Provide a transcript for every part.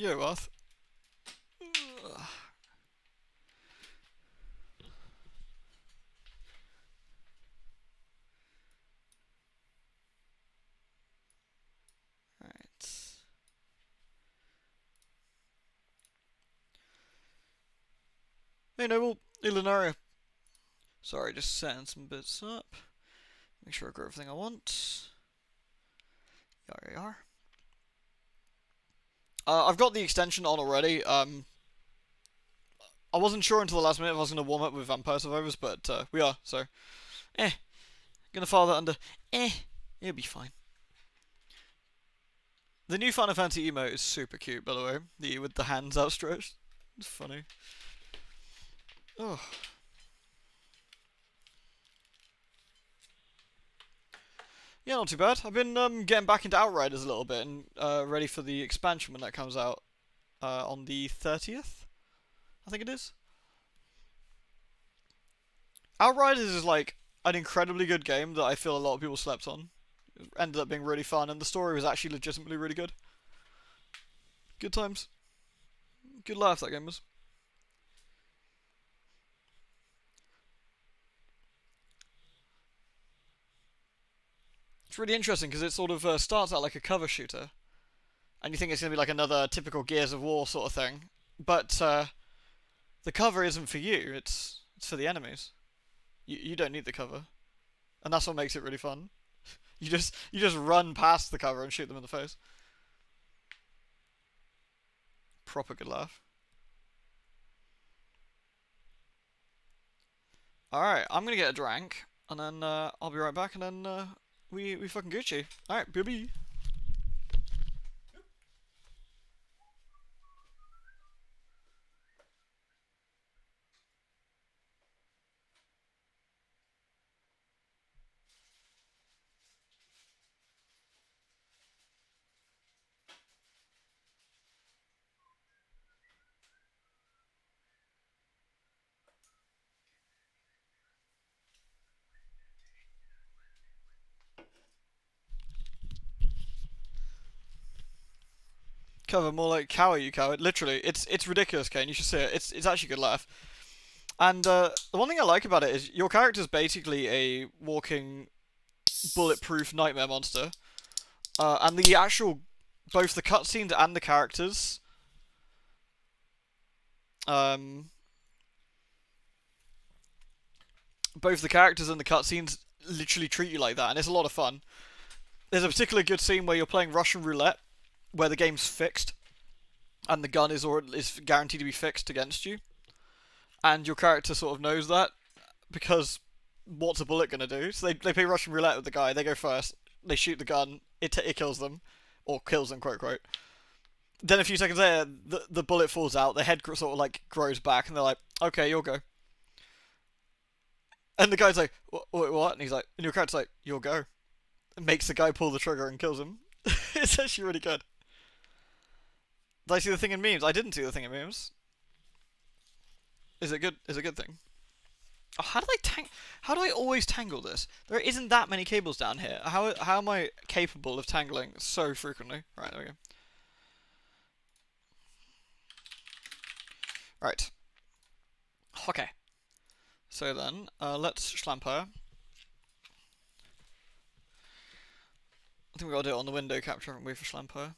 Yo, Arth. Right. Hey, Noble. Hey, Lunaria. Sorry, just setting some bits up. Make sure I got everything I want. There we are. I've got the extension on already. I wasn't sure until the last minute if I was going to warm up with Vampire Survivors, but we are, so. Gonna file that under. It'll be fine. The new Final Fantasy emote is super cute, by the way. With the hands outstretched. It's funny. Oh. Yeah, not too bad. I've been getting back into Outriders a little bit and ready for the expansion when that comes out on the 30th, I think it is. Outriders is like an incredibly good game that I feel a lot of people slept on. It ended up being really fun, and the story was actually legitimately really good. Good times. Good laugh that game was. It's really interesting because it sort of starts out like a cover shooter, and you think it's going to be like another typical Gears of War sort of thing, but the cover isn't for you. It's for the enemies. You don't need the cover, and that's what makes it really fun. You just run past the cover and shoot them in the face. Proper good laugh. All right, I'm gonna get a drink, and then I'll be right back, and then we fucking Gucci. All right, baby. Cover more like cower, you coward. Literally, it's ridiculous, Kane. You should see it. It's actually a good laugh. And the one thing I like about it is your character's basically a walking bulletproof nightmare monster. And the actual, both the cutscenes and the characters, um, both the characters and the cutscenes literally treat you like that, and it's a lot of fun. There's a particularly good scene where you're playing Russian roulette, where the game's fixed, and the gun is guaranteed to be fixed against you, and your character sort of knows that because what's a bullet gonna do? So they play Russian roulette with the guy. They go first. They shoot the gun. It kills them, or kills them, quote quote. Then a few seconds later, the bullet falls out. The head sort of like grows back, and they're like, "Okay, you'll go." And the guy's like, "What?" And he's like, and your character's like, "You'll go." And makes the guy pull the trigger and kills him. It's actually really good. Did I see the thing in memes? I didn't see the thing in memes. Is it good? Is it a good thing? Oh, how do I always tangle this? There isn't that many cables down here. How am I capable of tangling so frequently? Right, there we go. Right. Okay. So then, let's Schlamper. I think we gotta do it on the window capture, haven't we, for Schlamper?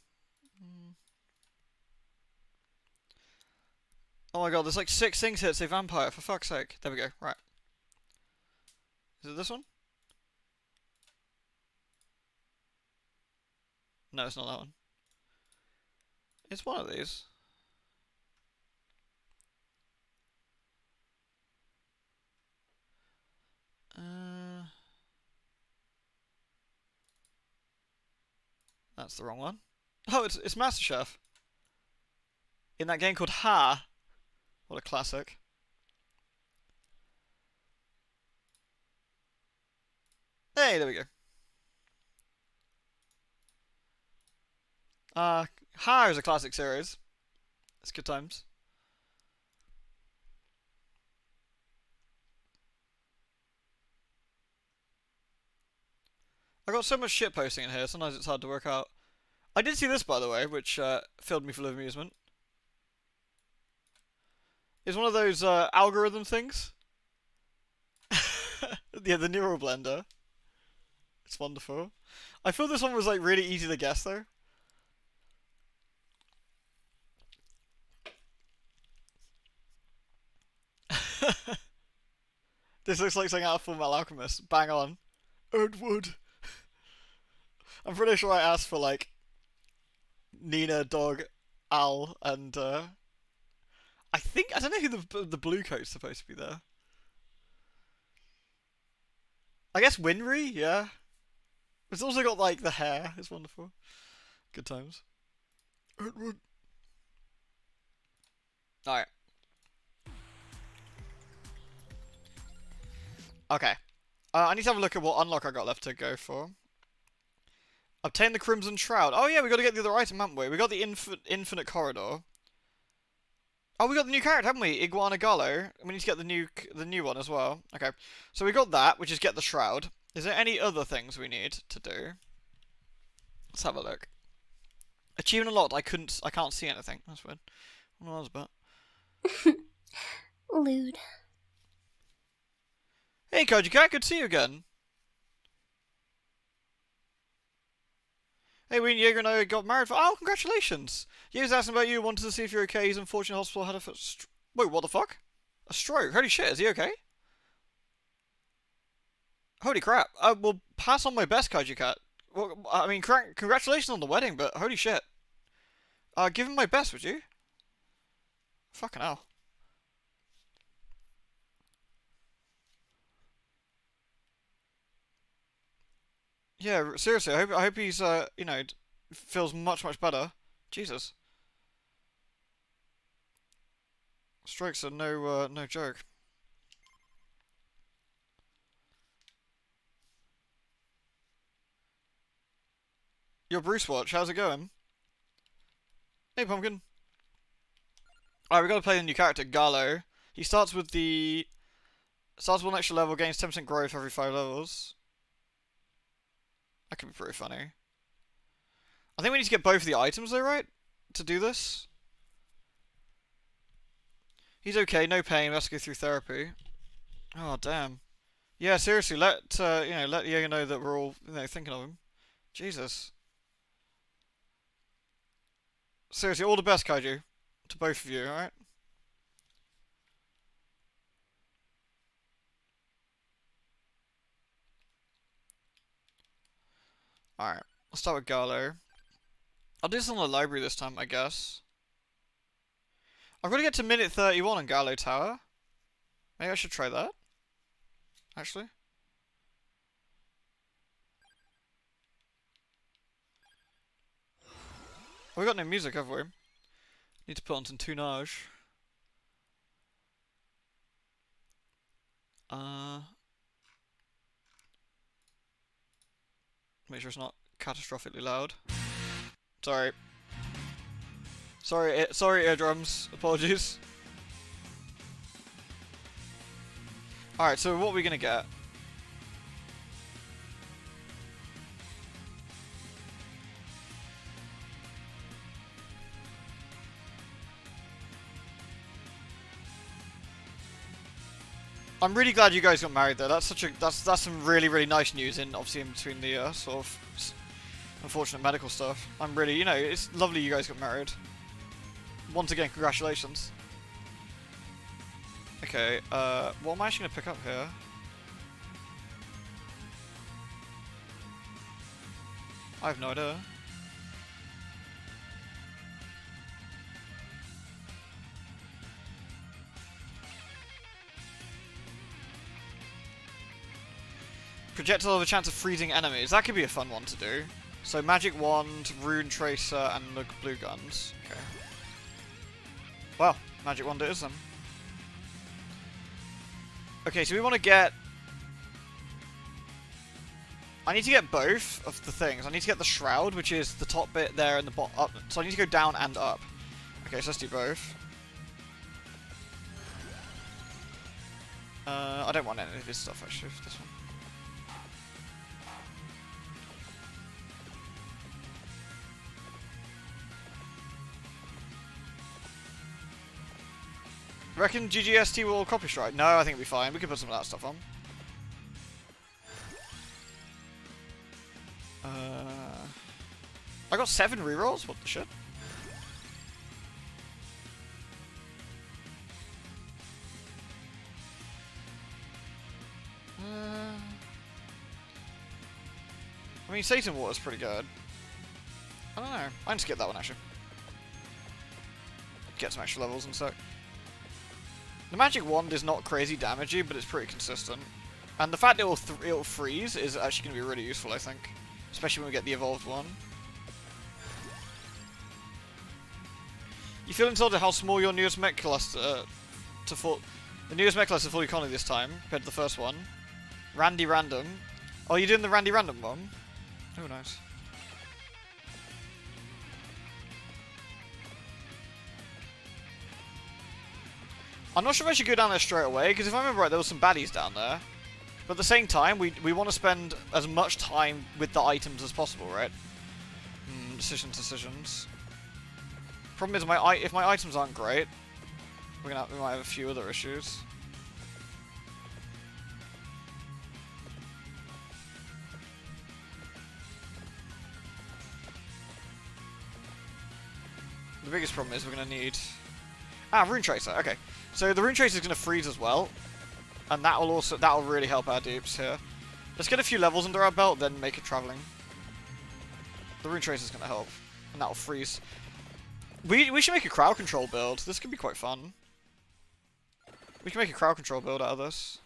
Oh my god, there's like 6 things here that say vampire, for fuck's sake. There we go, right. Is it this one? No, it's not that one. It's one of these. That's the wrong one. Oh, it's MasterChef. In that game called Ha. What a classic. Hey, there we go. Ha is a classic series. It's good times. I got so much shit posting in here, sometimes it's hard to work out. I did see this, by the way, which filled me full of amusement. It's one of those algorithm things. Yeah, the neural blender. It's wonderful. I feel this one was like really easy to guess though. This looks like something out of Full Metal Alchemist. Bang on. Edward. I'm pretty sure I asked for like Nina, Dog, Al, and I don't know who the blue coat's supposed to be there. I guess Winry, yeah. It's also got like the hair. It's wonderful. Good times. Edward. All right. Okay. I need to have a look at what unlock I got left to go for. Obtain the Crimson Shroud. Oh yeah, we got to get the other item, haven't we? We got the infinite corridor. Oh, we got the new character, haven't we? Iguana Gallo. We need to get the new one as well. Okay, so we got that, which is get the shroud. Is there any other things we need to do? Let's have a look. Achievement unlocked. I can't see anything. That's weird. I don't know what that was about. Lewd. Hey, Koji Cat, good to see you again. Hey, we and Jaeger and I got married for. Oh, congratulations! Jaeger's asking about you. Wanted to see if you're okay. He's unfortunately hospital. Had a wait, what the fuck? A stroke? Holy shit! Is he okay? Holy crap! Well, pass on my best, Kaiju Cat. Well, I mean, congratulations on the wedding, but holy shit. Give him my best, would you? Fucking hell. Yeah, seriously. I hope he's you know, feels much better. Jesus. Strokes are no joke. Your Bruce Watch, how's it going? Hey, Pumpkin. Alright, we gotta play the new character, Gallo. He starts with one extra level, gains 10% growth every 5 levels. That could be pretty funny. I think we need to get both of the items though, right? To do this? He's okay, no pain, let's go through therapy. Oh, damn. Yeah, seriously, let Jaeger know that we're all, thinking of him. Jesus. Seriously, all the best, Kaiju. To both of you, alright? Alright, let's start with Gallo. I'll do this on the library this time, I guess. I've got to get to minute 31 on Gallo Tower. Maybe I should try that. Actually. Oh, we got no music, have we? Need to put on some tunage. Make sure it's not catastrophically loud. Sorry. Sorry, eardrums. Apologies. Alright, so what are we gonna get? I'm really glad you guys got married though. That's some really nice news obviously in between the sort of unfortunate medical stuff. I'm really, it's lovely you guys got married. Once again, congratulations. Okay, what am I actually gonna pick up here? I have no idea. Projectile have a chance of freezing enemies. That could be a fun one to do. So Magic Wand, Rune Tracer, and the blue guns. Okay. Well, Magic Wand it is then. Okay, so we want to get... I need to get both of the things. I need to get the Shroud, which is the top bit there and the bottom up. So I need to go down and up. Okay, so let's do both. I don't want any of this stuff actually, for this one. Reckon GGST will copy strike? No, I think it'll be fine. We can put some of that stuff on. I got 7 rerolls? What the shit? I mean, Satan Water's pretty good. I don't know. I can skip that one, actually. Get some extra levels and so. The Magic Wand is not crazy damagey, but it's pretty consistent. And the fact it'll freeze is actually going to be really useful, I think. Especially when we get the evolved one. You feel insulted how small your newest mech cluster the newest mech cluster full economy this time, compared to the first one. Randy Random. Oh, you're doing the Randy Random one? Oh, nice. I'm not sure if I should go down there straight away, because if I remember right, there were some baddies down there. But at the same time, we want to spend as much time with the items as possible, right? Decisions. Problem is, if my items aren't great, we might have a few other issues. The biggest problem is we're going to need... Rune Tracer, okay. So the Rune Tracer is going to freeze as well. And that'll really help our dupes here. Let's get a few levels under our belt, then make it traveling. The Rune Tracer is going to help. And that'll freeze. We should make a crowd control build. This could be quite fun. We can make a crowd control build out of this.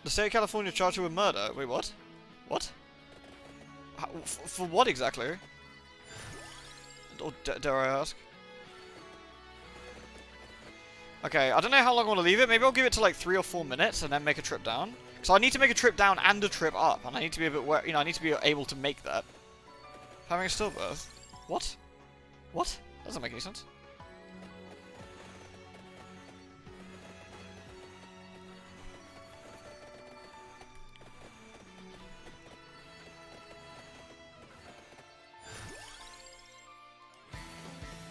The state of California charged you with murder. Wait, what? What? For what exactly? Or dare I ask? Okay, I don't know how long I want to leave it. Maybe I'll give it to like 3 or 4 minutes and then make a trip down. So I need to make a trip down and a trip up, and I need to be a bit, I need to be able to make that. Having a stillbirth. What? What? That doesn't make any sense.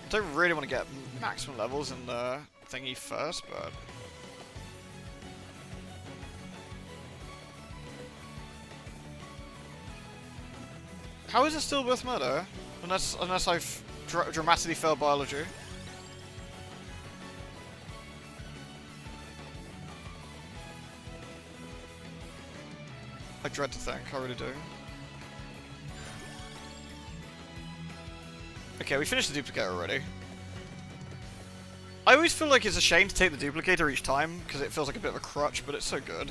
I don't really want to get maximum levels in the thingy first, but... How is it still worth murder? Unless I've dramatically failed biology. I dread to think, I really do. Okay, we finished the duplicator already. I always feel like it's a shame to take the duplicator each time, because it feels like a bit of a crutch, but it's so good.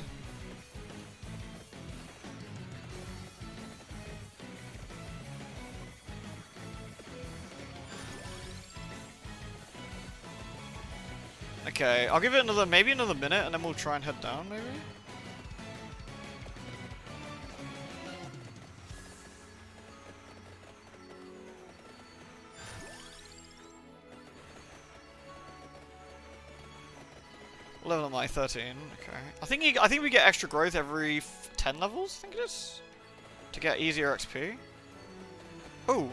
Okay, I'll give it maybe another minute, and then we'll try and head down, maybe? Level am I? 13. Okay. I think we get extra growth every 10 levels. I think it is to get easier XP. Oh,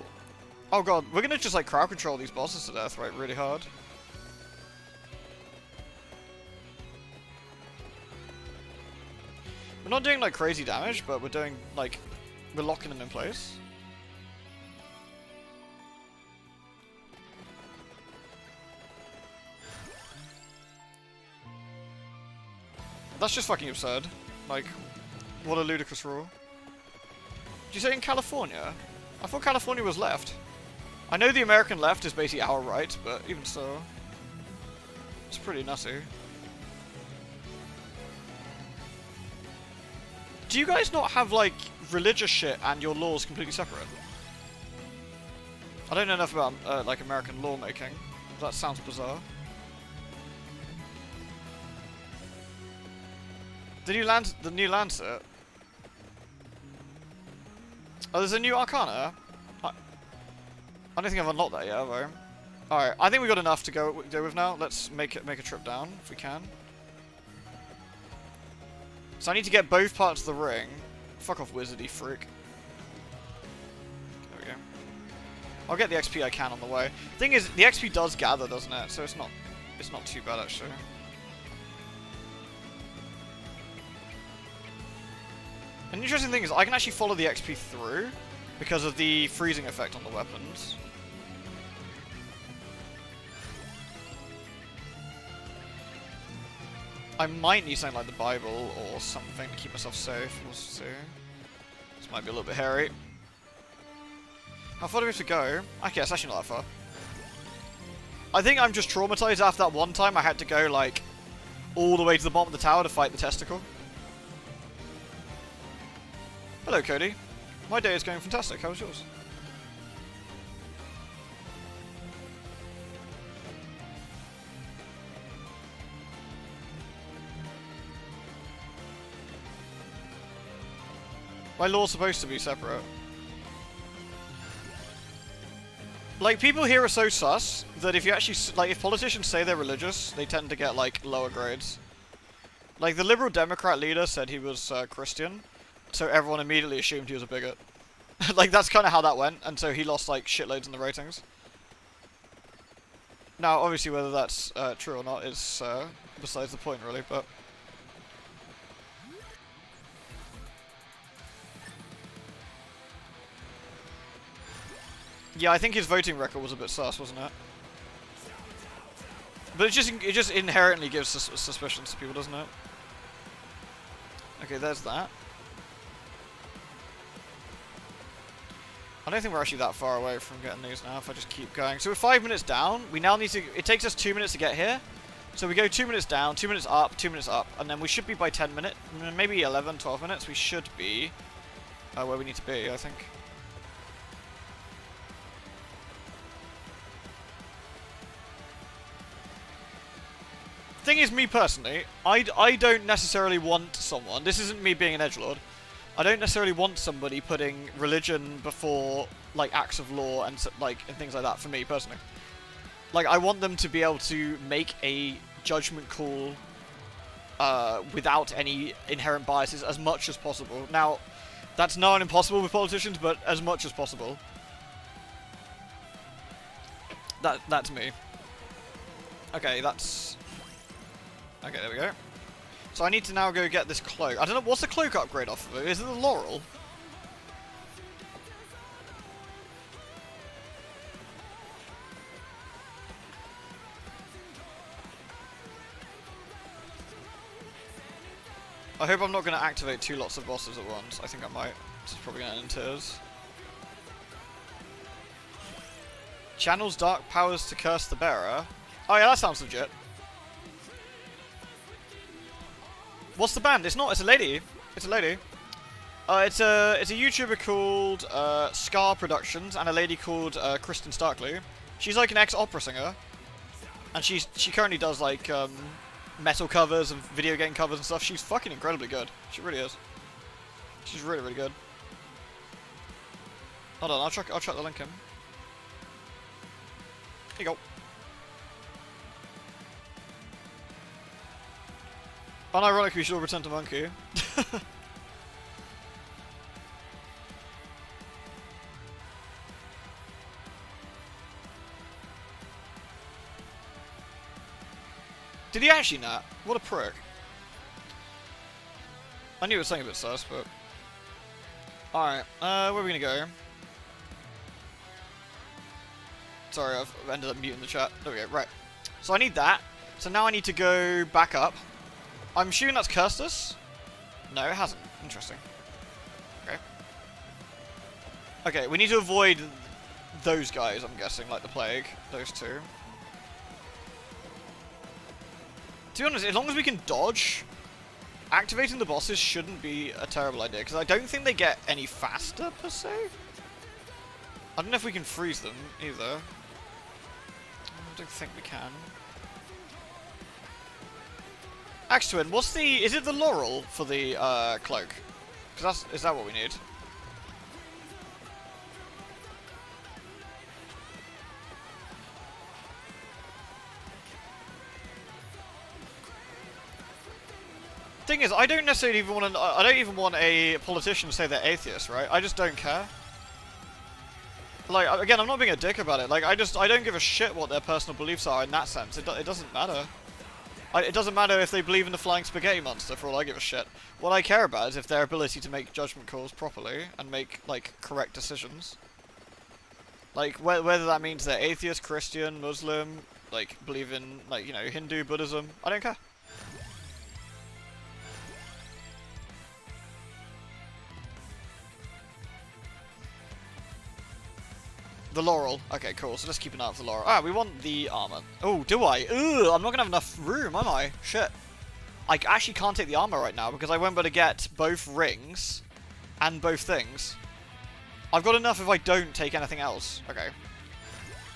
oh god, we're gonna just like crowd control these bosses to death, right? Really hard. We're not doing like crazy damage, but we're doing like we're locking them in place. That's just fucking absurd. Like, what a ludicrous rule. Did you say in California? I thought California was left. I know the American left is basically our right, but even so. It's pretty nutty. Do you guys not have, like, religious shit and your laws completely separate? I don't know enough about, like, American lawmaking. That sounds bizarre. The new land set. Oh, there's a new Arcana? I don't think I've unlocked that yet, have I? Alright, I think we got enough to go with now. Let's make a trip down, if we can. So I need to get both parts of the ring. Fuck off, wizardy freak. There we go. I'll get the XP I can on the way. Thing is, the XP does gather, doesn't it? So it's not too bad actually. An interesting thing is I can actually follow the XP through because of the freezing effect on the weapons. I might need something like the Bible or something to keep myself safe. We'll see. This might be a little bit hairy. How far do we have to go? Okay, it's actually not that far. I think I'm just traumatized after that one time I had to go, like, all the way to the bottom of the tower to fight the testicle. Hello, Cody. My day is going fantastic. How's yours? My law's supposed to be separate. Like, people here are so sus that if you actually, like, if politicians say they're religious, they tend to get, like, lower grades. Like, the Liberal Democrat leader said he was Christian, so everyone immediately assumed he was a bigot. Like, that's kind of how that went, and so he lost, like, shitloads in the ratings. Now, obviously, whether that's true or not is besides the point, really, but... Yeah, I think his voting record was a bit sus, wasn't it? But it just inherently gives suspicions to people, doesn't it? Okay, there's that. I don't think we're actually that far away from getting these now if I just keep going. So we're 5 minutes down. We now need to... It takes us 2 minutes to get here. So we go 2 minutes down, 2 minutes up, 2 minutes up. And then we should be by 10 minutes. Maybe 11, 12 minutes. We should be where we need to be, I think. Thing is, me personally, I don't necessarily want someone... This isn't me being an edgelord. I don't necessarily want somebody putting religion before, like, acts of law and, like, and things like that for me, personally. Like, I want them to be able to make a judgment call without any inherent biases as much as possible. Now, that's not impossible with politicians, but as much as possible. That's me. Okay, that's... Okay, there we go. So I need to now go get this cloak. I don't know, what's the cloak upgrade off of it? Is it the laurel? I hope I'm not going to activate 2 lots of bosses at once. I think I might. This is probably going to end in tears. Channels dark powers to curse the bearer. Oh yeah, that sounds legit. What's the band? It's not. It's a lady. It's a lady. It's a YouTuber called Scar Productions and a lady called Kristen Starkley. She's like an ex-opera singer, and she currently does like metal covers and video game covers and stuff. She's fucking incredibly good. She really is. She's really, really good. Hold on, I'll chuck the link in. Here you go. Unironically, she'll return to Monkey. Did he actually not? What a prick. I knew it was something a bit sus, but... Alright, where are we gonna go? Sorry, I've ended up muting the chat. There we go, right. So I need that. So now I need to go back up. I'm assuming that's cursed us? No, it hasn't. Interesting. Okay. Okay, we need to avoid those guys, I'm guessing, like the plague. Those two. To be honest, as long as we can dodge, activating the bosses shouldn't be a terrible idea, because I don't think they get any faster, per se. I don't know if we can freeze them, either. I don't think we can. Axe Twin, what's the... Is it the laurel for the cloak? Because is that what we need? Thing is, I don't necessarily even want to. I don't even want a politician to say they're atheists, right? I just don't care. Like, again, I'm not being a dick about it. Like, I don't give a shit what their personal beliefs are in that sense. It doesn't matter. It doesn't matter if they believe in the flying spaghetti monster, for all I give a shit. What I care about is if their ability to make judgment calls properly and make, like, correct decisions. Like, whether that means they're atheist, Christian, Muslim, like, believe in, like, you know, Hindu, Buddhism. I don't care. The laurel. Okay, cool. So let's keep an eye out for the laurel. Ah, we want the armor. Oh, do I? Ugh, I'm not gonna have enough room, am I? Shit. I actually can't take the armor right now because I won't be able to get both rings and both things. I've got enough if I don't take anything else. Okay.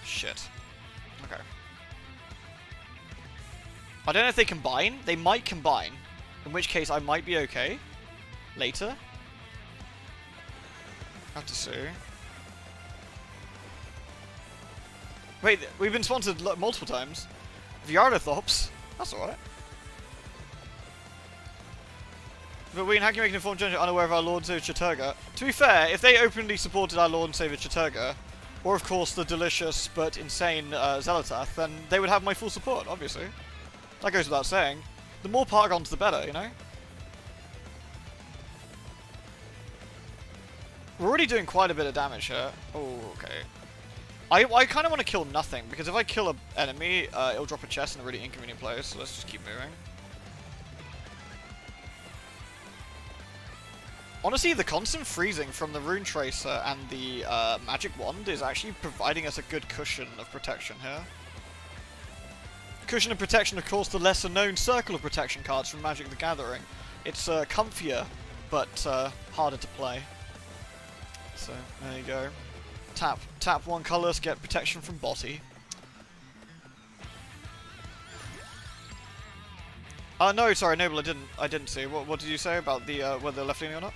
Shit. Okay. I don't know if they combine. They might combine. In which case I might be okay. Later. Have to see. Wait, we've been sponsored multiple times. Vyarlathops. That's alright. But how can you make an informed judgment unaware of our Lord and Savior Chattur'gha? To be fair, if they openly supported our Lord and Savior Chattur'gha, or of course the delicious but insane Zelatath, then they would have my full support, obviously. That goes without saying. The more Paragons, the better, you know? We're already doing quite a bit of damage here. Oh, okay. I kind of want to kill nothing, because if I kill an enemy, it'll drop a chest in a really inconvenient place, so let's just keep moving. Honestly, the constant freezing from the Rune Tracer and the Magic Wand is actually providing us a good cushion of protection here. Cushion of protection, of course, the lesser known Circle of Protection cards from Magic the Gathering. It's comfier, but harder to play. So, there you go. Tap one colour to get protection from Botty. No, sorry, Noble, I didn't see. What did you say about the whether they're left leaning or not?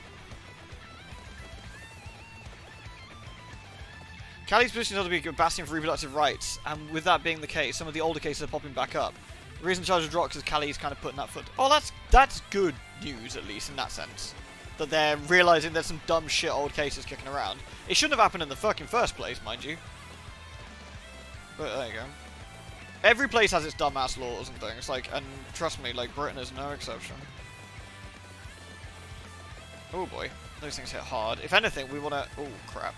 Cali's position is to be a good bastion for reproductive rights, and with that being the case, some of the older cases are popping back up. The reason Charge of Rocks is Cali's kind of putting that foot. Oh, that's good news, at least in that sense. That they're realising there's some dumb shit old cases kicking around. It shouldn't have happened in the fucking first place, mind you. But there you go. Every place has its dumbass laws and things, like, and trust me, like, Britain is no exception. Oh boy, those things hit hard. If anything, we want to... Oh, crap.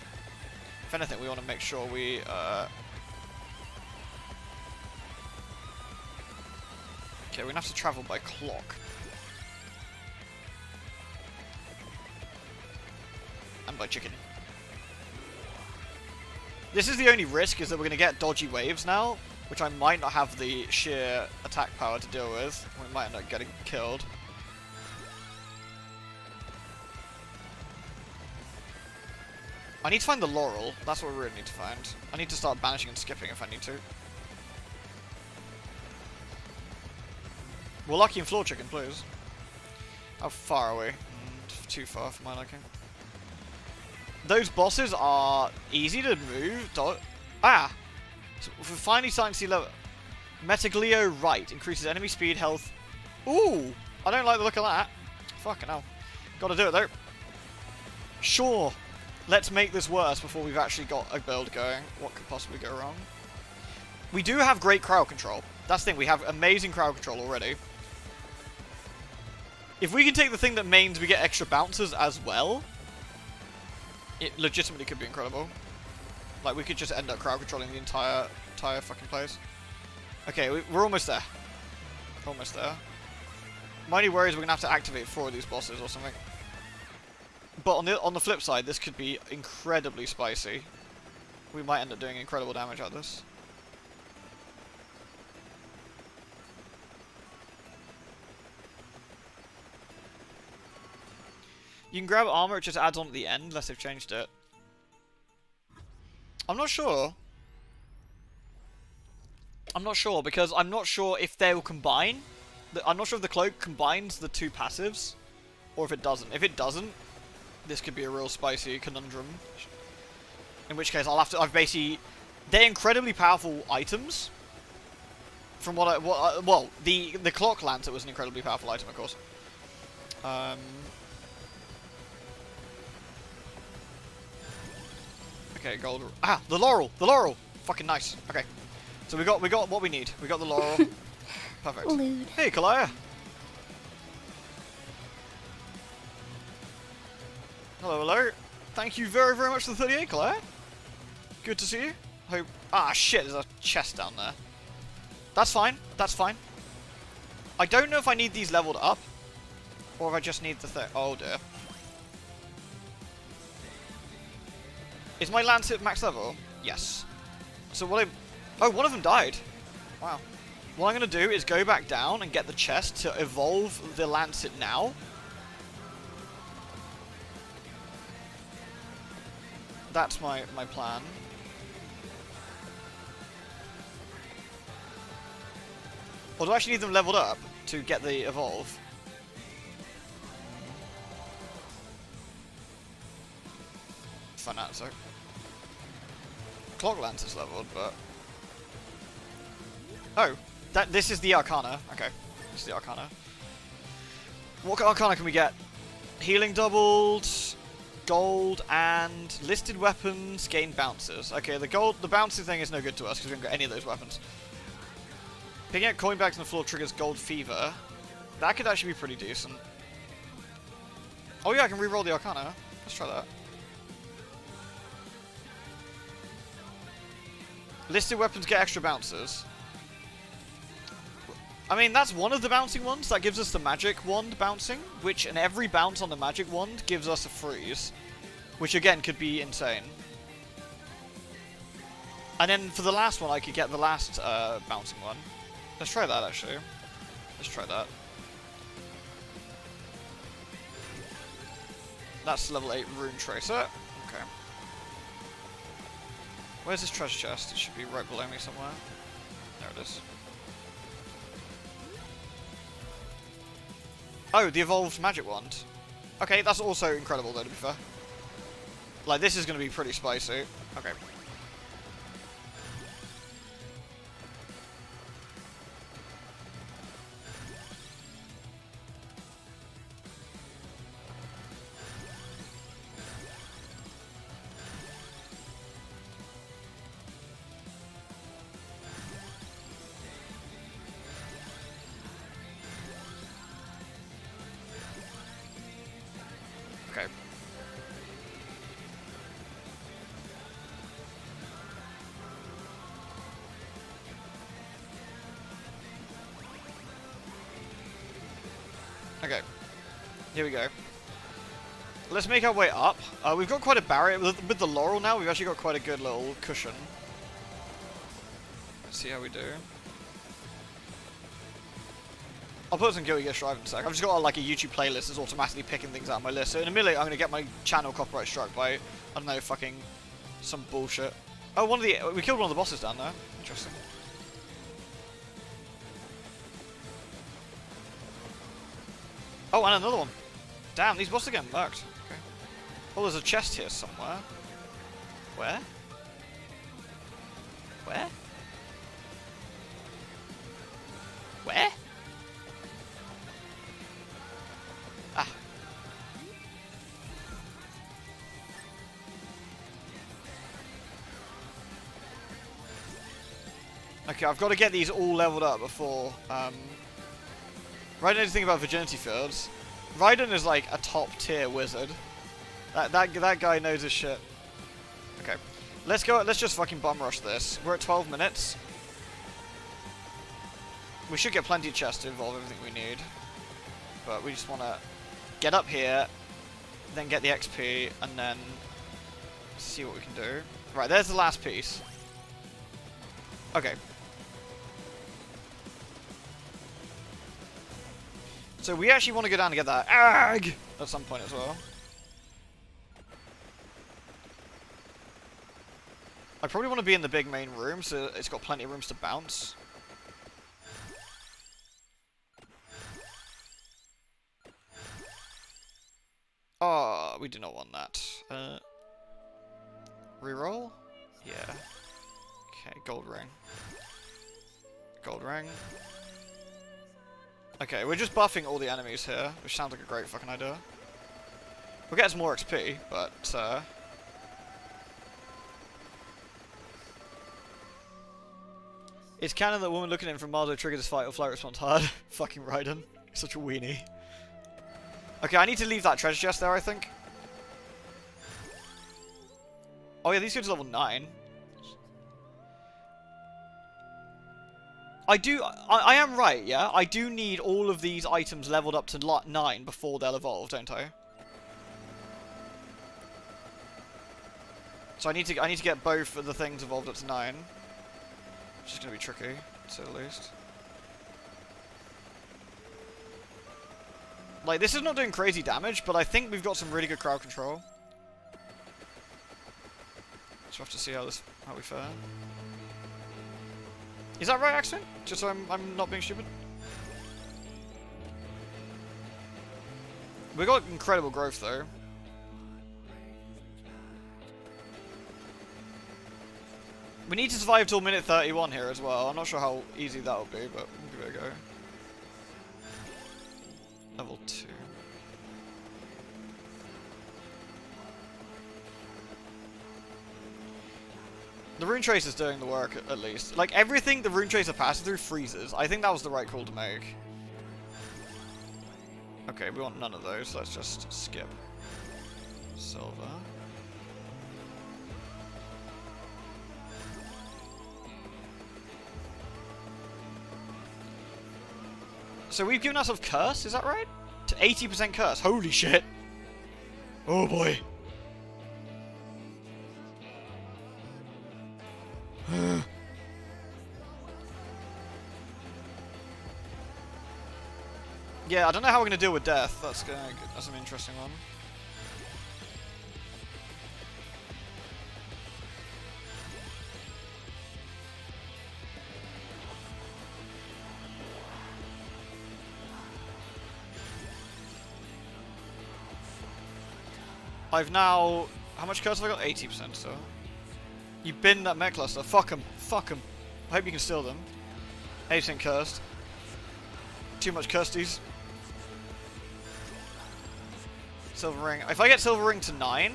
If anything, we want to make sure we, Okay, we're going to have to travel by clock. And by chicken. This is the only risk, is that we're going to get dodgy waves now, which I might not have the sheer attack power to deal with. We might end up getting killed. I need to find the laurel. That's what we really need to find. I need to start banishing and skipping if I need to. We're lucky in floor chicken, please. How far are we? Too far for my liking. Those bosses are easy to move. So we're finally starting to see level. Metaglio right. Increases enemy speed, health. Ooh! I don't like the look of that. Fucking hell. Gotta do it though. Sure. Let's make this worse before we've actually got a build going. What could possibly go wrong? We do have great crowd control. That's the thing. We have amazing crowd control already. If we can take the thing that means we get extra bouncers as well, it legitimately could be incredible. Like, we could just end up crowd controlling the entire fucking place. Okay, we're almost there. Almost there. My only worry is we're going to have to activate 4 of these bosses or something. But on the flip side, this could be incredibly spicy. We might end up doing incredible damage out of this. You can grab armor, it just adds on at the end, unless they've changed it. I'm not sure. I'm not sure, because I'm not sure if they will combine. I'm not sure if the cloak combines the 2 passives, or if it doesn't. If it doesn't, this could be a real spicy conundrum. In which case, I've basically... They're incredibly powerful items. From well, the clock lantern was an incredibly powerful item, of course. Okay, gold. Ah, the laurel, the laurel. Fucking nice. Okay, so we got what we need. We got the laurel. Perfect. Lewd. Hey, Kalaya. Hello, hello. Thank you very, very much for the 38, Kalaya. Good to see you. Hope. Ah, shit. There's a chest down there. That's fine. That's fine. I don't know if I need these leveled up, or if I just need the thing. Oh dear. Is my lance at max level? Yes. So what I... Oh, one of them died. Wow. What I'm going to do is go back down and get the chest to evolve the lancet now. That's my plan. Or do I actually need them leveled up to get the evolve? Fanatico. Clock Lance is leveled, but... Oh, this is the Arcana. Okay, this is the Arcana. What Arcana can we get? Healing doubled, gold, and listed weapons gain bounces. Okay, the bouncy thing is no good to us because we haven't got any of those weapons. Picking up coin bags on the floor triggers gold fever. That could actually be pretty decent. Oh yeah, I can re-roll the Arcana. Let's try that. Listed weapons get extra bounces. I mean, that's one of the bouncing ones. That gives us the magic wand bouncing, which in every bounce on the magic wand gives us a freeze. Which again could be insane. And then for the last one, I could get the last bouncing one. Let's try that actually. Let's try that. That's level 8 Rune Tracer. Okay. Where's this treasure chest? It should be right below me somewhere. There it is. Oh, the evolved magic wand. Okay, that's also incredible though, to be fair. Like, this is going to be pretty spicy. Okay. Okay. Okay. Here we go. Let's make our way up. We've got quite a barrier. With the laurel now, we've actually got quite a good little cushion. Let's see how we do. I'll put some Guilty Gear Strive in a sec. I've just got like a YouTube playlist that's automatically picking things out of my list. So in a minute, I'm going to get my channel copyright struck by, I don't know, fucking some bullshit. Oh, we killed one of the bosses down there. Interesting. Oh, and another one. Damn, these bosses are getting murked. Okay. Oh, there's a chest here somewhere. Where? Where? Where? Ah. Okay, I've got to get these all leveled up before, Raiden knows anything about virginity fields. Raiden is like a top tier wizard. That guy knows his shit. Okay. Let's go, let's just fucking bum rush this. We're at 12 minutes. We should get plenty of chests to evolve everything we need. But we just want to get up here, then get the XP, and then see what we can do. Right, there's the last piece. Okay. So we actually want to go down and get that AG at some point as well. I probably want to be in the big main room, so it's got plenty of rooms to bounce. Oh, we do not want that. Reroll? Yeah. Okay, gold ring. Gold ring. Okay, we're just buffing all the enemies here, which sounds like a great fucking idea. We'll get us more XP, but it's canon that woman looking at him from Marzo triggers this fight or flight response hard. Fucking Raiden. Such a weenie. Okay, I need to leave that treasure chest there, I think. Oh yeah, these go to level 9. I am right, yeah? I do need all of these items leveled up to 9 before they'll evolve, don't I? So I need to get both of the things evolved up to 9. Which is going to be tricky, to say the least. Like, this is not doing crazy damage, but I think we've got some really good crowd control. So we'll have to see how we fare. Is that right, Axton? Just so I'm not being stupid? We got incredible growth, though. We need to survive till minute 31 here as well. I'm not sure how easy that will be, but we'll give it a go. Level 2. The Rune Tracer's doing the work, at least. Like, everything the Rune Tracer passes through freezes. I think that was the right call to make. Okay, we want none of those. Let's just skip. Silver. So we've given ourselves Curse, is that right? To 80% Curse. Holy shit. Oh boy. Yeah, I don't know how we're gonna deal with death. That's an interesting one. I've now... How much curse have I got? 80%, so... You bin that mech cluster. Fuck them. Fuck them. I hope you can steal them. 80% cursed. Too much cursties. Silver ring. If I get silver ring to 9...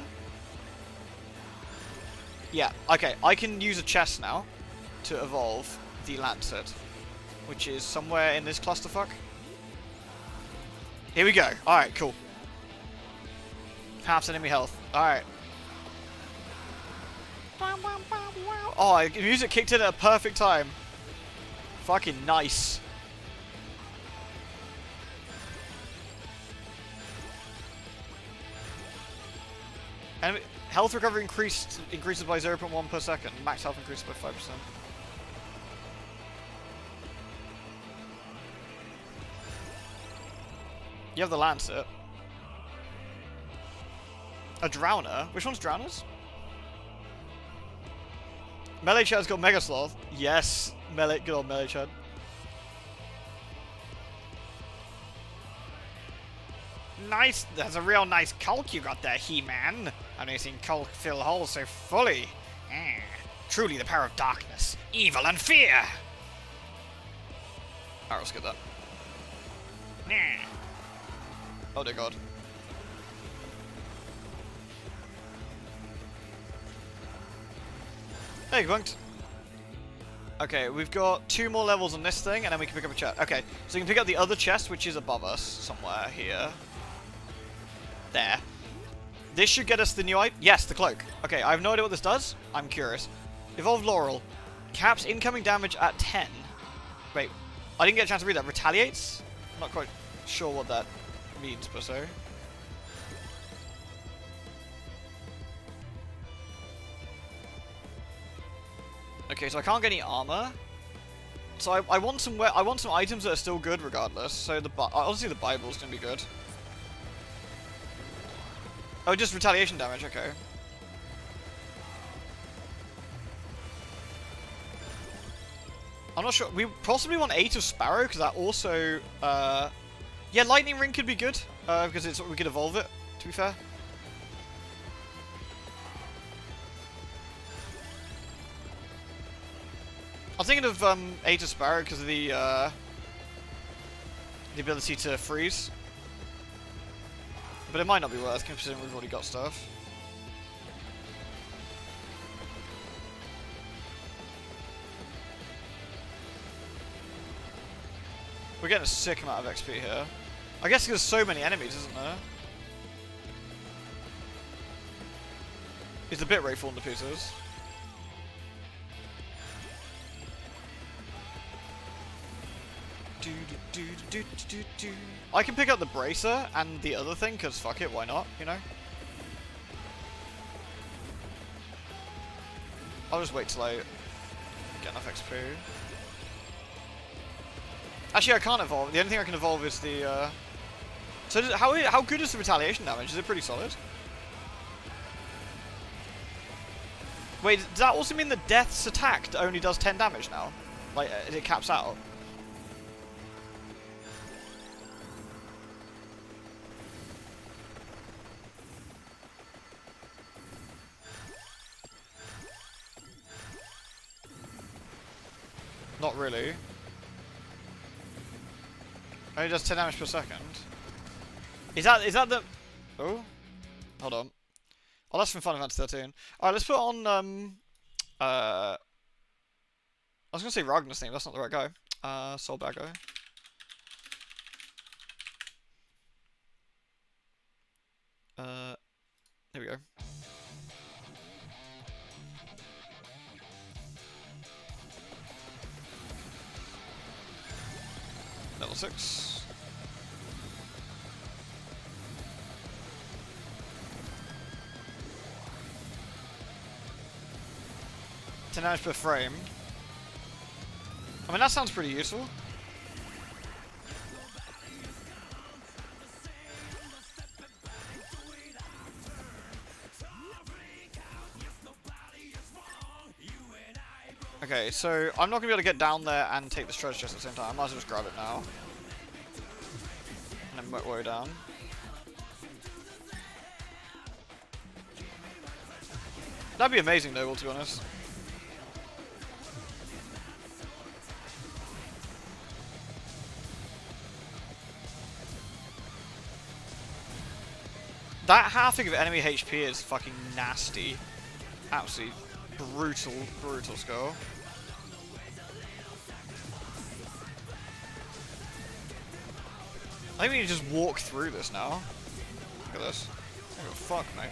Yeah, okay. I can use a chest now to evolve the Lancet, which is somewhere in this clusterfuck. Here we go. Alright, cool. Half enemy health. Alright. Oh, the music kicked in at a perfect time. Fucking nice. And health recovery increases by 0.1 per second. Max health increases by 5%. You have the Lancet. A Drowner? Which one's Drowners? Melee Chad's got Mega Sloth. Yes. Good old Melee Chad. Nice. That's a real nice Culk you got there, He-Man. I've never seen Culk fill holes so fully. Truly the power of darkness, evil and fear. Alright, let's get that. Oh dear god. Hey, Gunked. Okay, we've got 2 more levels on this thing, and then we can pick up a chest. Okay, so you can pick up the other chest, which is above us, somewhere here. There. This should get us the new item. Yes, the cloak. Okay, I have no idea what this does. I'm curious. Evolved Laurel. Caps incoming damage at 10. Wait, I didn't get a chance to read that. Retaliates? I'm not quite sure what that means, per se. Okay, so I can't get any armor. So I want some items that are still good regardless. So obviously the Bible's gonna be good. Oh, just retaliation damage. Okay. I'm not sure. We possibly want 8 of Sparrow because that also. Yeah, Lightning Ring could be good because we could evolve it. To be fair. I was thinking of 8 of Sparrow because of the the ability to freeze. But it might not be worth considering we've already got stuff. We're getting a sick amount of XP here. I guess there's so many enemies, isn't there? Is the bit rate falling to pieces? I can pick up the bracer and the other thing, because fuck it, why not, you know? I'll just wait till I get enough XP. Actually, I can't evolve. The only thing I can evolve is the... So how good is the retaliation damage? Is it pretty solid? Wait, does that also mean that Death's attack only does 10 damage now? Like, it caps out? Not really. Only does 10 damage per second. Is that the... Oh? Hold on. Oh, that's from Final Fantasy 13. Alright, let's put on, I was gonna say Ragnar's name, that's not the right guy. Soul Bad Guy. Here we go. Level 6. $10 damage per frame. I mean, that sounds pretty useful. Okay, so I'm not going to be able to get down there and take this treasure chest at the same time. I might as well just grab it now. And then work way down. That'd be amazing, Noble, to be honest. That halving of enemy HP is fucking nasty. Absolutely brutal, brutal score. I think we can just walk through this now. Look at this. Oh fuck, mate.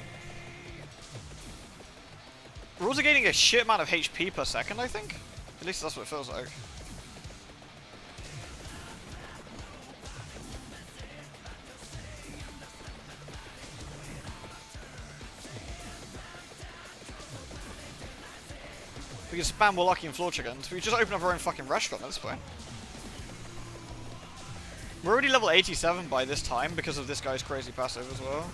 We're also gaining a shit amount of HP per second, I think. At least that's what it feels like. We can spam Warlocky and floor chickens. We can just open up our own fucking restaurant at this point. We're already level 87 by this time because of this guy's crazy passive as well.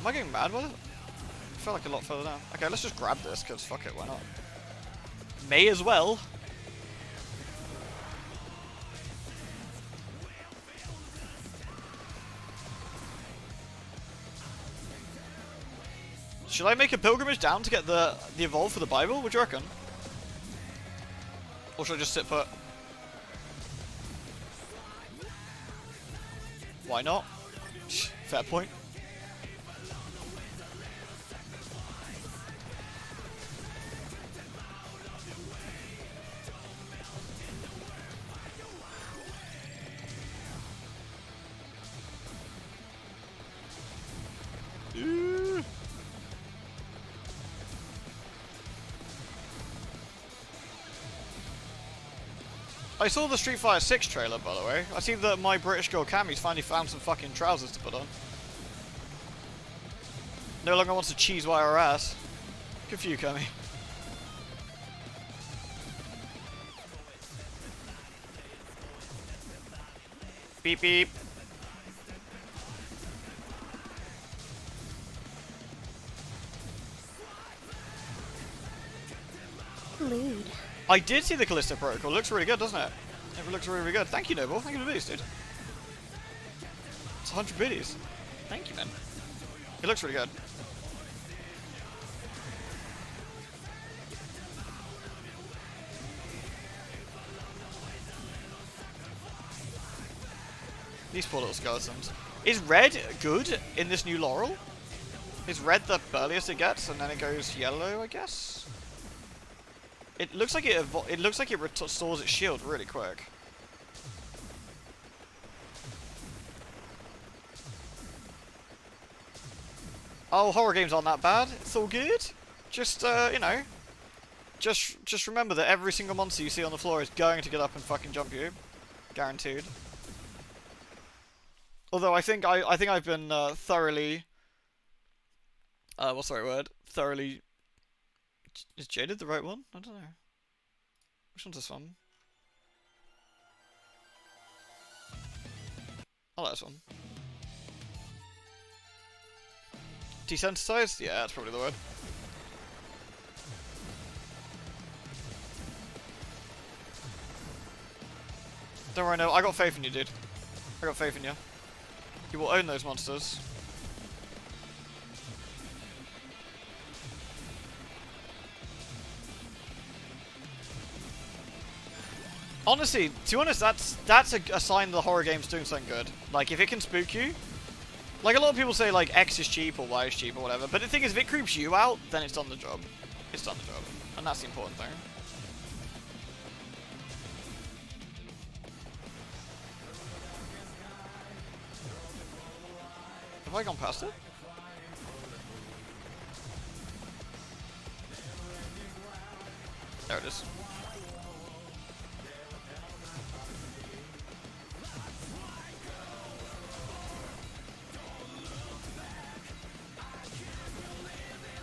Am I getting mad with it? I feel like a lot further down. Okay, let's just grab this because fuck it, why not? May as well. Should I make a pilgrimage down to get the evolve for the Bible? What do you reckon? Or should I just sit put? Why not? Fair point. I saw the Street Fighter 6 trailer, by the way. I see that my British girl Cammy's finally found some fucking trousers to put on. No longer wants to cheese wire her ass. Good for you, Cammy. Beep beep. Lewd. I did see the Callisto Protocol. It looks really good, doesn't it? It looks really, really good. Thank you, Noble. Thank you for the boost, dude. It's 100 biddies. Thank you, man. It looks really good. These poor little skeletons. Is red good in this new Laurel? Is red the earliest it gets, and then it goes yellow, I guess? It looks like it restores its shield really quick. Oh, horror games aren't that bad. It's all good. Just, you know, just remember that every single monster you see on the floor is going to get up and fucking jump you, guaranteed. Although I think I've been thoroughly, what's the right word? Thoroughly. Is jaded the right one? I don't know. Which one's this one? I like this one. Desensitized? Yeah, that's probably the word. Don't worry, no, I got faith in you, dude. I got faith in you. You will own those monsters. Honestly, to be honest, that's a sign the horror game's doing something good. Like, if it can spook you, like a lot of people say, like X is cheap or Y is cheap or whatever. But the thing is, if it creeps you out, then it's done the job. It's done the job, and that's the important thing. Have I gone past it? There it is.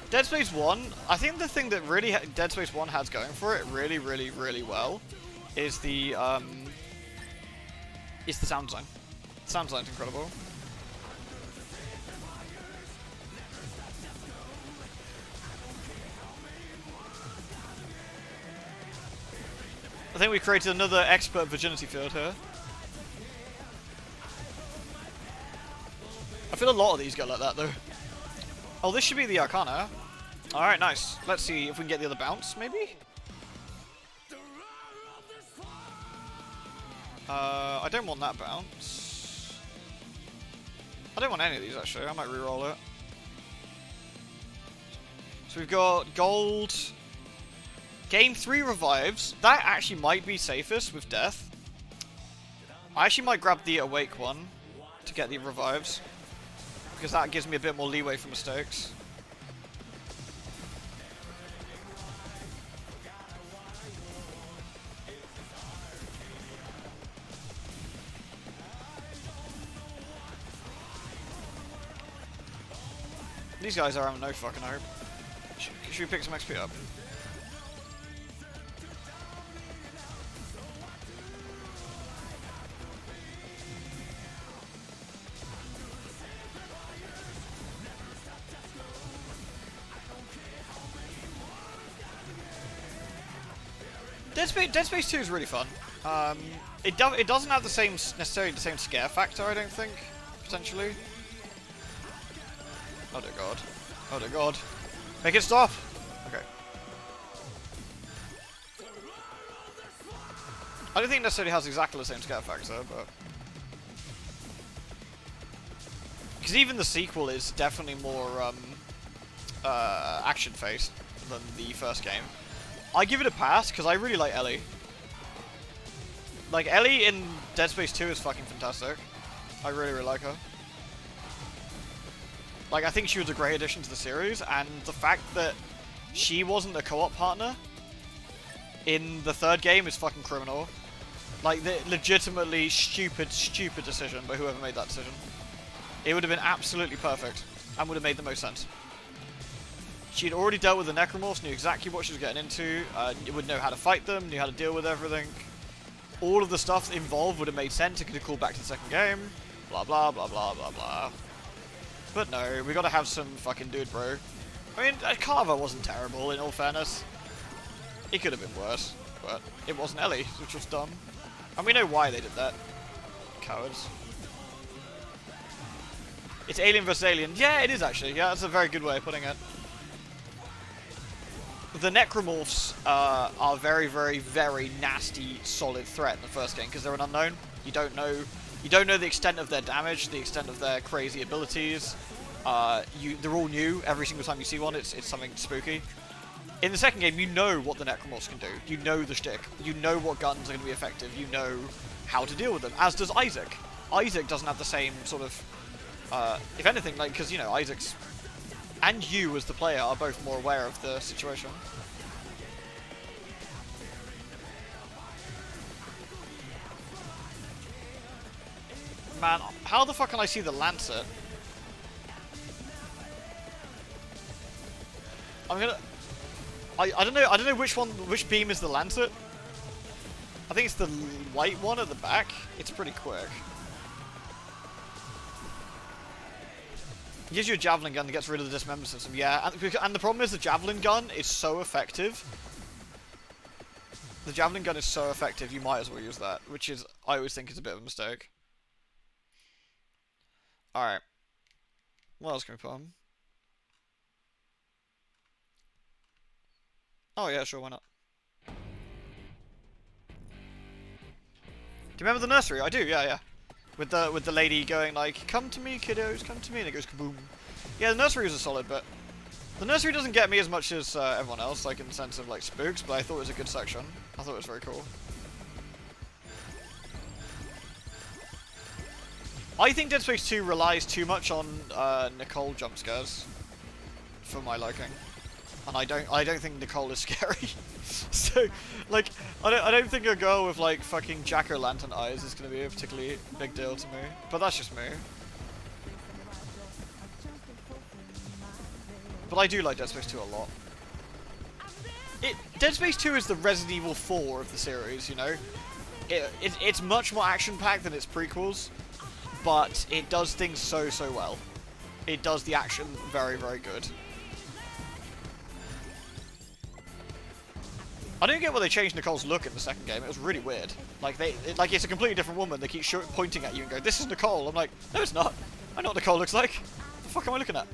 Dead Space 1, I think the thing that really Dead Space 1 has going for it really, really, really well is the sound design. The sound design's incredible. I think we created another expert virginity field here. I feel a lot of these go like that though. Oh, this should be the Arcana. Alright, nice. Let's see if we can get the other bounce, maybe? I don't want that bounce. I don't want any of these, actually. I might reroll it. So we've got gold. Gain 3 revives. That actually might be safest with death. I actually might grab the awake one to get the revives, because that gives me a bit more leeway for mistakes. These guys are having no fucking hope. Should we pick some XP up? Dead Space 2 is really fun. It doesn't have necessarily the same scare factor, I don't think, potentially. Oh dear god. Oh dear god. Make it stop! Okay. I don't think it necessarily has exactly the same scare factor, but... because even the sequel is definitely more action-faced than the first game. I give it a pass because I really like Ellie. Like, Ellie in Dead Space 2 is fucking fantastic. I really, really like her. Like, I think she was a great addition to the series, and the fact that she wasn't a co-op partner in the third game is fucking criminal. Like, the legitimately stupid decision by whoever made that decision. It would have been absolutely perfect, and would have made the most sense. She'd already dealt with the Necromorphs, knew exactly what she was getting into, would know how to fight them, knew how to deal with everything. All of the stuff involved would have made sense, it could have called back to the second game, blah blah blah blah blah blah. But no, we gotta have some fucking dude, bro. I mean, Carver wasn't terrible, in all fairness. It could have been worse, but it wasn't Ellie, which was dumb. And we know why they did that. Cowards. It's Alien vs Alien. Yeah, it is actually. Yeah, that's a very good way of putting it. The Necromorphs are a very, very, very nasty, solid threat in the first game, because they're an unknown. You don't know You don't know the extent of their damage, the extent of their crazy abilities. They're all new. Every single time you see one, it's something spooky. In the second game, you know what the Necromorphs can do. You know the shtick. You know what guns are going to be effective. You know how to deal with them, as does Isaac. Isaac doesn't have the same sort of, if anything, like, because, you know, Isaac's, and you as the player are both more aware of the situation. Man, how the fuck can I see the Lancet? I'm gonna... I don't know which beam is the Lancet. I think it's the white one at the back. It's pretty quick. It gives you a javelin gun that gets rid of the dismember system, yeah. And the problem is the javelin gun is so effective. The javelin gun is so effective, you might as well use that, which is, I always think is a bit of a mistake. Alright. What else can we put on? Oh yeah, sure, why not? Do you remember the nursery? I do, yeah. With the lady going like, "Come to me, kiddos, come to me," and it goes kaboom. Yeah, the nursery was a solid bit. The nursery doesn't get me as much as everyone else, like in the sense of like spooks, but I thought it was a good section. I thought it was very cool. I think Dead Space 2 relies too much on Nicole jump scares for my liking. And I don't think Nicole is scary. So, like, I don't think a girl with like fucking jack-o'-lantern eyes is gonna be a particularly big deal to me. But that's just me. But I do like Dead Space 2 a lot. Dead Space 2 is the Resident Evil 4 of the series, you know? It's much more action-packed than its prequels, but it does things so well. It does the action very, very good. I don't get why they changed Nicole's look in the second game. It was really weird. Like like it's a completely different woman. They keep pointing at you and go, "This is Nicole." I'm like, no, it's not. I know what Nicole looks like. What the fuck am I looking at?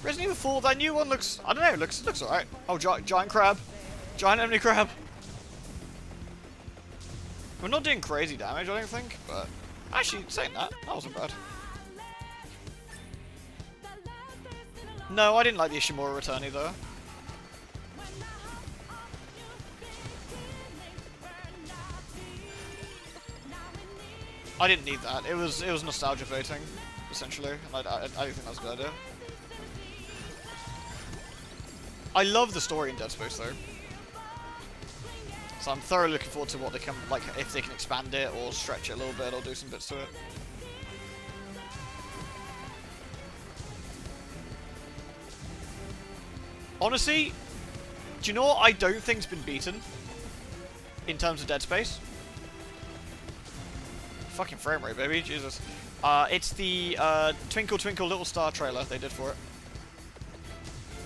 Resident Evil 4, that new one looks, I don't know, looks alright. Oh, giant crab. Giant enemy crab. We're not doing crazy damage, I don't think, but actually, saying that wasn't bad. No, I didn't like the Ishimura return either. I didn't need that. It was nostalgia voting, essentially, and I don't think that was a good idea. I love the story in Dead Space though, so I'm thoroughly looking forward to what they can, like, if they can expand it or stretch it a little bit or do some bits to it. Honestly, do you know what I don't think's been beaten in terms of Dead Space? Fucking frame rate, baby, Jesus. It's the Twinkle Twinkle Little Star trailer they did for it.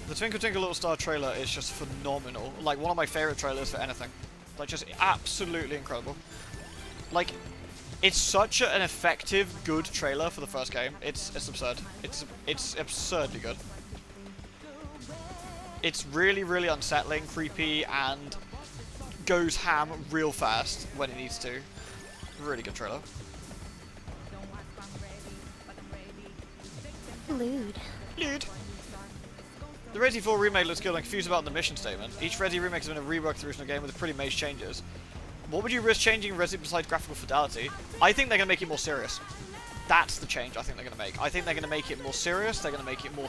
The Twinkle Twinkle Little Star trailer is just phenomenal. Like, one of my favorite trailers for anything. Like, just absolutely incredible. Like, it's such an effective, good trailer for the first game. It's absurd. It's absurdly good. It's really, really unsettling, creepy, and goes ham real fast when it needs to. Really good trailer. Lewd. The Resi 4 remake looks good. I'm confused about the mission statement. Each Resi remake has been a reworked of the original game with pretty major changes. What would you risk changing Resi besides graphical fidelity? I think they're going to make it more serious. That's the change I think they're going to make. I think they're going to make it more serious. They're going to make it more...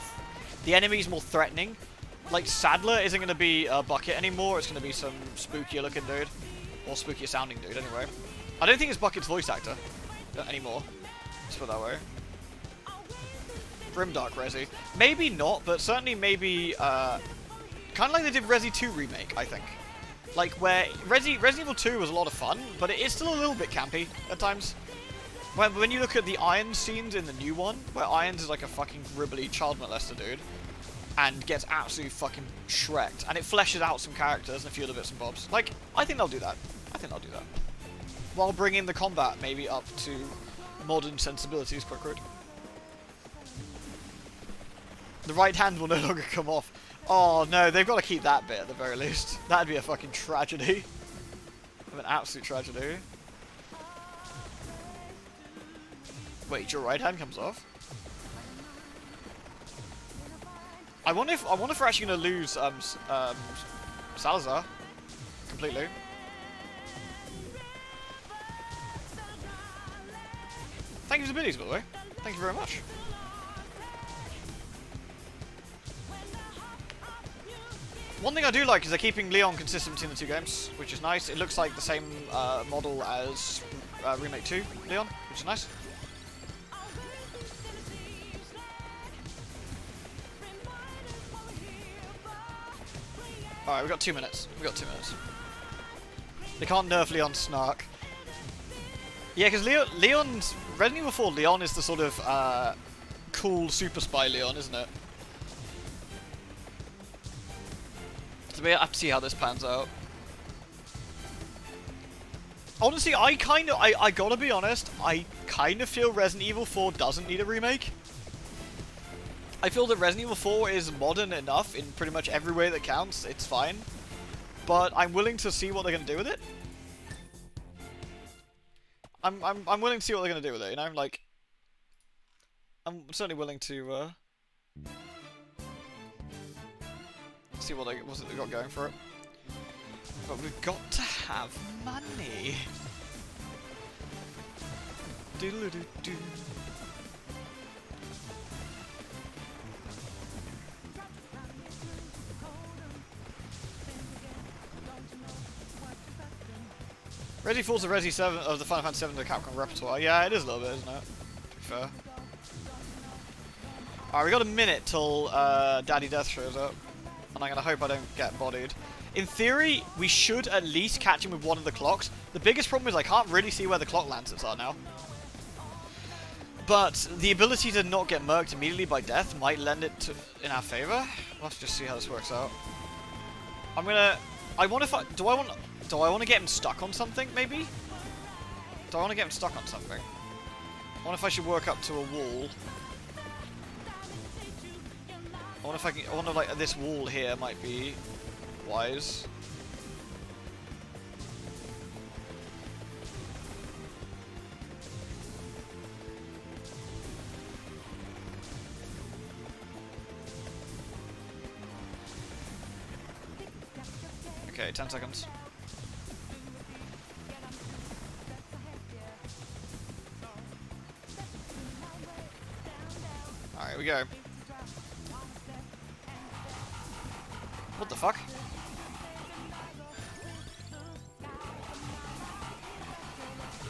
the enemy's more threatening. Like, Sadler isn't going to be a Bucket anymore. It's going to be some spookier looking dude. Or spookier sounding dude, anyway. I don't think it's Bucket's voice actor anymore. Let's put it that way. Grimdark Resi. Maybe not, but certainly maybe, kind of like they did Resi 2 remake, I think. Like, where Resident Evil 2 was a lot of fun, but it is still a little bit campy at times. When you look at the Irons scenes in the new one, where Irons is like a fucking gribbly child molester dude, and gets absolutely fucking shreked, and it fleshes out some characters and a few other bits and bobs. Like, I think they'll do that. While bringing the combat maybe up to modern sensibilities, quite good. The right hand will no longer come off. Oh no, they've got to keep that bit at the very least. That'd be a fucking tragedy. An absolute tragedy. Wait, your right hand comes off? I wonder if we're actually gonna lose Salazar completely. Thank you for the biddies, by the way. Thank you very much. One thing I do like is they're keeping Leon consistent between the two games, which is nice. It looks like the same model as Remake 2 Leon, which is nice. Alright, we've got 2 minutes. We've got 2 minutes. They can't nerf Leon's Snark. Yeah, because Leon's... Resident Evil 4 Leon is the sort of cool super spy Leon, isn't it? So we have to see how this pans out. Honestly, I gotta be honest, I kind of feel Resident Evil 4 doesn't need a remake. I feel that Resident Evil 4 is modern enough in pretty much every way that counts, it's fine. But I'm willing to see what they're gonna do with it. I'm willing to see what they're gonna do with it, you know, like... I'm certainly willing to, see what they got going for it. But we've got to have money. Doodle-doo-doo. Resi 4's the Resi 7 of the Final Fantasy 7 to Capcom repertoire. Yeah, it is a little bit, isn't it? To be fair. Alright, we got a minute till Daddy Death shows up. And I'm gonna hope I don't get bodied. In theory, we should at least catch him with one of the clocks. The biggest problem is I can't really see where the clock lancets are now. But the ability to not get murked immediately by death might lend it to in our favor. We'll have to just see how this works out. I'm gonna... Do I want to get him stuck on something, maybe? Do I want to get him stuck on something? I wonder if I should work up to a wall. I wonder if like this wall here might be wise. Okay, 10 seconds. Alright, here we go. What the fuck?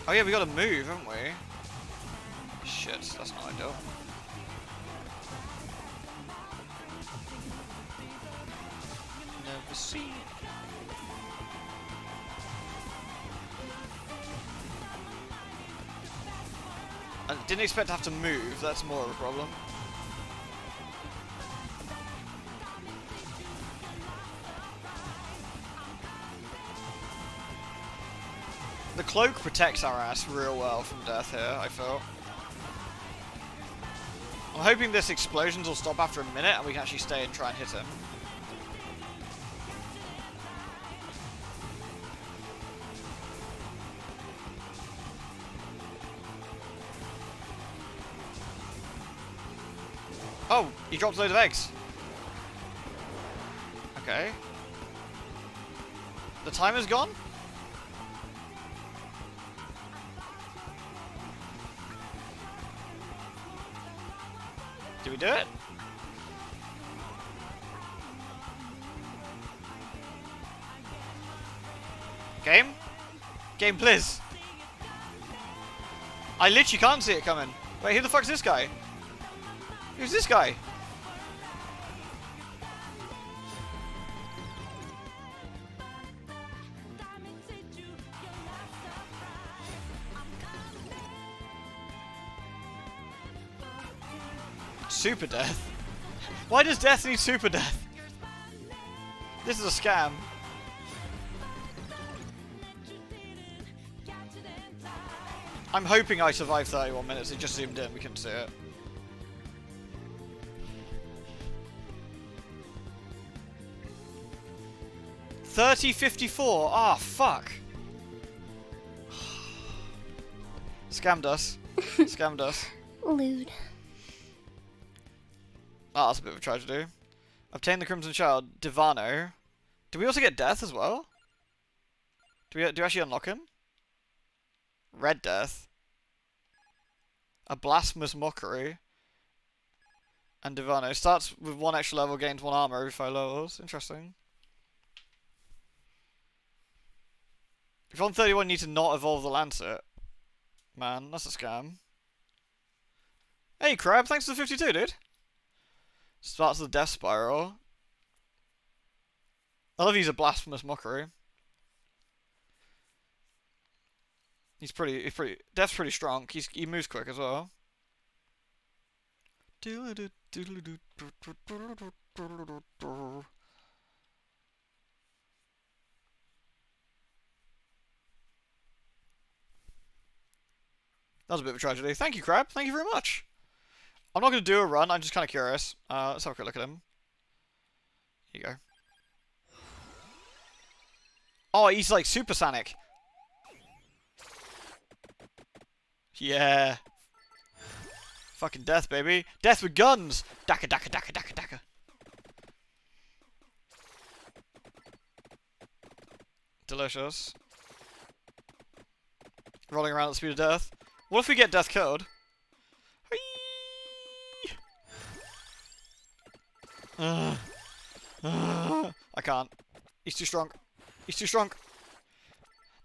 Oh yeah, we gotta move, haven't we? Shit, that's not ideal. Never see. I didn't expect to have to move, that's more of a problem. The cloak protects our ass real well from death here, I feel. I'm hoping this explosions will stop after a minute and we can actually stay and try and hit him. Oh, he dropped a load of eggs. Okay. The timer's gone? Do we do it? Game? Game, please. I literally can't see it coming. Wait, who the fuck's this guy? Who's this guy? Super death? Why does death need super death? This is a scam. I'm hoping I survived 31 minutes. It just zoomed in. We couldn't see it. 30.54. Ah, fuck. Scammed us. Scammed us. Lewd. Oh, that's a bit of a tragedy. Obtain the Crimson Child. Divano. Do we also get Death as well? Do we actually unlock him? Red Death. A Blasphemous Mockery. And Divano. Starts with 1 extra level, gains 1 armor every 5 levels. Interesting. If you're on 31, you need to not evolve the Lancet. Man, that's a scam. Hey, Crab, thanks for the 52, dude. Starts the Death Spiral. I love he's a Blasphemous Mockery. He's pretty. Death's pretty strong. He moves quick as well. That was a bit of a tragedy. Thank you, Crab. Thank you very much. I'm not going to do a run. I'm just kind of curious. Let's have a quick look at him. Here you go. Oh, he's like Super Sonic. Yeah. Fucking death, baby. Death with guns. Daka, daka, daka, daka, daka. Delicious. Rolling around at the speed of death. What if we get death killed? I can't. He's too strong. He's too strong.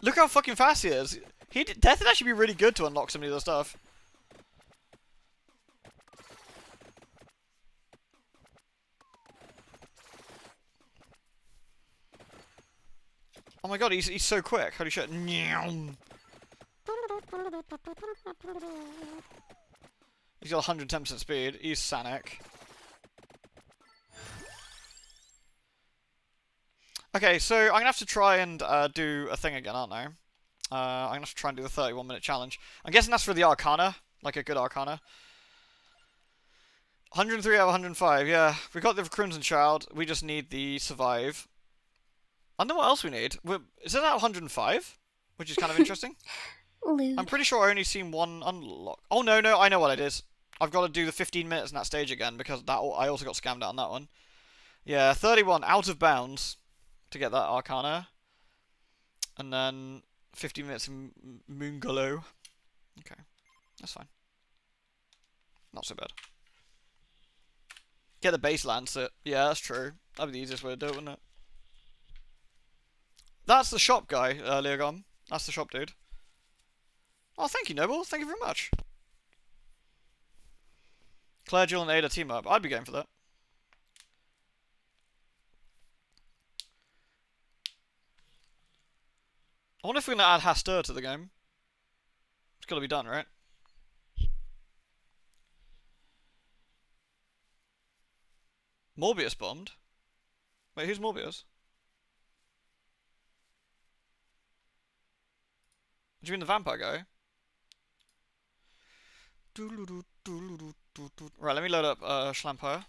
Look how fucking fast he is. Death would actually be really good to unlock some of the other stuff. Oh my god, he's so quick. Holy shit. He's got 110% speed. He's Sanic. Okay, so I'm gonna have to try and do a thing again, aren't I? I'm gonna have to try and do the 31-minute challenge. I'm guessing that's for the Arcana, like a good Arcana. 103 out of 105, yeah. We got the Crimson Child, we just need the Survive. I don't know what else we need. Is it at 105? Which is kind of interesting. Lewd. I'm pretty sure I only seen one unlock. Oh, no, I know what it is. I've got to do the 15 minutes in that stage again, because I also got scammed out on that one. Yeah, 31, out of bounds, to get that Arcana. And then 15 minutes in Moonglow. Okay, that's fine. Not so bad. Get the base Lancet. Yeah, that's true. That'd be the easiest way to do it, wouldn't it? That's the shop guy, Leogon. That's the shop dude. Oh, thank you, Noble. Thank you very much. Claire, Jill, and Ada team up. I'd be going for that. I wonder if we're going to add Hastur to the game. It's got to be done, right? Morbius bombed? Wait, who's Morbius? Do you mean the vampire guy? Right, let me load up Schlampire.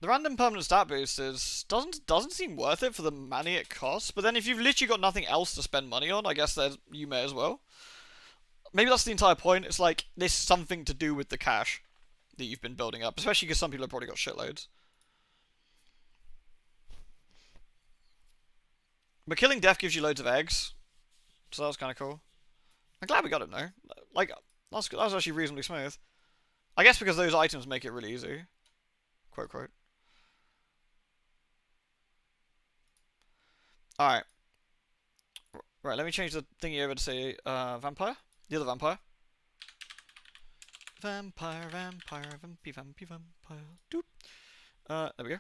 The random permanent stat boosters doesn't seem worth it for the money it costs, but then if you've literally got nothing else to spend money on, I guess you may as well. Maybe that's the entire point. It's like, there's something to do with the cash that you've been building up, especially because some people have probably got shitloads. But killing death gives you loads of eggs, so that was kind of cool. I'm glad we got it though. Like, that was actually reasonably smooth. I guess because those items make it really easy. Quote, quote. Alright. Right, let me change the thingy over to say vampire. The other vampire. Vampire, vampire. Doop. There we go.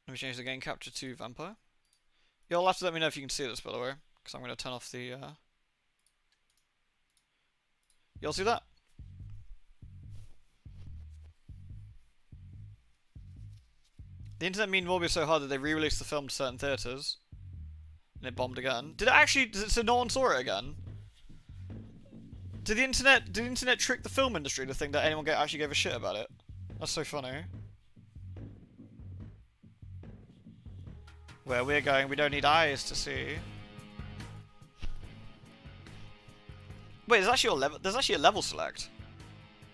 Let me change the game capture to vampire. You'll have to let me know if you can see this, by the way, because I'm going to turn off the. You'll see that? The internet memed Morbius so hard that they re-released the film to certain theatres. And it bombed again. Did it actually? So no one saw it again? Did the internet trick the film industry to think that anyone actually gave a shit about it? That's so funny. Where we're going, we don't need eyes to see. Wait, there's actually a level select.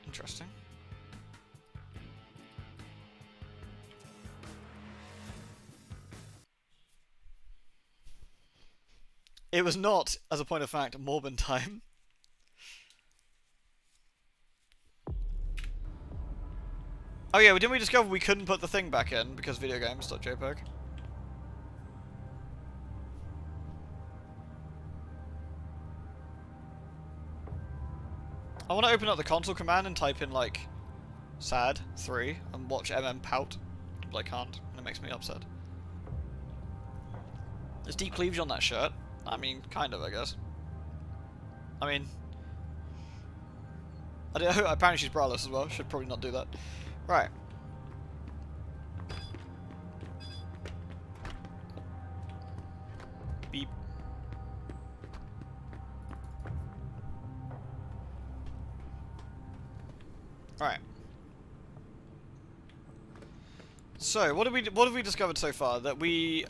Interesting. It was not, as a point of fact, Morbin time. Oh yeah, didn't we discover we couldn't put the thing back in because videogames.jpg? I want to open up the console command and type in like sad 3 and watch Emem pout, but I can't, and it makes me upset. There's deep cleavage on that shirt. I mean, kind of, I guess. I mean, apparently she's braless as well. Should probably not do that. Right. Beep. Right. So, what have we discovered so far? That we've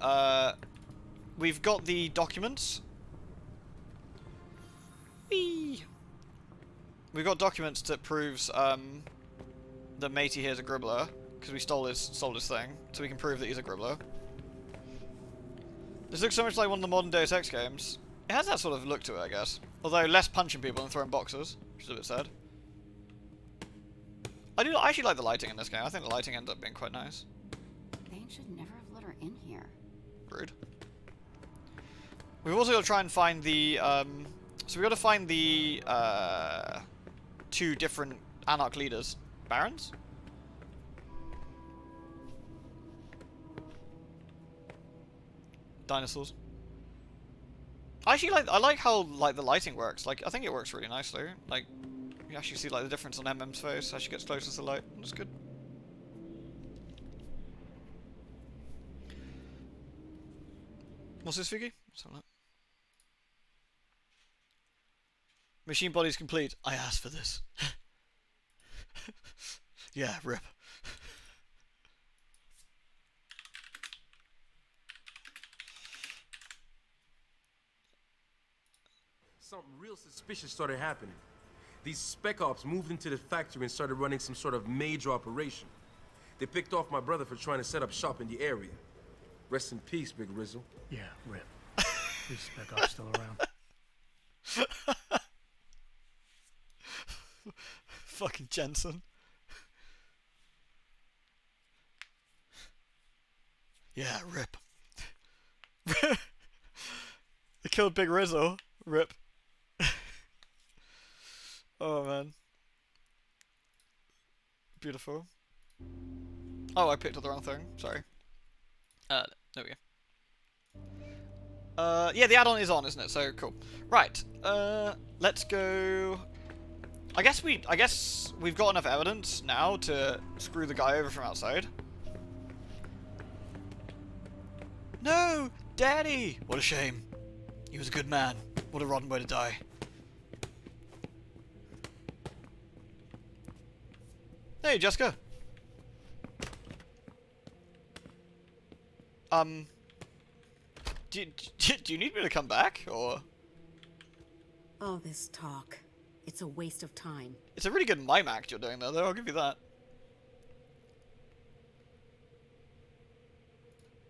got the documents. Whee! We've got documents that proves that Matey here's a gribbler because we stole his thing, so we can prove that he's a gribbler. This looks so much like one of the modern Deus Ex games. It has that sort of look to it, I guess. Although less punching people and throwing boxes, which is a bit sad. I actually like the lighting in this game. I think the lighting ends up being quite nice. They should never have let her in here. Rude. We've also got to try and find the, so we've got to find the, 2 different Anarch leaders. Barons? Dinosaurs. I like how, like, the lighting works. Like, I think it works really nicely. Like, you actually see, like, the difference on Emem's face as she gets closer to the light. That's good. What's this, Figgy? Something like that. Machine body's complete. I asked for this. Yeah, rip. Something real suspicious started happening. These spec ops moved into the factory and started running some sort of major operation. They picked off my brother for trying to set up shop in the area. Rest in peace, Big Rizzle. Yeah, rip. These spec ops still around. Fucking Jensen. Yeah, rip. They killed Big Rizzo. Rip. Oh man. Beautiful. Oh, I picked up the wrong thing. Sorry. There we go. Yeah, the add-on is on, isn't it? So cool. Right. Let's go. I guess we've got enough evidence now to screw the guy over from outside. No! Daddy! What a shame. He was a good man. What a rotten way to die. Hey, Jessica. Do you need me to come back, or? All this talk. It's a waste of time. It's a really good mime act you're doing there, though. I'll give you that.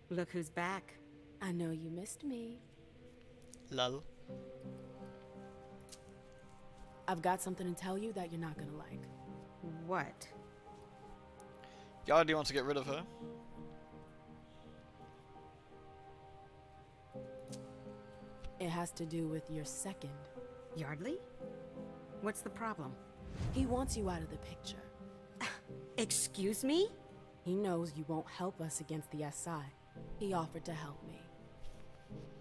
Look who's back. I know you missed me. Lol. I've got something to tell you that you're not gonna like. What? Yardley wants to get rid of her. It has to do with your second. Yardley? What's the problem? He wants you out of the picture. Excuse me? He knows you won't help us against the SI. He offered to help me.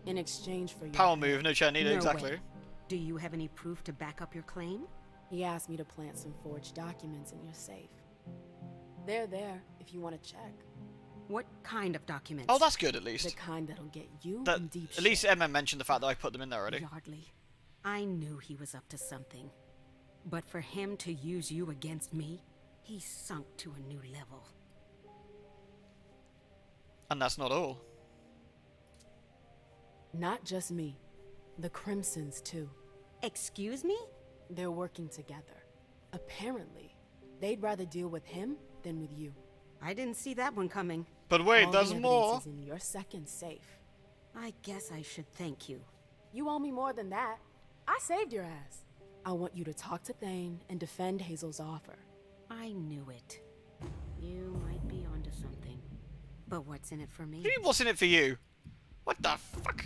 In exchange for your Power move, no chat needed, No exactly. way. Do you have any proof to back up your claim? He asked me to plant some forged documents in your safe. They're there if you want to check. What kind of documents? Oh, that's good at The least. kind that'll get you That, in deep at least shit. Emem mentioned the fact that I put them in there already. Yardley, I knew he was up to something. But for him to use you against me, he sunk to a new level. And that's not all. Not just me. The Crimsons, too. Excuse me? They're working together. Apparently, they'd rather deal with him than with you. I didn't see that one coming. But wait, All there's the evidence more. is in your second safe. I guess I should thank you. You owe me more than that. I saved your ass. I want you to talk to Thane and defend Hazel's offer. I knew it. You might be onto something. But what's in it for me? What do you mean, what's in it for you? What the fuck?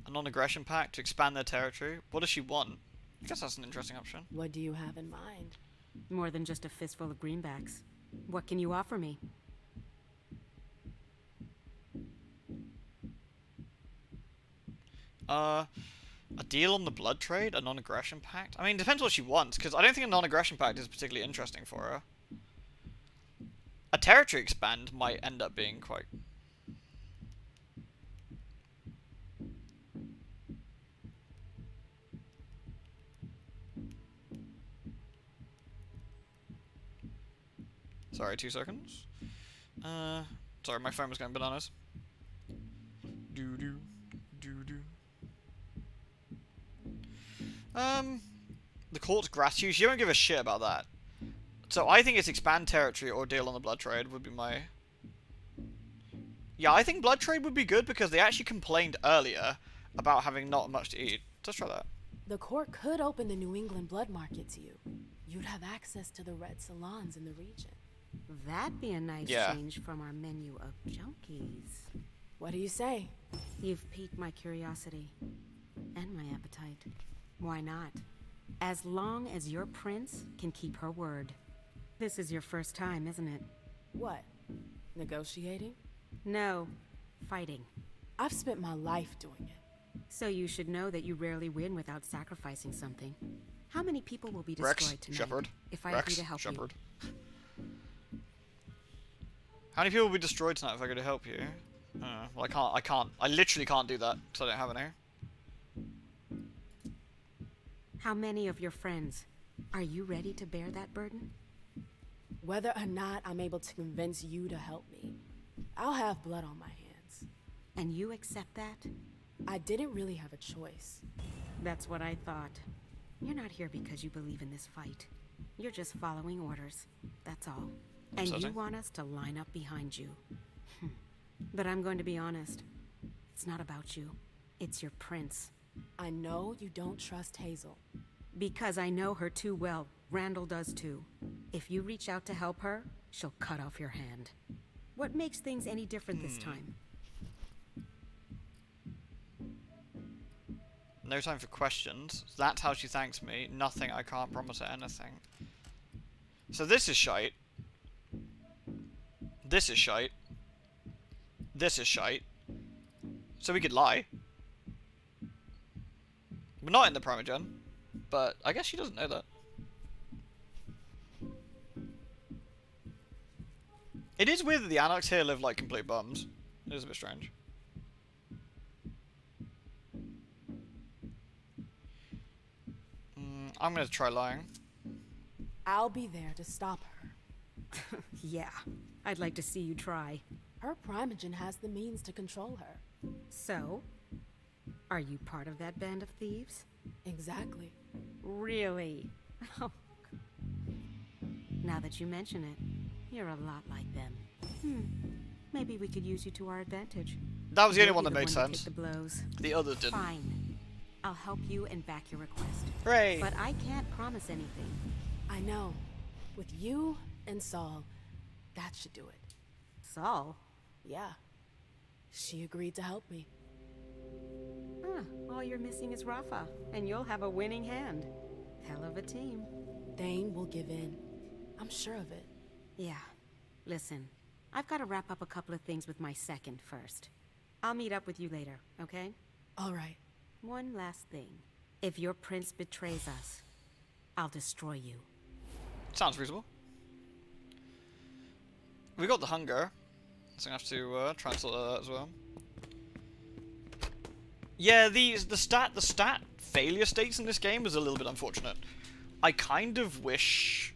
A non-aggression pact to expand their territory? What does she want? I guess that's an interesting option. What do you have in mind? More than just a fistful of greenbacks. What can you offer me? A deal on the blood trade? A non-aggression pact? I mean, it depends what she wants, because I don't think a non-aggression pact is particularly interesting for her. A territory expand might end up being quite... Sorry, 2 seconds. Sorry, my phone was going bananas. Doo-doo, doo-doo. The court's gratitude. She won't give a shit about that. So I think it's expand territory or deal on the blood trade would be my... Yeah, I think blood trade would be good because they actually complained earlier about having not much to eat. Let's try that. The court could open the New England blood market to you. You'd have access to the red salons in the region. That'd be a nice Yeah. change from our menu of junkies. What do you say? You've piqued my curiosity. And my appetite. Why not? As long as your prince can keep her word. This is your first time, isn't it? What? Negotiating? No. Fighting. I've spent my life doing it. So you should know that you rarely win without sacrificing something. How many people will be Rex, destroyed tonight Shepard. if I Rex, agree to help Shepard. How many people will be destroyed tonight if I go to help you? Well, I literally can't do that because I don't have any. you? How many of your friends? Are you ready to bear that burden? Whether or not I'm able to convince you to help me, I'll have blood on my hands. And you accept that? I didn't really have a choice. That's what I thought. You're not here because you believe in this fight. You're just following orders. That's all. And you Upsetting. want us to line up behind you. But I'm going to be honest. It's not about you. It's your prince. I know you don't trust Hazel. Because I know her too well. Randall does too. If you reach out to help her, she'll cut off your hand. What makes things any different this time? No time for questions. That's how she thanks me. Nothing, I can't promise her anything. So this is shite. This is shite. This is shite. So we could lie. We're not in the Primogen, but I guess she doesn't know that. It is weird that the Anarchs here live like complete bums. It is a bit strange. I'm gonna try lying. I'll be there to stop her. Yeah, I'd like to see you try. Her Primogen has the means to control her. So, are you part of that band of thieves? Exactly. Really? Oh. Now that you mention it, you're a lot like them. Maybe we could use you to our advantage. That was the only You'll one be that made to sense. take the blows. The others didn't. Fine. I'll help you and back your request. Hooray! But I can't promise anything. I know. With you and Saul, that should do it. Saul? Yeah. She agreed to help me. Huh, all you're missing is Rafa, and you'll have a winning hand. Hell of a team. Thane will give in. I'm sure of it. Yeah. Listen, I've got to wrap up a couple of things with my second first. I'll meet up with you later, okay? All right. One last thing. If your prince betrays us, I'll destroy you. Sounds reasonable. We got the hunger. So I have to try and sort that out as well. Yeah, the stat failure states in this game is a little bit unfortunate. I kind of wish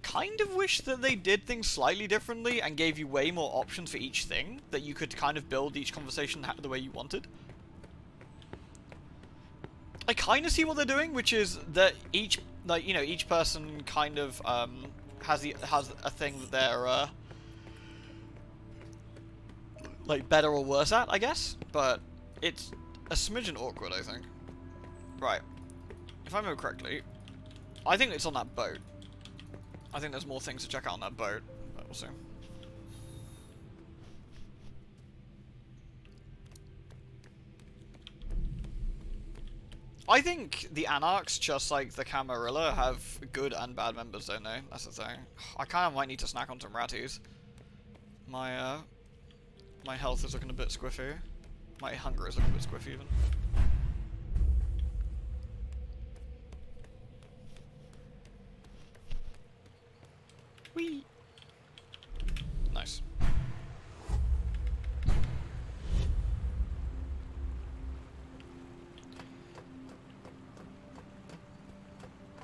that they did things slightly differently and gave you way more options for each thing, that you could kind of build each conversation the way you wanted. I kind of see what they're doing, which is that each, like, you know, each person kind of has a thing that they're like better or worse at, I guess. But it's a smidgen awkward, I think. Right. If I remember correctly, I think it's on that boat. I think there's more things to check out on that boat, but we'll see. I think the Anarchs, just like the Camarilla, have good and bad members, don't they? That's the thing. I kind of might need to snack on some ratties. My my health is looking a bit squiffy. My hunger is looking a bit squiffy, even. Whee! Nice.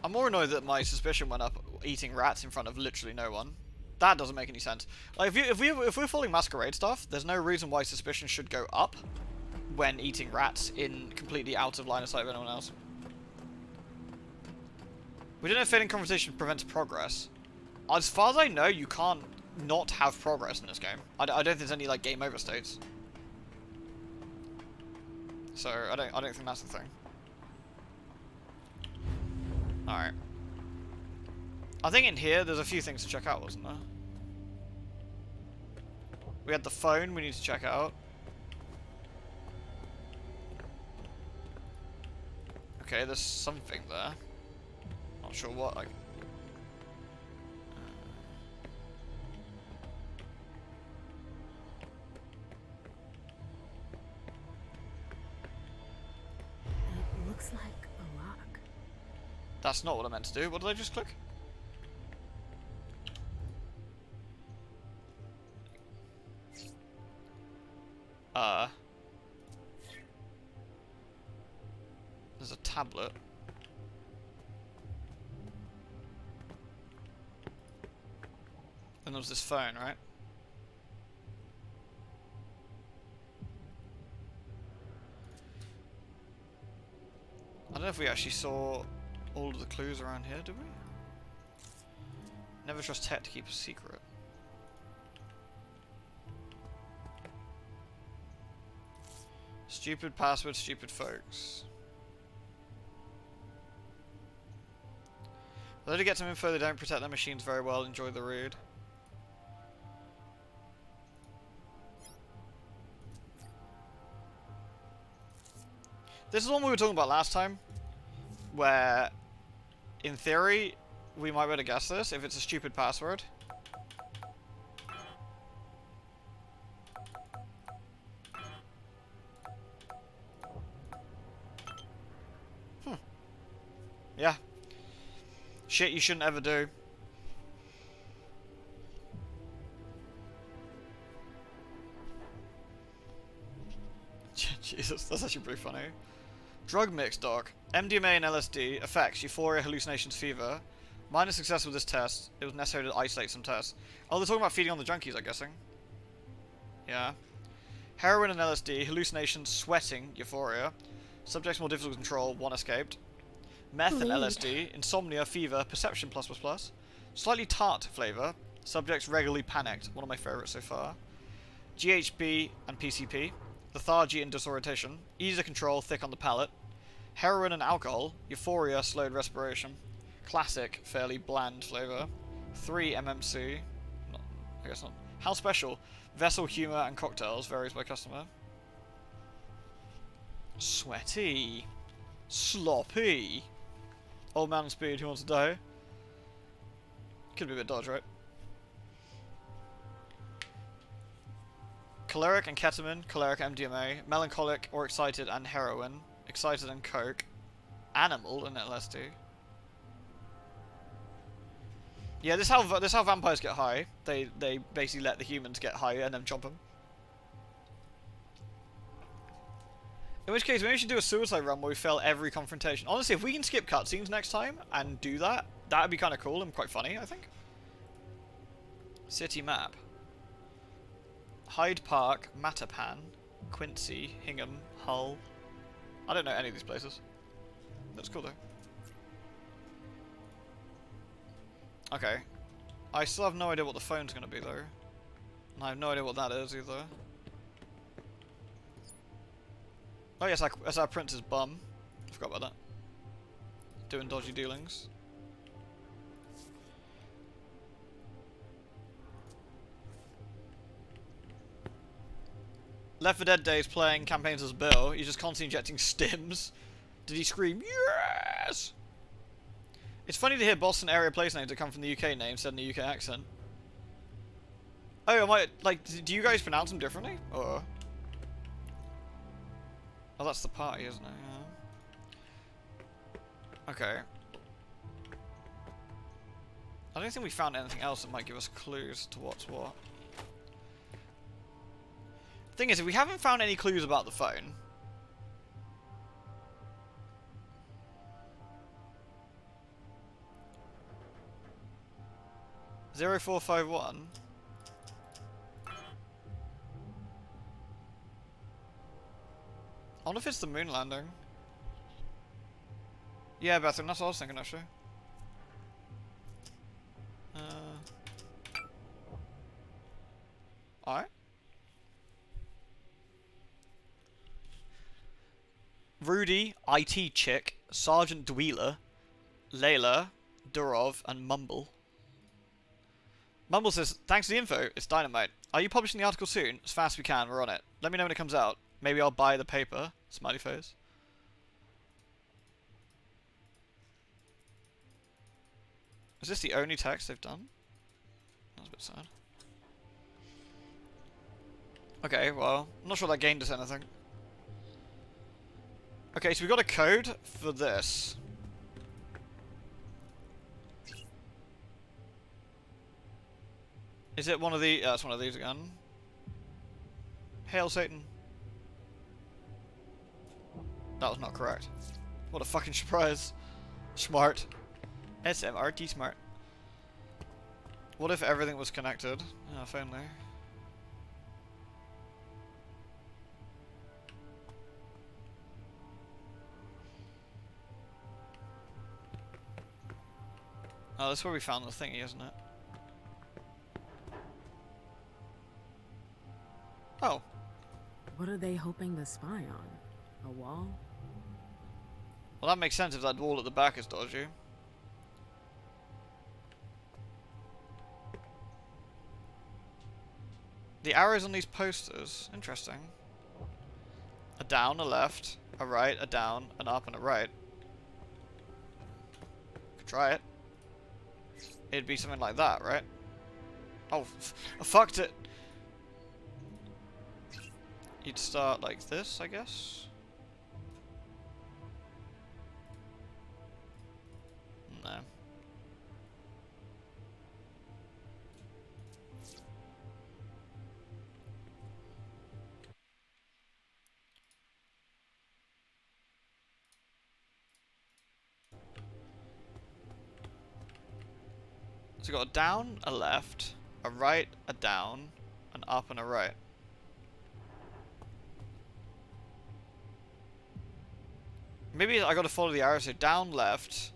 I'm more annoyed that my suspicion went up eating rats in front of literally no one. That doesn't make any sense. Like, if we're following Masquerade stuff, there's no reason why suspicion should go up when eating rats in completely out of line of sight of anyone else. We don't know if failing conversation prevents progress. As far as I know, you can't not have progress in this game. I don't think there's any, like, game over states. So I don't think that's the thing. Alright. I think in here there's a few things to check out, wasn't there? We had the phone we need to check out. Okay, there's something there. Not sure what. Like, It looks like a lock. that's not what I meant to do. What did I just click? There's a tablet. And there was this phone, right? I don't know if we actually saw all of the clues around here, did we? Never trust tech to keep a secret. Stupid password, stupid folks. Although to get some info, they don't protect their machines very well. Enjoy the read. This is one we were talking about last time, where, in theory, we might be able to guess this if it's a stupid password. Yeah. Shit you shouldn't ever do. Jesus, that's actually pretty funny. Drug mix, doc. MDMA and LSD effects, euphoria, hallucinations, fever. Minor success with this test. It was necessary to isolate some tests. Oh, they're talking about feeding on the junkies, I'm guessing. Yeah. Heroin and LSD, hallucinations, sweating, euphoria. Subjects more difficult to control, one escaped. Meth and LSD, insomnia, fever, perception +++. Slightly tart flavour. Subjects regularly panicked, one of my favourites so far. GHB and PCP. Lethargy and disorientation. Easy to control, thick on the palate. Heroin and alcohol. Euphoria, slowed respiration. Classic, fairly bland flavour. 3 MMC. Not, I guess not. How special? Vessel, humour and cocktails, varies by customer. Sweaty. Sloppy. Old man on speed, who wants to die? Could be a bit dodge, right? Choleric and ketamine, choleric MDMA, melancholic or excited and heroin, excited and coke, animal and LSD. Yeah, this is how vampires get high. They basically let the humans get high and then chomp them. In which case, maybe we should do a suicide run where we fail every confrontation. Honestly, if we can skip cutscenes next time and do that, that'd be kind of cool and quite funny, I think. City map. Hyde Park, Mattapan, Quincy, Hingham, Hull. I don't know any of these places. That's cool though. Okay. I still have no idea what the phone's going to be though. And I have no idea what that is either. Oh yes, that's our prince's bum. I forgot about that. Doing dodgy dealings. Left 4 Dead Days playing campaigns as Bill. He's just constantly injecting stims. Did he scream, yes? It's funny to hear Boston area place names that come from the UK names said in the UK accent. Oh, am I, like, do you guys pronounce them differently? Or... Oh, that's the party, isn't it? Yeah. Okay. I don't think we found anything else that might give us clues to what's what. Thing is, if we haven't found any clues about the phone... 0451. I wonder if it's the moon landing. Yeah, Bethany, that's what I was thinking actually. Alright. Rudy, IT Chick, Sergeant Dweeler, Layla, Durov, and Mumble. Mumble says, thanks for the info, it's dynamite. Are you publishing the article soon? As fast as we can, we're on it. Let me know when it comes out. Maybe I'll buy the paper. Smiley face. Is this the only text they've done? That's a bit sad. Okay, well, I'm not sure that gained us anything. Okay, so we got a code for this. Is it one of the... Yeah, it's one of these again. Hail Satan. That was not correct. What a fucking surprise. Smart. SMRT smart. What if everything was connected? Oh, if only. Oh, that's where we found the thingy, isn't it? Oh. What are they hoping to spy on? A wall? Well, that makes sense if that wall at the back is dodgy. The arrows on these posters, interesting. A down, a left, a right, a down, an up, and a right. Could try it. It'd be something like that, right? Oh, I fucked it! You'd start like this, I guess? No. So we got a down, a left, a right, a down, an up, and a right. Maybe I gotta follow the arrow, so down, left,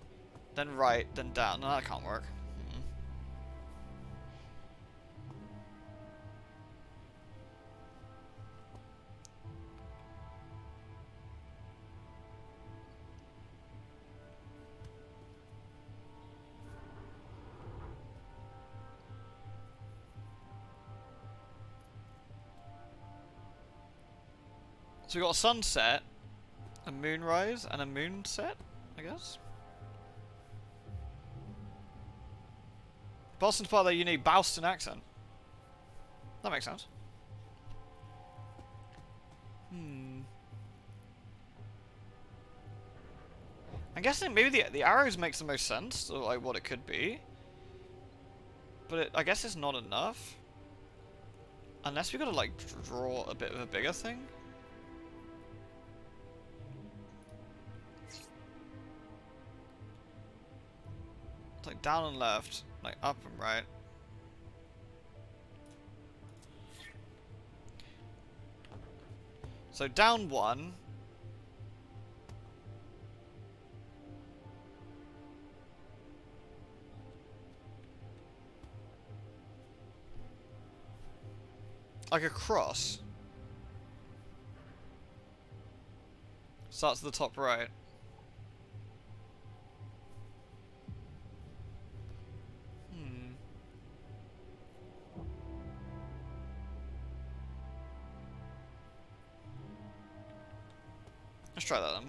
then right, then down. No, that can't work. So we got a sunset, a moonrise, and a moonset, I guess. Boston's part of their unique Boston accent. That makes sense. I'm guessing maybe the arrows makes the most sense, or like what it could be. But I guess it's not enough. Unless we gotta, like, draw a bit of a bigger thing. It's like down and left, like up and right. So down one. Like a cross. Starts at the top right. Let's try that then.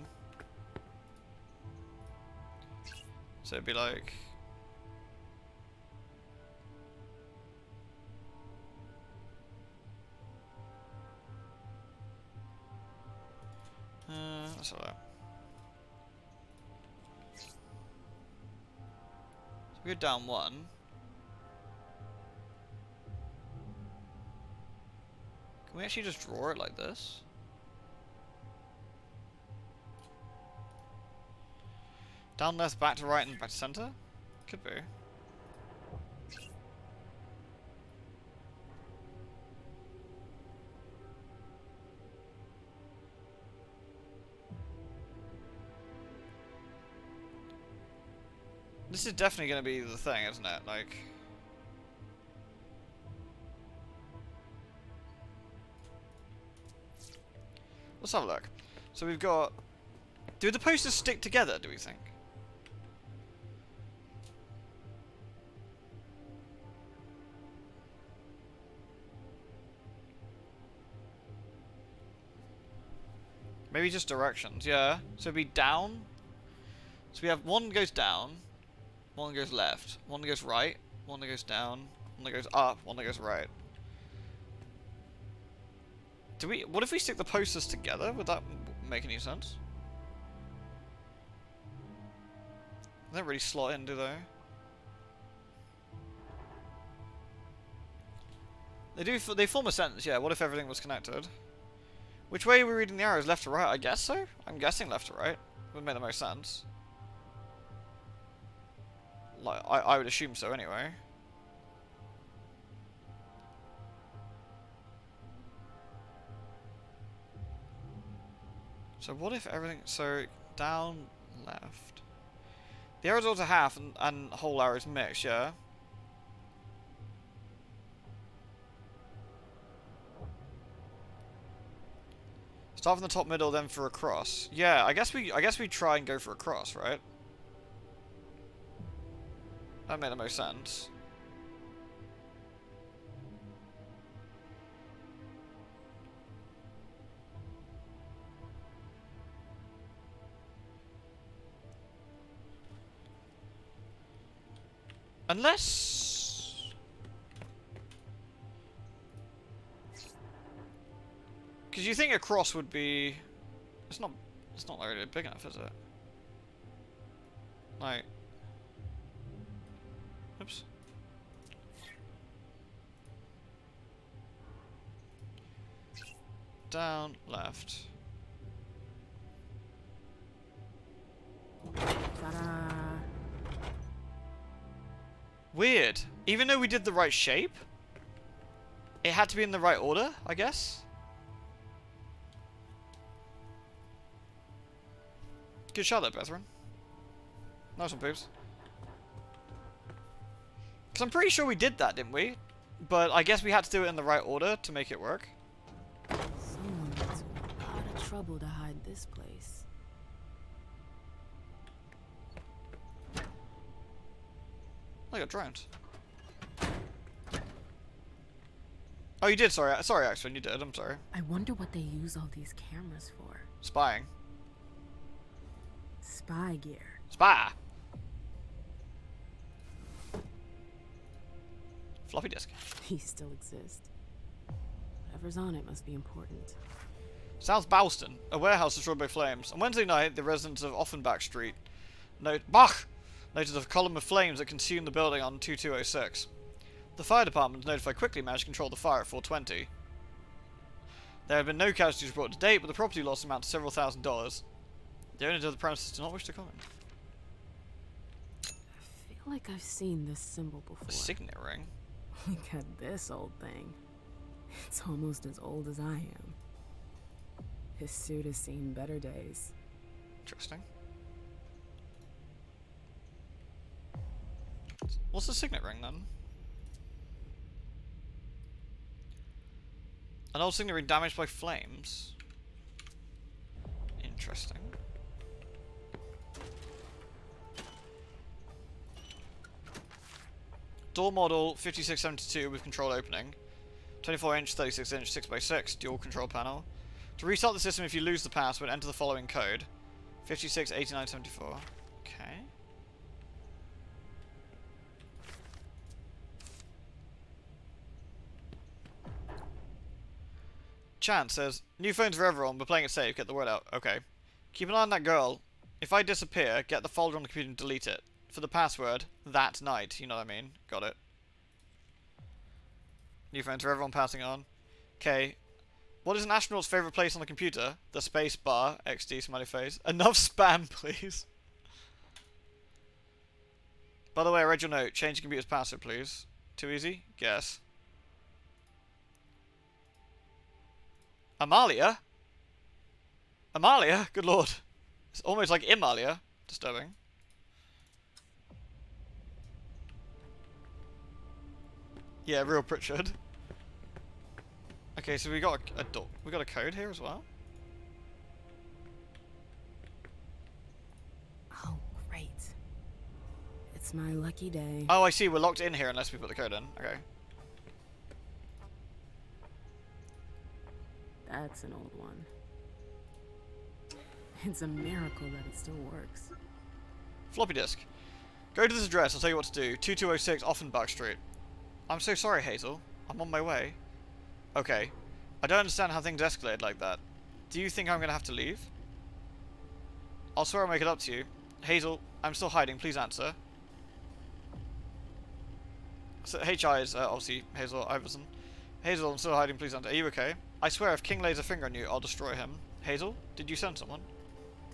So it'd be like... that's alright. So we go down one. Can we actually just draw it like this? Down left, back to right, and back to center? Could be. This is definitely going to be the thing, isn't it? Like... let's have a look. So we've got... do the posters stick together, do we think? Maybe just directions, yeah. So it'd be down. So we have one goes down, one goes left, one that goes right, one that goes down, one that goes up, one that goes right. Do we? What if we stick the posters together? Would that make any sense? They don't really slot in, do they? They do. They form a sentence, yeah. What if everything was connected? Which way are we reading the arrows? Left to right? I guess so. I'm guessing left to right. Would make the most sense. Like, I would assume so anyway. So what if everything... so, down, left. The arrows are to half and whole arrows mix, yeah? Start from the top middle, then for a cross. Yeah, I guess we try and go for a cross, right? That made the most sense. Unless... because you think a cross would be... it's not really big enough, is it? Like... oops. Down, left. Ta-da. Weird. Even though we did the right shape, it had to be in the right order, I guess. Good shot there, brethren. Nice one, Poops. Because I'm pretty sure we did that, didn't we? But I guess we had to do it in the right order to make it work. Someone went to a lot of trouble to hide this place. I got drowned. Oh, you did? Sorry, Axel, you did. I'm sorry. I wonder what they use all these cameras for. Spying. Spy gear. Spy! Floppy disk. These still exist. Whatever's on it must be important. South Boylston, a warehouse destroyed by flames. On Wednesday night, the residents of Offenbach Street noted a column of flames that consumed the building on 2206. The fire department, notified quickly, managed to control the fire at 4:20. There have been no casualties brought to date, but the property loss amounts to several $1,000s. The owners of the premises do not wish to comment. I feel like I've seen this symbol before. A signet ring? Look at this old thing. It's almost as old as I am. His suit has seen better days. Interesting. What's the signet ring then? An old signet ring damaged by flames. Interesting. Door model 5672 with control opening. 24-inch, 36-inch, 6x6 dual control panel. To restart the system, if you lose the password, enter the following code: 568974. Okay. Chan says, new phones for everyone, we're playing it safe, get the word out. Okay. Keep an eye on that girl. If I disappear, get the folder on the computer and delete it. For the password, that night, you know what I mean. Got it. New phones for everyone, passing on. Okay. What is an astronaut's favourite place on the computer? The space bar. XD smiley face. Enough spam, please. By the way, I read your note. Change the computer's password, please. Too easy? Guess. Amalia? Amalia? Good lord. It's almost like Imalia. Disturbing. Yeah, real Pritchard. Okay, so we got we got a code here as well. Oh, great. It's my lucky day. Oh, I see. We're locked in here unless we put the code in. Okay. That's an old one. It's a miracle that it still works. Floppy disk. Go to this address. I'll tell you what to do. 2206 Offenbach Street. I'm so sorry, Hazel. I'm on my way. Okay. I don't understand how things escalated like that. Do you think I'm going to have to leave? I'll swear I'll make it up to you. Hazel, I'm still hiding. Please answer. So, HI is obviously Hazel Iverson. Hazel, I'm still hiding. Please answer. Are you okay? I swear if King lays a finger on you, I'll destroy him. Hazel, did you send someone?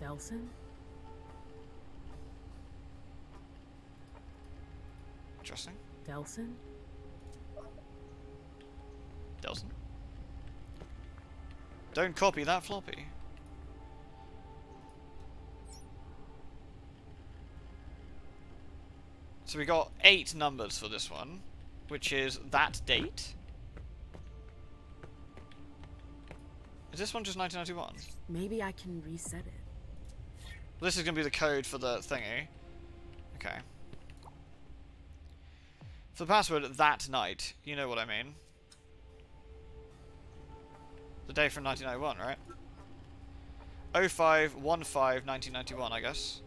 Delson? Interesting. Delson? Delson. Don't copy that floppy. So we got 8 numbers for this one, which is that date. Is this one just 1991? Maybe I can reset it. Well, this is going to be the code for the thingy. Okay. For the password, that night. You know what I mean. The day from 1991, right? 05/15/1991, I guess.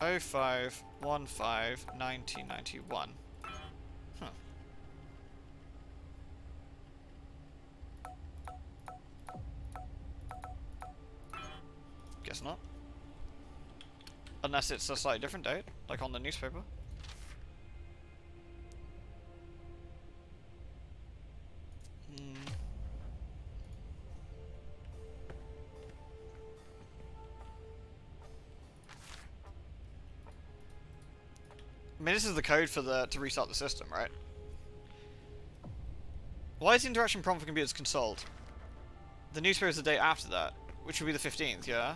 Oh 05/15/1991. Huh. Guess not. Unless it's a slightly different date, like on the newspaper. I mean, this is the code for to restart the system, right? Why is the interaction prompt for computers consoled? The newspaper is the day after that, which would be the 15th, yeah?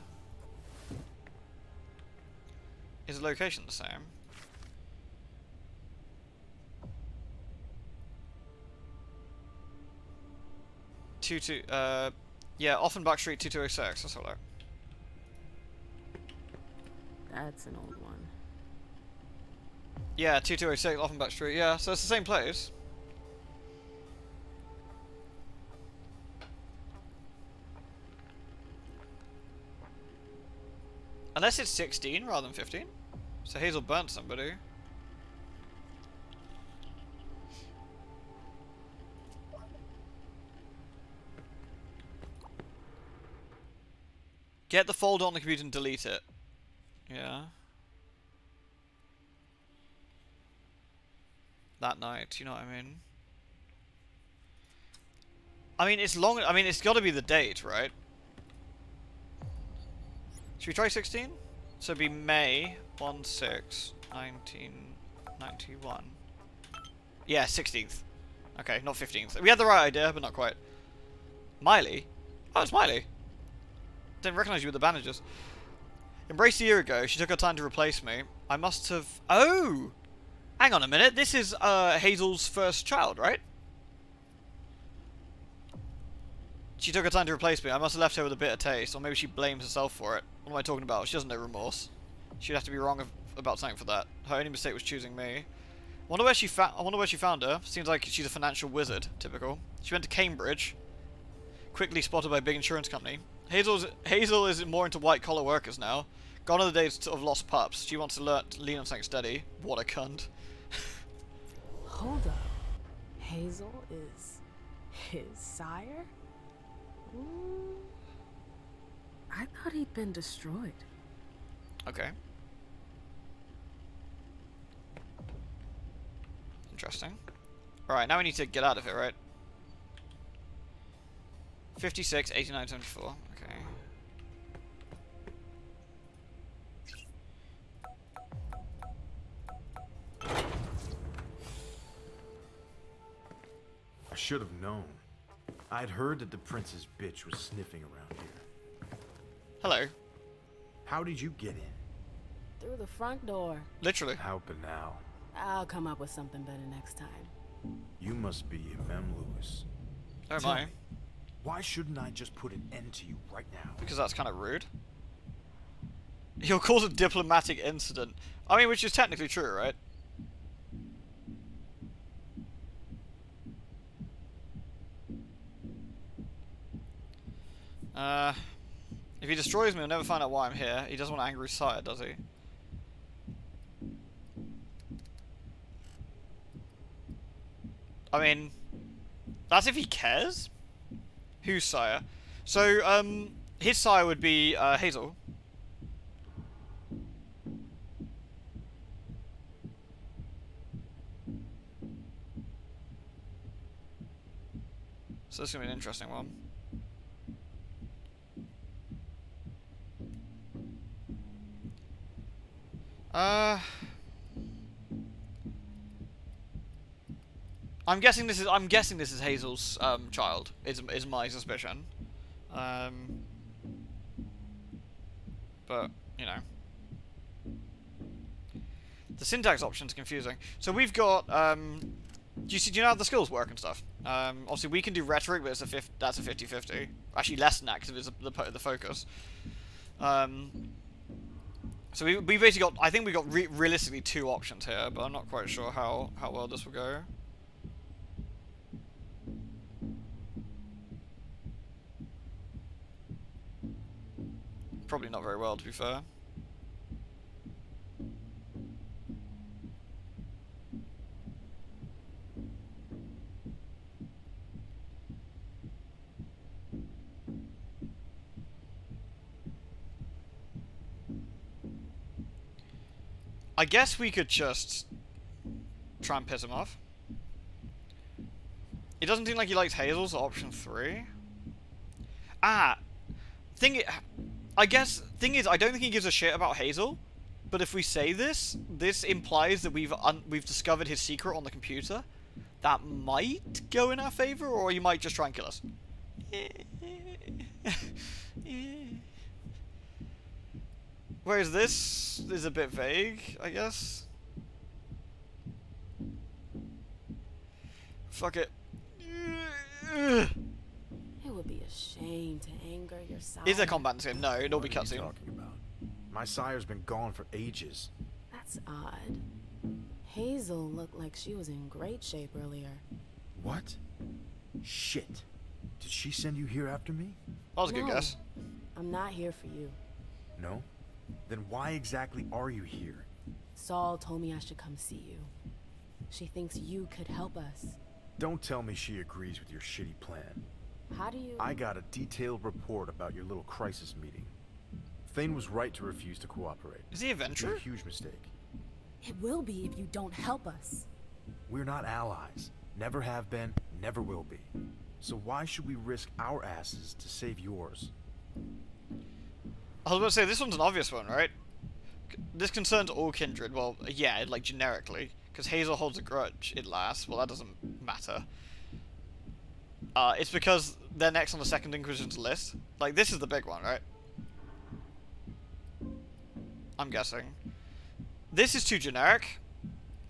Is the location the same? Yeah, Offenbach Street 2206, that's all right. That's an old one. Yeah, 2206 Offenbach Street, yeah, so it's the same place. Unless it's 16 rather than 15. So Hazel burnt somebody. Get the folder on the computer and delete it. Yeah. That night, you know what I mean? I mean, it's long. I mean, it's got to be the date, right? Should we try 16? So it'd be May 1/6, 1991. Yeah, 16th. Okay, not 15th. We had the right idea, but not quite. Miley? Oh, it's Miley. Didn't recognize you with the bandages. Embraced a year ago. She took her time to replace me. I must have... Oh! Hang on a minute. This is Hazel's first child, right? She took her time to replace me. I must have left her with a bitter taste, or maybe she blames herself for it. What am I talking about? She doesn't know remorse. She'd have to be wrong about something for that. Her only mistake was choosing me. I wonder where she found her. Seems like she's a financial wizard. Typical. She went to Cambridge. Quickly spotted by a big insurance company. Hazel is more into white collar workers now. Gone are the days of lost pups. She wants to lean on something steady. What a cunt. Hold up. Hazel is his sire? I thought he'd been destroyed. Okay. Interesting. Alright, now we need to get out of here, right? 56, 89, 74. Okay. I should have known. I'd heard that the prince's bitch was sniffing around here. Hello. How did you get in? Through the front door. Literally. How banal. I'll come up with something better next time. You must be Emem Lewis. Oh Tell my. me, why shouldn't I just put an end to you right now? Because that's kind of rude. He'll cause a diplomatic incident. I mean, which is technically true, right? If he destroys me, we'll never find out why I'm here. He doesn't want to anger his sire, does he? I mean, that's if he cares. Whose sire? So, his sire would be Hazel. So this is gonna be an interesting one. I'm guessing this is Hazel's child. Is my suspicion. But you know, the syntax option's confusing. So we've got do you know how the skills work and stuff? Obviously we can do rhetoric, but that's a 50-50. Actually less than that because it's the focus. So we basically got, I think we got realistically 2 options here, but I'm not quite sure how well this will go. Probably not very well, to be fair. I guess we could just try and piss him off. It doesn't seem like he likes Hazel, so option 3. I guess thing is, I don't think he gives a shit about Hazel. But if we say this implies that we've discovered his secret on the computer. That might go in our favor, or he might just try and kill us. Whereas this is a bit vague, I guess. Fuck it. It would be a shame to anger your sire. Is there combat in this game? No, it'll be What are you cutscene. talking about? My sire's been gone for ages. That's odd. Hazel looked like she was in great shape earlier. What? Shit. Did she send you here after me? That was a good No. guess. I'm not here for you. No? Then why exactly are you here? Saul told me I should come see you. She thinks you could help us. Don't tell me she agrees with your shitty plan. How do you... I got a detailed report about your little crisis meeting. Thane was right to refuse to cooperate. Is he a He made a venturer? huge mistake. It will be if you don't help us. We're not allies. Never have been, never will be. So why should we risk our asses to save yours? I was about to say, this one's an obvious one, right? This concerns all kindred. Well, yeah, like generically. Because Hazel holds a grudge, it lasts. Well, that doesn't matter. It's because they're next on the Second Inquisition's list. Like, this is the big one, right? I'm guessing. This is too generic.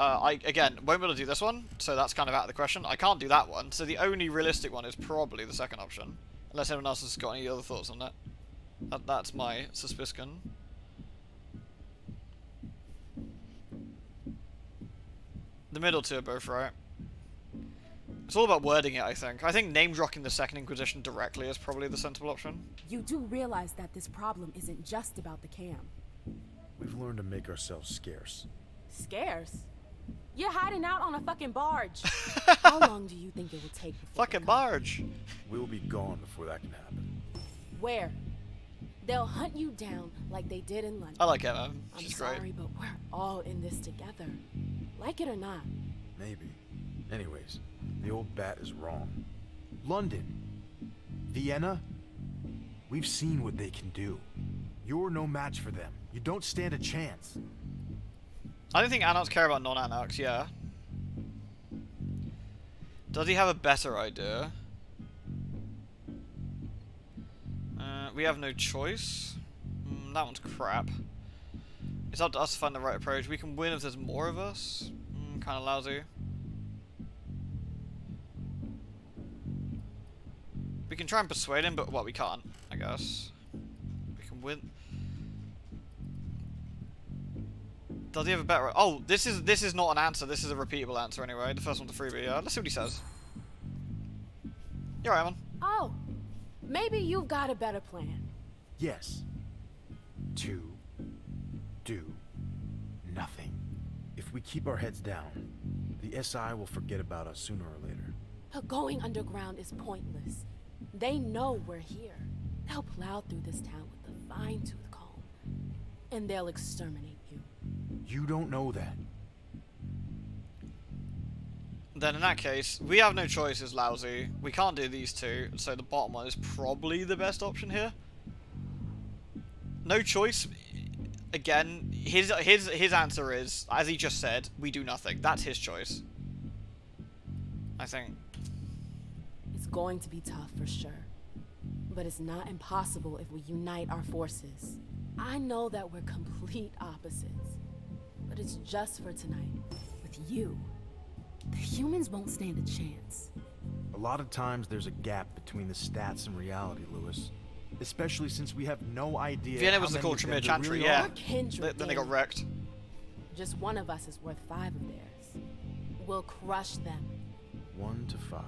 I, again, won't be able to do this one, so that's kind of out of the question. I can't do that one, so the only realistic one is probably the second option. Unless anyone else has got any other thoughts on that. That's my suspicion. The middle two are both right. It's all about wording it, I think. I think name-dropping the Second Inquisition directly is probably the sensible option. You do realize that this problem isn't just about the cam. We've learned to make ourselves scarce. Scarce? You're hiding out on a fucking barge. How long do you think it will take before Fucking they come? barge! We'll be gone before that can happen. Where? They'll hunt you down like they did in London. I like Emem. I'm She's sorry, great. but we're all in this together. Like it or not. Maybe. Anyways, the old bat is wrong. London. Vienna. We've seen what they can do. You're no match for them. You don't stand a chance. I don't think Anarchs care about non-Anarchs, yeah. Does he have a better idea? We have no choice. That one's crap. It's up to us to find the right approach. We can win if there's more of us. Kind of lousy. We can try and persuade him, but, well, we can't, I guess. We can win. Does he have a better... Oh, this is not an answer. This is a repeatable answer anyway. The first one's a freebie. Let's see what he says. You're right, man. Oh, maybe you've got a better plan. Yes. To do nothing. If we keep our heads down, the SI will forget about us sooner or later. But going underground is pointless. They know we're here. They'll plow through this town with a fine-tooth comb. And they'll exterminate you. You don't know that. Then in that case, we have no choice is lousy. We can't do these two, so the bottom one is probably the best option here. No choice. Again, his answer is, as he just said, we do nothing. That's his choice. I think. It's going to be tough for sure. But it's not impossible if we unite our forces. I know that we're complete opposites. But it's just for tonight. With you. The humans won't stand a chance. A lot of times there's a gap between the stats and reality, Lewis. Especially since we have no idea. Vienna how was the many of culture them mere there chantry, really yeah. are. We're kindred. Then they got Dane. wrecked. Just one of us is worth 5 of theirs. We'll crush them. 1 to 5.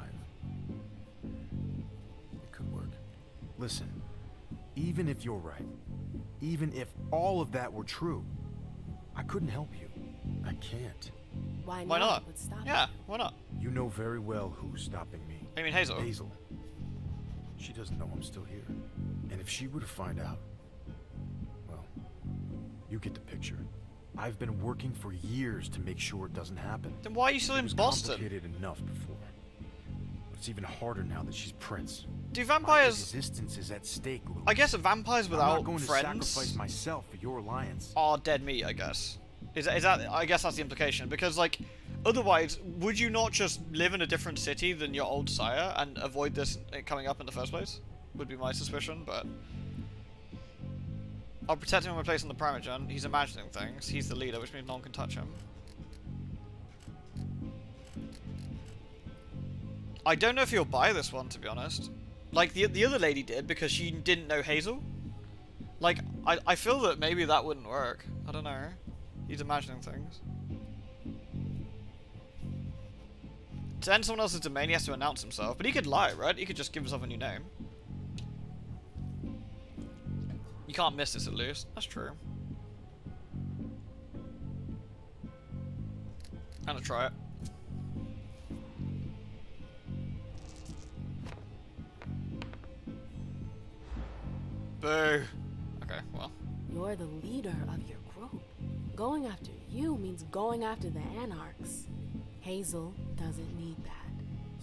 It could work. Listen, even if you're right, even if all of that were true, I couldn't help you. I can't. Why Why not? What's stopping Yeah, you? why not? You know very well who's stopping me. I mean Hazel. Hazel. She doesn't know I'm still here. And if she were to find out, well, you get the picture. I've been working for years to make sure it doesn't happen. Then why are you still It in was Boston? complicated enough before. But it's even harder now that she's Prince. Do My vampires... existence is at stake, Louis. I guess vampires I'm without not going to sacrifice friends myself for your alliance. are dead meat, I guess. Is that, I guess that's the implication. Because, like, otherwise, would you not just live in a different city than your old sire and avoid this coming up in the first place? Would be my suspicion, but... I'll protect him in my place on the Primogen. He's imagining things. He's the leader, which means no one can touch him. I don't know if he'll buy this one, to be honest. Like, the other lady did, because she didn't know Hazel. Like, I feel that maybe that wouldn't work. I don't know. He's imagining things. To enter someone else's domain, he has to announce himself. But he could lie, right? He could just give himself a new name. You can't miss this, at least. That's true. I'm gonna try it. Boo. Okay, well. You're the leader of your group. Going after you means going after the Anarchs. Hazel doesn't need that.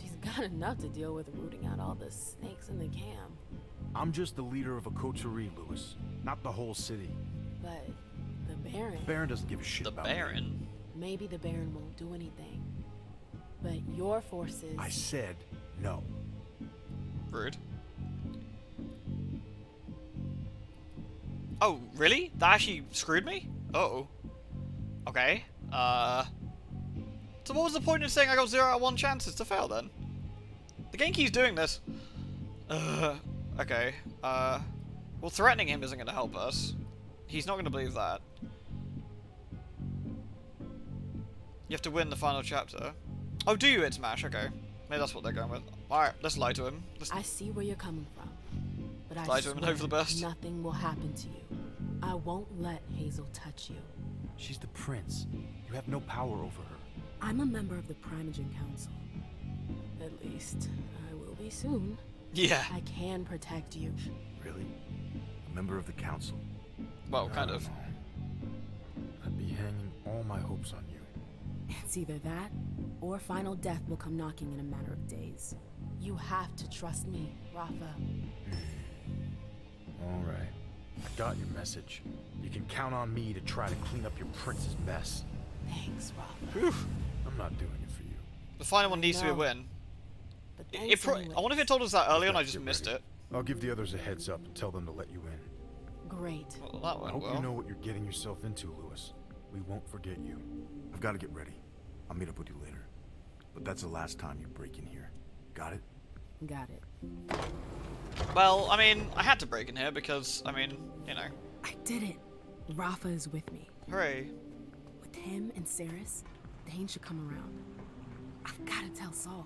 She's got enough to deal with rooting out all the snakes in the camp. I'm just the leader of a coterie, Lewis. Not the whole city. But the Baron... The Baron doesn't give a shit The about me. Baron. Maybe the Baron won't do anything. But your forces... I said no. Rude. Oh, really? That actually screwed me? Uh-oh. Okay. So what was the point in saying I got 0 out of 1 chances to fail then? The game keeps doing this. Okay. Well, threatening him isn't going to help us. He's not going to believe that. You have to win the final chapter. Oh, do you hit smash? Okay. Maybe that's what they're going with. Alright, let's lie to him. Let's I see where you're coming from. But I lie to him and hope for the best. nothing will happen to you. I won't let Hazel touch you. She's the prince. You have no power over her. I'm a member of the Primogen Council. At least, I will be soon. Yeah. I can protect you. Really? A member of the council? Well, kind I of. don't know. I'd be hanging all my hopes on you. It's either that, or final death will come knocking in a matter of days. You have to trust me, Rafa. All right. I got your message. You can count on me to try to clean up your prince's mess. Thanks, Rafa. Whew. I'm not doing it for you. The final one needs to be a No. win. But I thanks wonder if it told us that earlier and I Get just missed ready. it. I'll give the others a heads up and tell them to let you in. Great. Well, that I went hope well. you know what you're getting yourself into, Lewis. We won't forget you. I've got to get ready. I'll meet up with you later. But that's the last time you break in here. Got it? Got it. Well, I mean, I had to break in here because, I mean, you know. I did it. Rafa is with me. Hooray. With him and Saris, Dane should come around. I've got to tell Saul.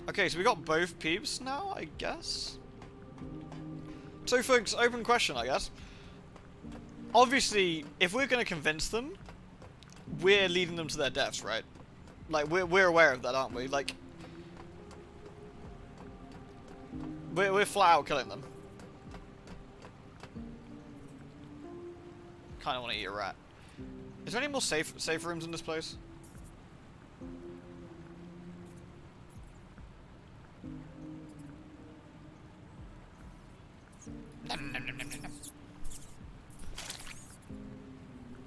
Okay, so we got both peeps now, I guess? So, folks, open question, I guess. Obviously, if we're going to convince them, we're leading them to their deaths, right? Like, we're aware of that, aren't we? Like, we're flat out killing them. Kind of want to eat a rat. Is there any more safe rooms in this place? Nom, nom, nom, nom, nom, nom.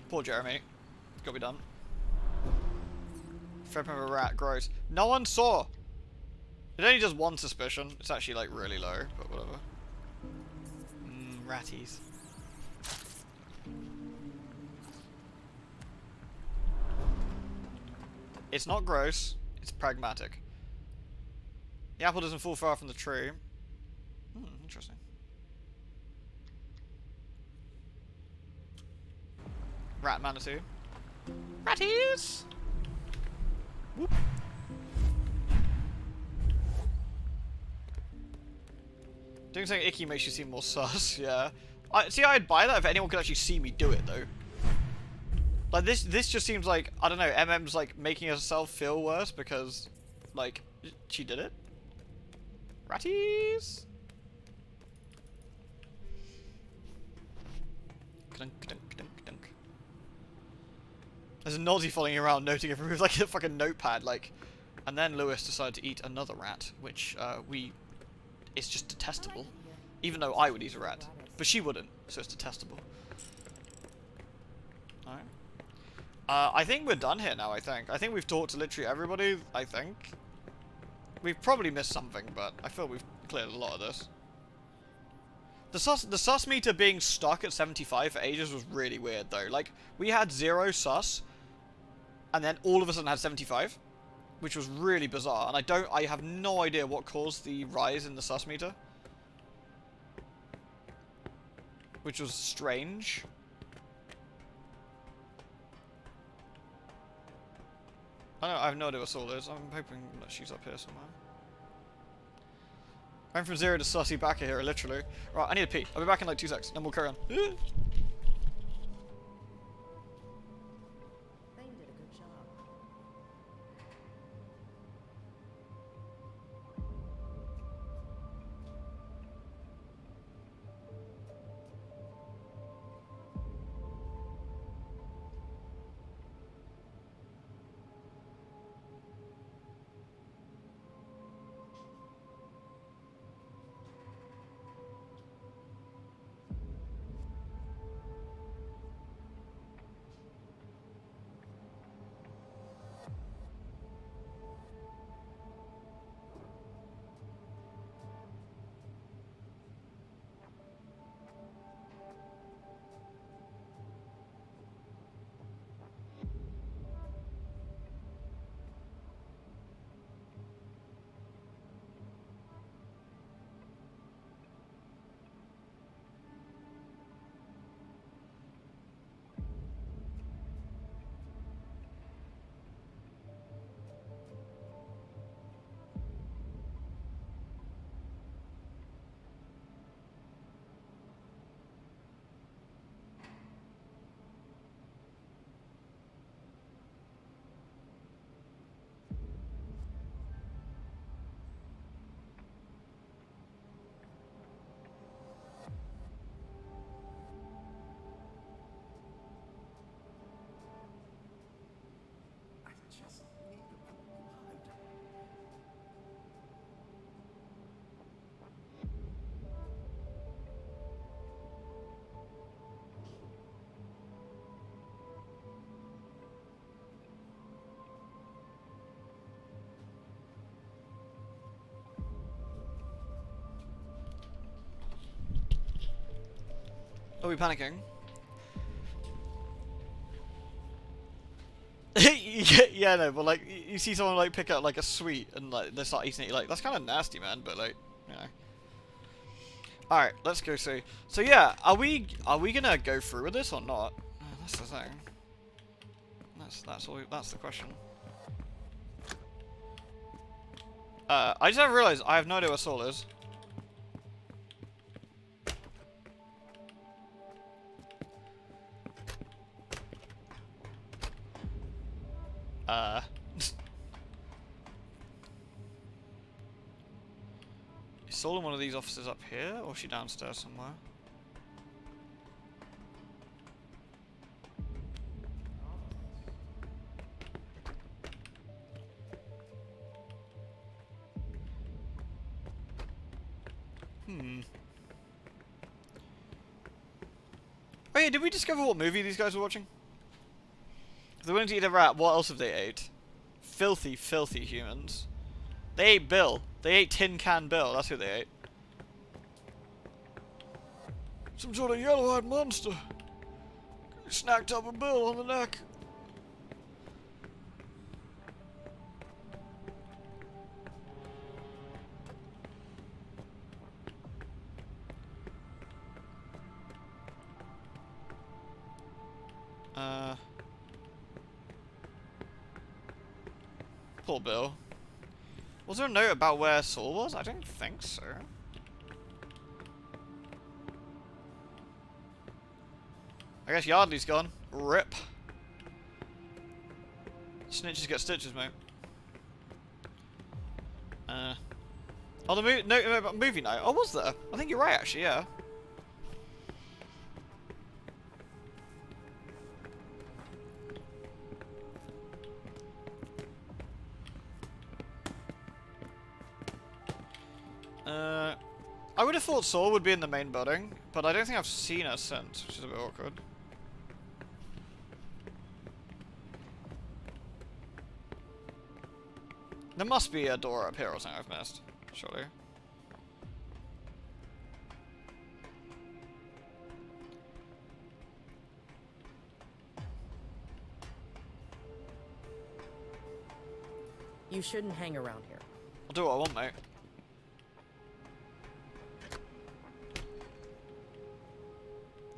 Poor Jeremy. Gotta be done. Threat of a rat, gross. No one saw! It only does 1 suspicion. It's actually like really low, but whatever. Ratties. It's not gross, it's pragmatic. The apple doesn't fall far from the tree. Interesting. Rat Manitou. Ratties! Whoop. Doing something icky makes you seem more sus, yeah. I'd buy that if anyone could actually see me do it, though. Like, this just seems like, I don't know, Emem's, like, making herself feel worse because, like, she did it? Ratties! Clunk, clunk, clunk, clunk. There's a Nazi following you around, noting every move like a fucking notepad, like. And then Lewis decided to eat another rat, which, it's just detestable. Even though I would eat a rat. But she wouldn't, so it's detestable. Alright. I think we're done here now, I think. I think we've talked to literally everybody, I think. We've probably missed something, but I feel we've cleared a lot of this. The sus meter being stuck at 75 for ages was really weird, though. Like, we had 0 sus, and then all of a sudden had 75, which was really bizarre. And I have no idea what caused the rise in the sus meter, which was strange. I have no idea what Saul is. I'm hoping that she's up here somewhere. I'm from 0 to sussy back here, literally. Right, I need a pee. I'll be back in like 2 seconds, then we'll carry on. Thane did a good job. Are we panicking? Yeah, no, but like you see someone like pick up like a sweet and like they start eating it, you're like that's kind of nasty, man. But like, you know. All right, let's go see. So yeah, are we gonna go through with this or not? That's the thing. That's the question. I just have realized I have no idea where Saul is. Is Saul in one of these offices up here, or is she downstairs somewhere? Oh yeah, did we discover what movie these guys were watching? If they went to eat a rat, what else have they ate? Filthy, filthy humans. They ate Bill. They ate Tin Can Bill. That's who they ate. Some sort of yellow-eyed monster. Snacked up a Bill on the neck. Poor Bill. Was there a note about where Saul was? I don't think so. I guess Yardley's gone. RIP. Snitches get stitches, mate. Oh, the movie night. Oh, was there? I think you're right, actually, yeah. I would have thought Saul would be in the main building, but I don't think I've seen her since, which is a bit awkward. There must be a door up here or something I've missed, surely. You shouldn't hang around here. I'll do what I want, mate.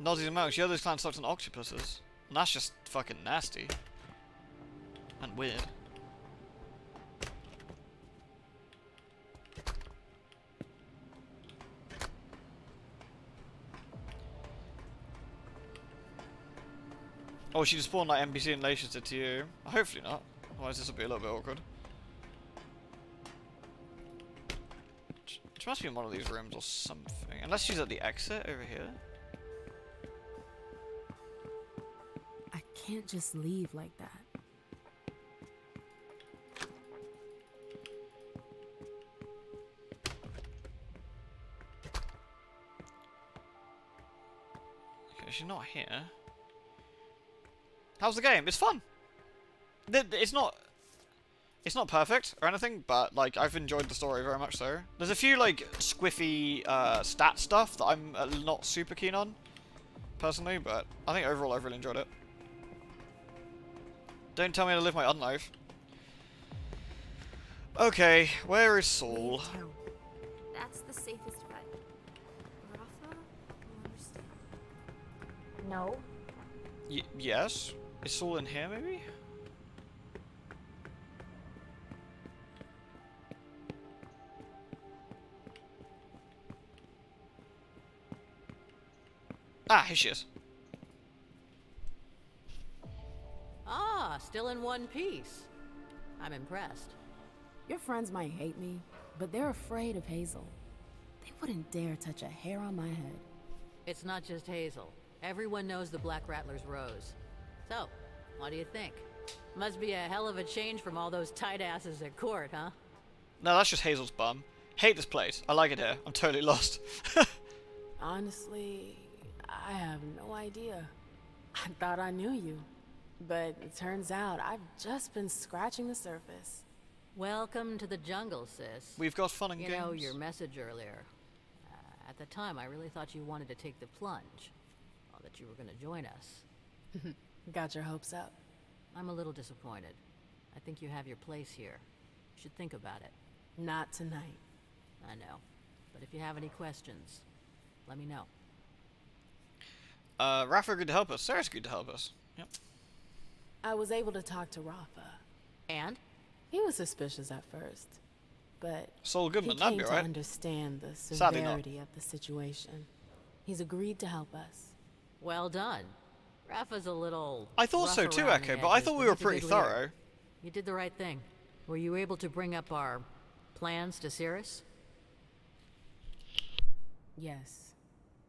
Nozzies and Milks, yeah, those clans sucked on octopuses. And that's just fucking nasty. And weird. Oh, she just spawned like NPC and Lacius did to you. Hopefully not. Otherwise this will be a little bit awkward. She must be in one of these rooms or something. Unless she's at the exit over here. I can't just leave like that. Okay, she's not here. How's the game? It's fun. It's not perfect or anything, but like I've enjoyed the story very much so. There's a few like squiffy stat stuff that I'm not super keen on personally, but I think overall I've really enjoyed it. Don't tell me to live my unlife. Okay, where is Saul? That's the safest bet. Rafa will understand. No. Yes? Is Saul in here maybe? Ah, here she is. Ah, still in one piece. I'm impressed. Your friends might hate me, but they're afraid of Hazel. They wouldn't dare touch a hair on my head. It's not just Hazel. Everyone knows the Black Rattler's Rose. So, what do you think? Must be a hell of a change from all those tight asses at court, huh? No, that's just Hazel's bum. Hate this place. I like it here. I'm totally lost. Honestly, I have no idea. I thought I knew you, but it turns out I've just been scratching the surface. Welcome to the jungle, sis. We've got fun and You games. know, your message earlier. At the time, I really thought you wanted to take the plunge. that you were gonna join us. Got your hopes up. I'm a little disappointed. I think you have your place here. You should think about it. Not tonight. I know. But if you have any questions, let me know. Rafa agreed to help us. Sarah's agreed to help us. Yep. I was able to talk to Rafa. And? He was suspicious at first, but Saul Goodman, he that'd came be to right. understand the Sadly not. severity of the situation. He's agreed to help us. Well done. Rafa's a little... I thought so rough too, around the Echo, but I edges, thought we were he's a pretty good leader. thorough. You did the right thing. Were you able to bring up our plans to Cirrus? Yes.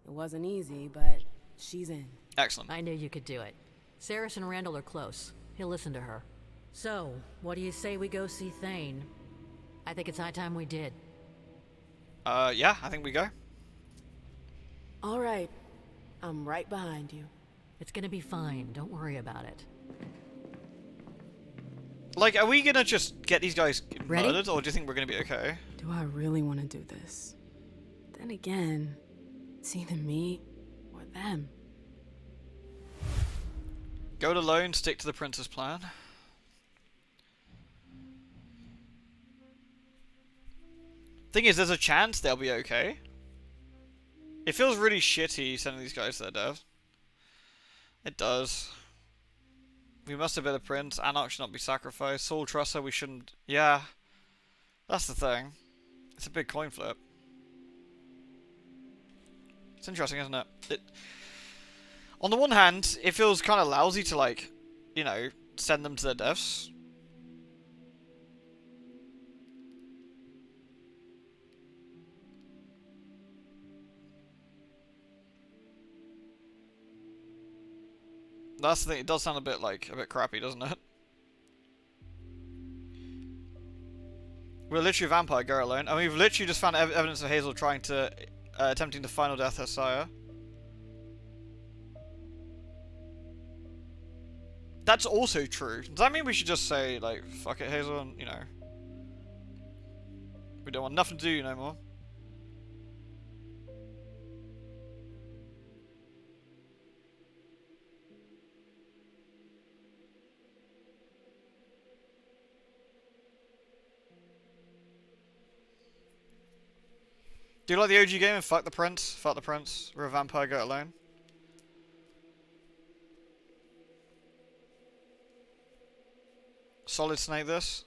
It wasn't easy, but she's in. Excellent. I knew you could do it. Cirrus and Randall are close. He'll listen to her. So, what do you say we go see Thane? I think it's high time we did. Yeah, I think we go. All right. I'm right behind you. It's gonna be fine. Don't worry about it. Like, are we gonna just get these guys Ready? murdered, or do you think we're gonna be okay? Do I really want to do this? Then again, it's either me or them. Go it alone, stick to the prince's plan. Thing is, there's a chance they'll be okay. It feels really shitty sending these guys to their death. It does. We must obey the prince. Anarchs should not be sacrificed. Saul trusts her. We shouldn't. Yeah. That's the thing. It's a big coin flip. It's interesting, isn't it? On the one hand, it feels kind of lousy to, like, you know, send them to their deaths. That's the thing, it does sound a bit crappy, doesn't it? We're literally a vampire, go alone. And we've literally just found evidence of Hazel trying to, attempting to final death her sire. That's also true. Does that mean we should just say, like, fuck it, Hazel, and, you know, we don't want nothing to do no more? Do you like the OG game and fuck the prince? Fuck the prince. We're a vampire, go it alone. Solid Snake this.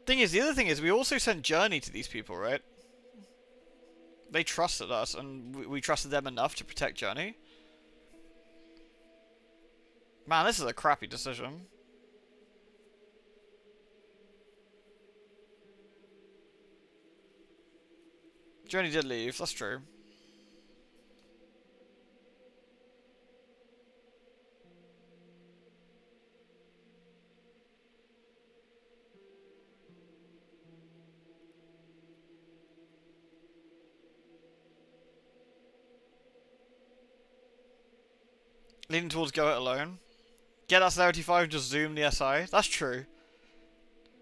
The other thing is, we also sent Journey to these people, right? They trusted us, and we trusted them enough to protect Journey. Man, this is a crappy decision. Journey did leave, that's true. Leaning towards go it alone. Get that Celerity 5 and just zoom the SI. That's true.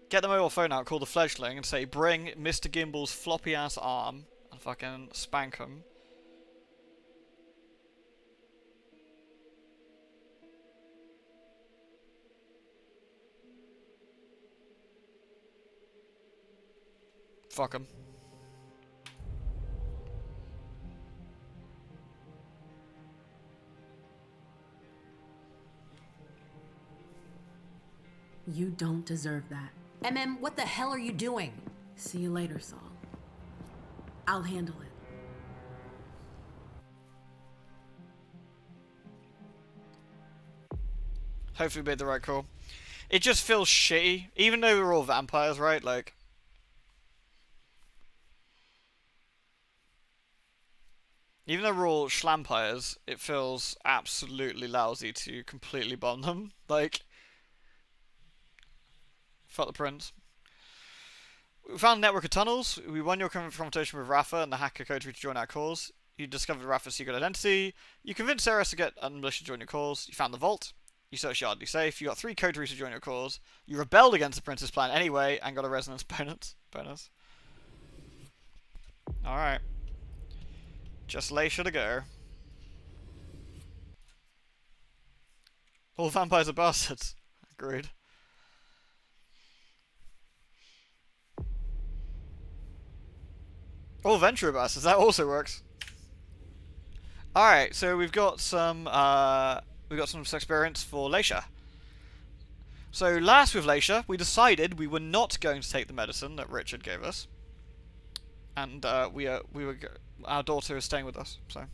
Get the mobile phone out, call the fledgling, and say, bring Mr. Gimble's floppy ass arm, and fucking spank him. Fuck him. You don't deserve that. Emem, what the hell are you doing? See you later, Saul. I'll handle it. Hopefully we made the right call. It just feels shitty, even though we're all vampires, right? Like, even though we're all schlampires, it feels absolutely lousy to completely bomb them. Like, fuck the prince. We found a network of tunnels. We won your confrontation with Rafa and the hacker code for you to join our cause. You discovered Rafa's secret identity. You convinced Ceres to get Unleashed to join your cause. You found the vault. You searched Yardley safe. You got 3 coteries to join your cause. You rebelled against the prince's plan anyway and got a resonance bonus. Alright. Just Leisha to go. All vampires are bastards. Agreed. All Ventura bastards. That also works. Alright, so we've got some experience for Leisha. So last with Leisha, we decided we were not going to take the medicine that Richard gave us, and our daughter is staying with us. So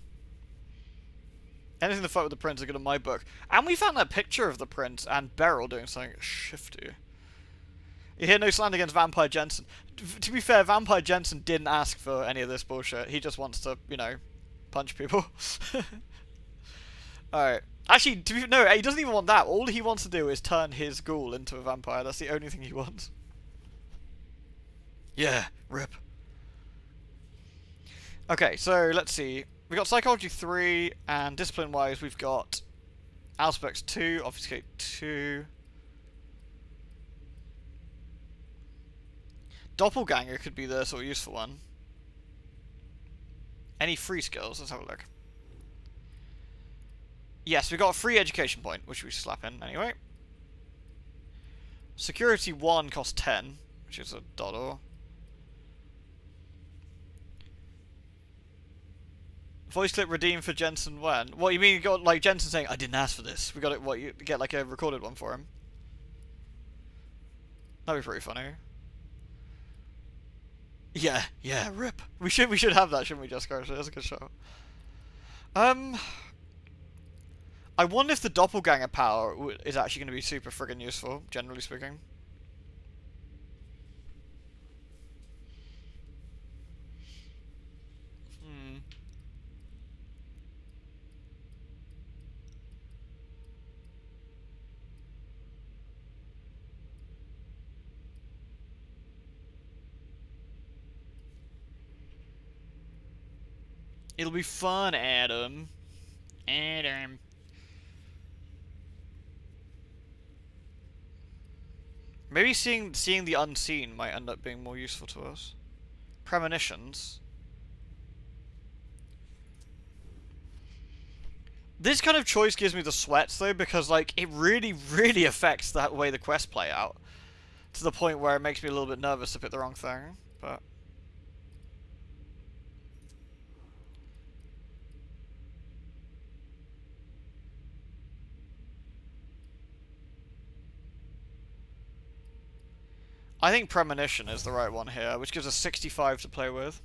anything to fight with the prince is good in my book. And we found that picture of the prince and Beryl doing something shifty. You hear no slander against Vampire Jensen. To be fair, Vampire Jensen didn't ask for any of this bullshit. He just wants to, you know, punch people. Alright. Actually, no, he doesn't even want that. All he wants to do is turn his ghoul into a vampire. That's the only thing he wants. Yeah, rip. Okay, so let's see. We got Psychology 3, and discipline-wise, we've got Auspex 2, Obfuscate 2. Doppelganger could be the sort of useful one. Any free skills? Let's have a look. Yes, we got a free education point, which we slap in anyway. Security 1 costs 10, which is a $. Voice clip redeemed for Jensen when? What, you mean you got like Jensen saying, I didn't ask for this? We got it, what, you get like a recorded one for him? That'd be pretty funny. Yeah, rip. We should have that, shouldn't we, Jessica? That's a good show. I wonder if the doppelganger power is actually going to be super friggin' useful, generally speaking. It'll be fun, Adam. Adam. Maybe seeing the unseen might end up being more useful to us. Premonitions. This kind of choice gives me the sweats though, because like it really, really affects that way the quests play out. To the point where it makes me a little bit nervous to pick the wrong thing, but I think Premonition is the right one here, which gives us 65 to play with.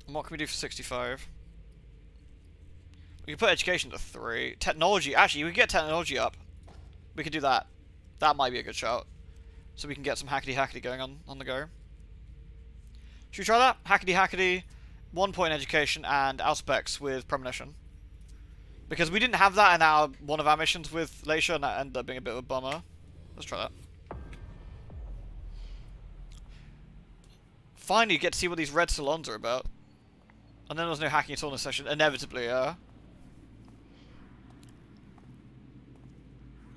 And what can we do for 65? We can put Education to 3. Technology, actually, we can get Technology up. We could do that. That might be a good shout. So we can get some hackety-hackety going on the go. Should we try that? Hackety-hackety, 1 point Education, and Auspex with Premonition. Because we didn't have that in one of our missions with Leisha, and that ended up being a bit of a bummer. Let's try that. Finally, you get to see what these red salons are about. And then there's no hacking at all in this session. Inevitably, yeah.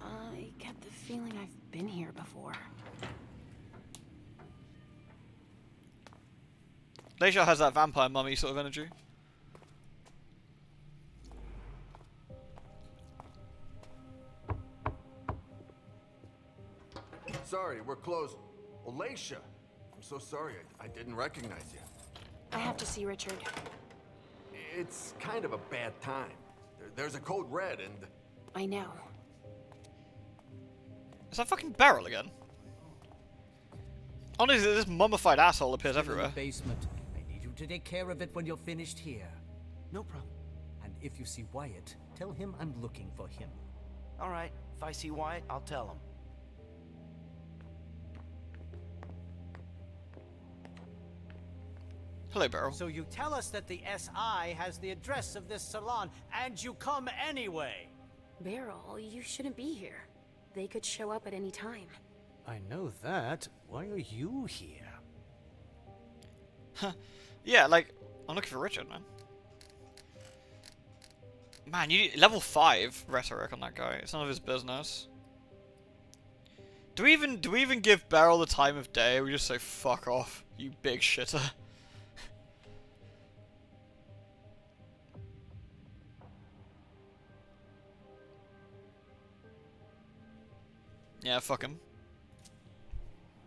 I get the feeling I've been here before. Leisha has that vampire mummy sort of energy. Sorry, we're closed. Leisha, I'm so sorry. I didn't recognize you. I have to see Richard. It's kind of a bad time. There's a code red and... I know. Is that fucking Beryl again? Honestly, this mummified asshole appears everywhere. In the basement. I need you to take care of it when you're finished here. No problem. And if you see Wyatt, tell him I'm looking for him. All right. If I see Wyatt, I'll tell him. Hello, Beryl. So you tell us that the SI has the address of this salon, and you come anyway. Beryl, you shouldn't be here. They could show up at any time. I know that. Why are you here? Yeah, like, I'm looking for Richard, man. Man, you need level 5 rhetoric on that guy. It's none of his business. Do we even give Beryl the time of day? Or we just say fuck off, you big shitter. Yeah, fuck him.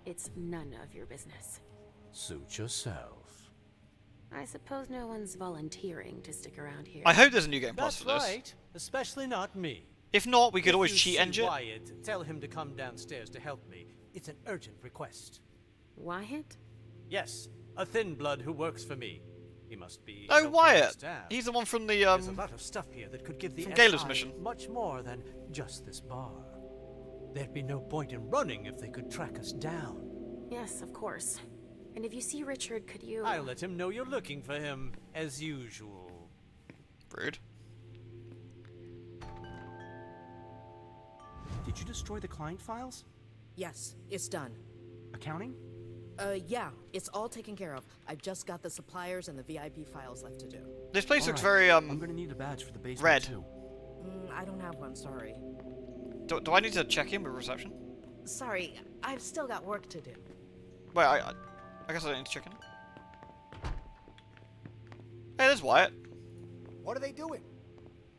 It's none of your business. Suit yourself. I suppose no one's volunteering to stick around here. I hope there's a new game pass That's for this. right. Especially not me. If not, we could always If cheat you see engine. Wyatt, tell him to come downstairs to help me. It's an urgent request. Wyatt? Yes, a thin blood who works for me. He must be. Oh, helping Wyatt. staff. He's the one from the There's a lot of stuff here that could give the from Caleb's SI mission. much more than just this bar. There'd be no point in running if they could track us down. Yes, of course. And if you see Richard, could you... I'll let him know you're looking for him, as usual. Rude. Did you destroy the client files? Yes, it's done. Accounting? Yeah, it's all taken care of. I've just got the suppliers and the VIP files left to do. This place All looks right. very I'm gonna need a badge for the basement red. too. I don't have one, sorry. Do I need to check in with reception? Sorry, I've still got work to do. Wait, I guess I don't need to check in. Hey, there's Wyatt. What are they doing?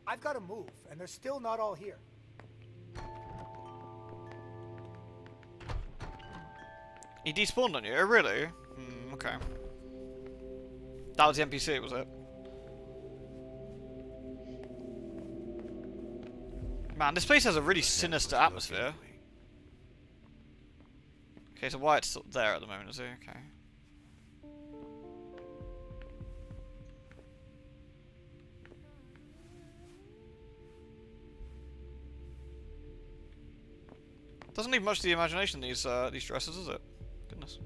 I've got to move, and they're still not all here. He despawned on you? Oh, really? Okay. That was the NPC, was it? Man, this place has a really sinister atmosphere. Okay, so Wyatt's still there at the moment, is he? Okay. Doesn't leave much to the imagination, these dresses, is it? Goodness.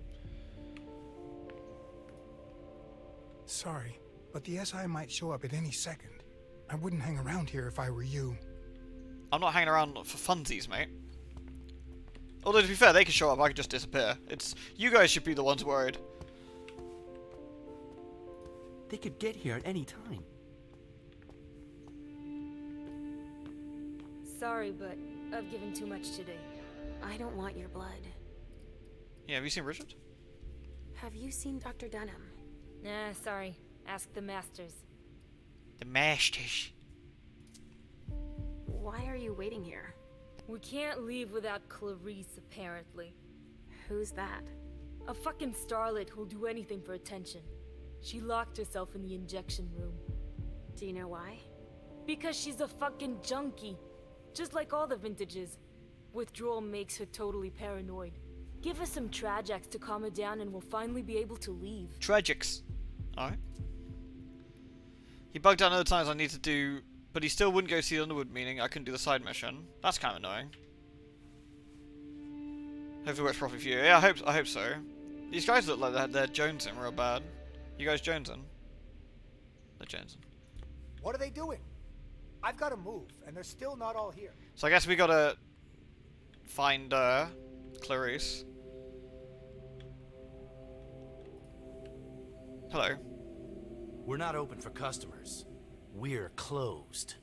Sorry, but the SI might show up at any second. I wouldn't hang around here if I were you. I'm not hanging around for funsies, mate. Although, to be fair, they could show up, I could just disappear. It's... You guys should be the ones worried. They could get here at any time. Sorry, but I've given too much today. I don't want your blood. Yeah, have you seen Richard? Have you seen Dr. Dunham? Nah, sorry. Ask the masters. The Masters. Why are you waiting here? We can't leave without Clarice, apparently. Who's that? A fucking starlet who'll do anything for attention. She locked herself in the injection room. Do you know why? Because she's a fucking junkie. Just like all the vintages. Withdrawal makes her totally paranoid. Give her some Trajax to calm her down and we'll finally be able to leave. Tragics. Alright. He bugged out other times I need to do... But he still wouldn't go see Underwood, meaning I couldn't do the side mission. That's kind of annoying. Hopefully it works properly for you. Yeah, I hope so. These guys look like they're jonesing real bad. You guys jonesing? They're jonesing. What are they doing? I've got to move, and they're still not all here. So I guess we gotta find Clarice. Hello. We're not open for customers. We're closed.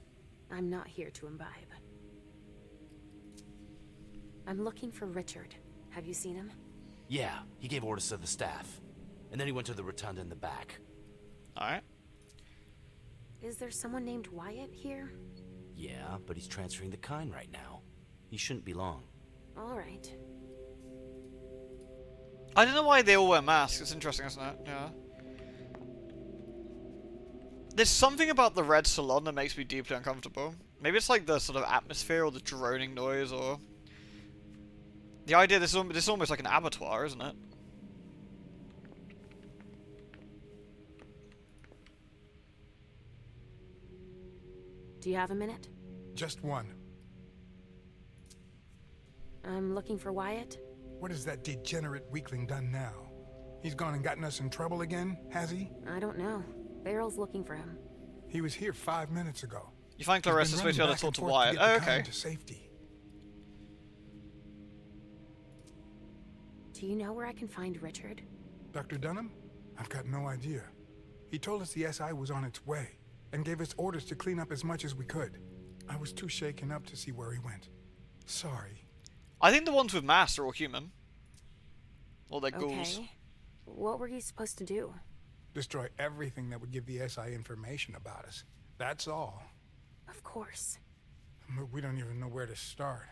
I'm not here to imbibe. I'm looking for Richard. Have you seen him? Yeah, he gave orders to the staff. And then he went to the rotunda in the back. Alright. Is there someone named Wyatt here? Yeah, but he's transferring the kind right now. He shouldn't be long. All right. I don't know why they all wear masks. It's interesting, isn't it? Yeah. There's something about the red salon that makes me deeply uncomfortable. Maybe it's like the sort of atmosphere or the droning noise or... The idea this is almost like an abattoir, isn't it? Do you have a minute? Just one. I'm looking for Wyatt. What has that degenerate weakling done now? He's gone and gotten us in trouble again, has he? I don't know. Barrel's looking for him. He was here 5 minutes ago. You find Clarice is supposed to be able to talk to Wyatt. Oh, okay. To safety. Do you know where I can find Richard? Dr. Dunham? I've got no idea. He told us the SI was on its way. and gave us orders to clean up as much as we could. I was too shaken up to see where he went. Sorry. I think the ones with masks are all human. Or they're ghouls. Okay. What were you supposed to do? Destroy everything that would give the SI information about us. That's all. Of course. But we don't even know where to start.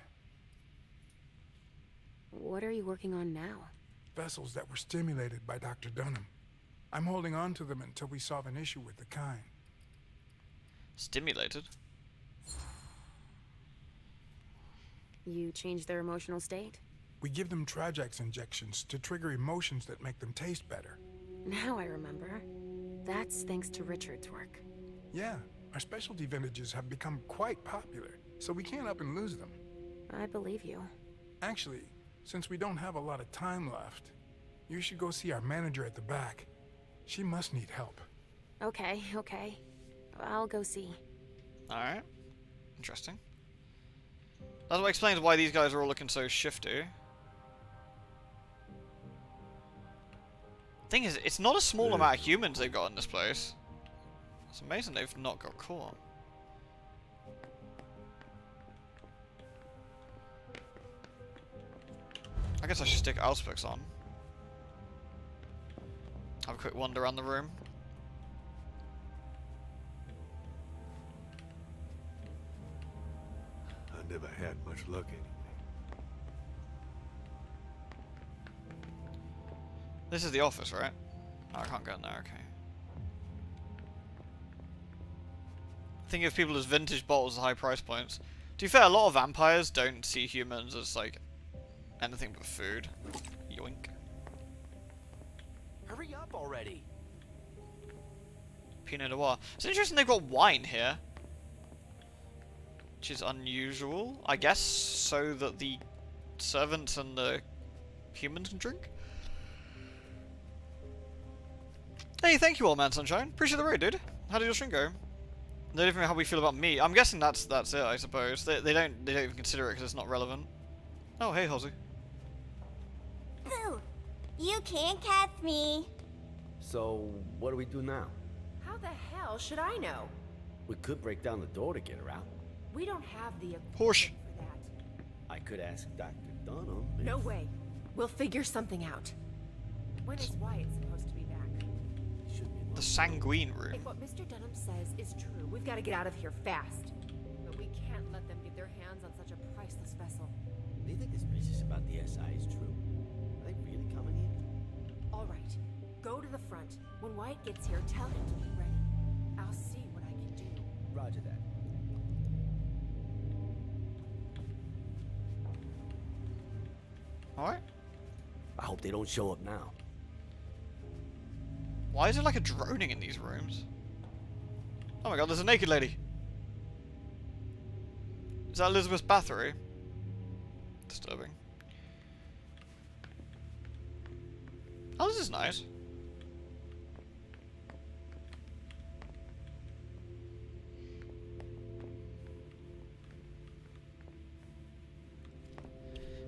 What are you working on now? Vessels that were stimulated by Dr. Dunham. I'm holding on to them until we solve an issue with the kind. Stimulated? You change their emotional state? We give them Trajax injections to trigger emotions that make them taste better. Now I remember. That's thanks to Richard's work. Yeah, our specialty vintages have become quite popular, so we can't up and lose them. I believe you. Actually, since we don't have a lot of time left, you should go see our manager at the back. She must need help. Okay. I'll go see. Alright. Interesting. That's what explains why these guys are all looking so shifty. Thing is, it's not a small amount of humans they've got in this place. It's amazing they've not got caught. I guess I should stick Auspex on. Have a quick wander around the room. I never had much luck anyway. This is the office, right? No, I can't go in there, okay. Think of people as vintage bottles at high price points. To be fair, a lot of vampires don't see humans as, like, anything but food. Yoink. Hurry up already. Pinot Noir. It's interesting they've got wine here. Which is unusual, I guess, so that the servants and the humans can drink. Hey, thank you, Old Man Sunshine. Appreciate the raid, dude. How did your stream go? They don't even know how we feel about me. I'm guessing that's it, I suppose. They don't even consider it because it's not relevant. Oh, hey, Halsey. Boo! You can't catch me. So, what do we do now? How the hell should I know? We could break down the door to get her out. We don't have the equipment Horse. for that. I could ask Dr. Dunham. No way. We'll figure something out. When is Wyatt supposed to be back? The Sanguine Room. If what Mr. Dunham says is true, we've got to get out of here fast. But we can't let them get their hands on such a priceless vessel. Do you think this business about the SI is true? Are they really coming here? All right. Go to the front. When Wyatt gets here, tell him to be ready. I'll see what I can do. Roger that. Alright. I hope they don't show up now. Why is it like a droning in these rooms? Oh my god, there's a naked lady. Is that Elizabeth Bathory? Disturbing. Oh, this is nice.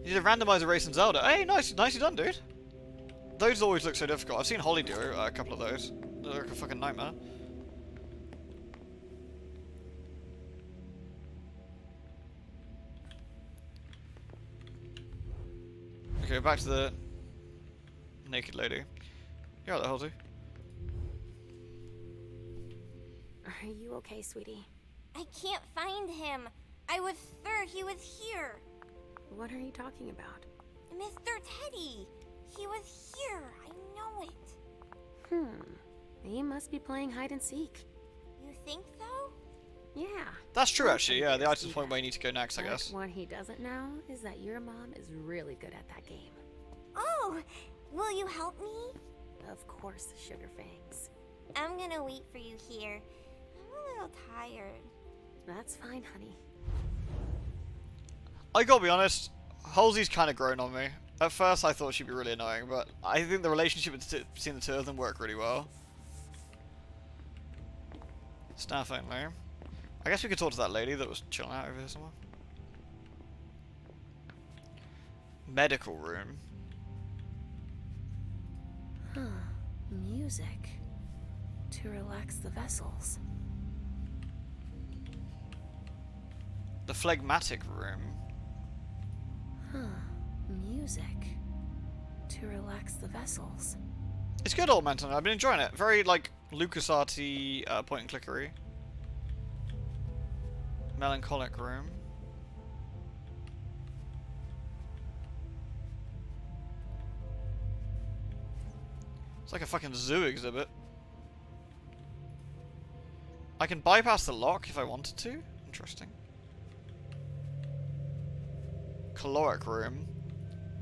You did a randomizer race in Zelda. Hey, nicely done, dude. Those always look so difficult. I've seen Holly do a couple of those. They look like a fucking nightmare. Okay, back to the naked lady. You're right there, Halsey. Are you okay, sweetie? I can't find him. I was sure he was here. What are you talking about? Mr. Teddy. He was here. I know it. He must be playing hide and seek. You think so? Yeah. That's true, actually. Yeah, the item's point where you need to go next, I But guess. what he doesn't know is that your mom is really good at that game. Oh, will you help me? Of course, Sugar Fangs. I'm gonna wait for you here. I'm a little tired. That's fine, honey. I gotta be honest, Halsey's kind of grown on me. At first I thought she'd be really annoying, but I think the relationship between the two of them work really well. Staff only. I guess we could talk to that lady that was chilling out over here somewhere. Medical room. Music. To relax the vessels. The phlegmatic room. Huh. Music. To relax the vessels. It's good, old man. I've been enjoying it. Very, like, LucasArtsy point and clickery. Melancholic room. It's like a fucking zoo exhibit. I can bypass the lock if I wanted to. Interesting. Caloric room.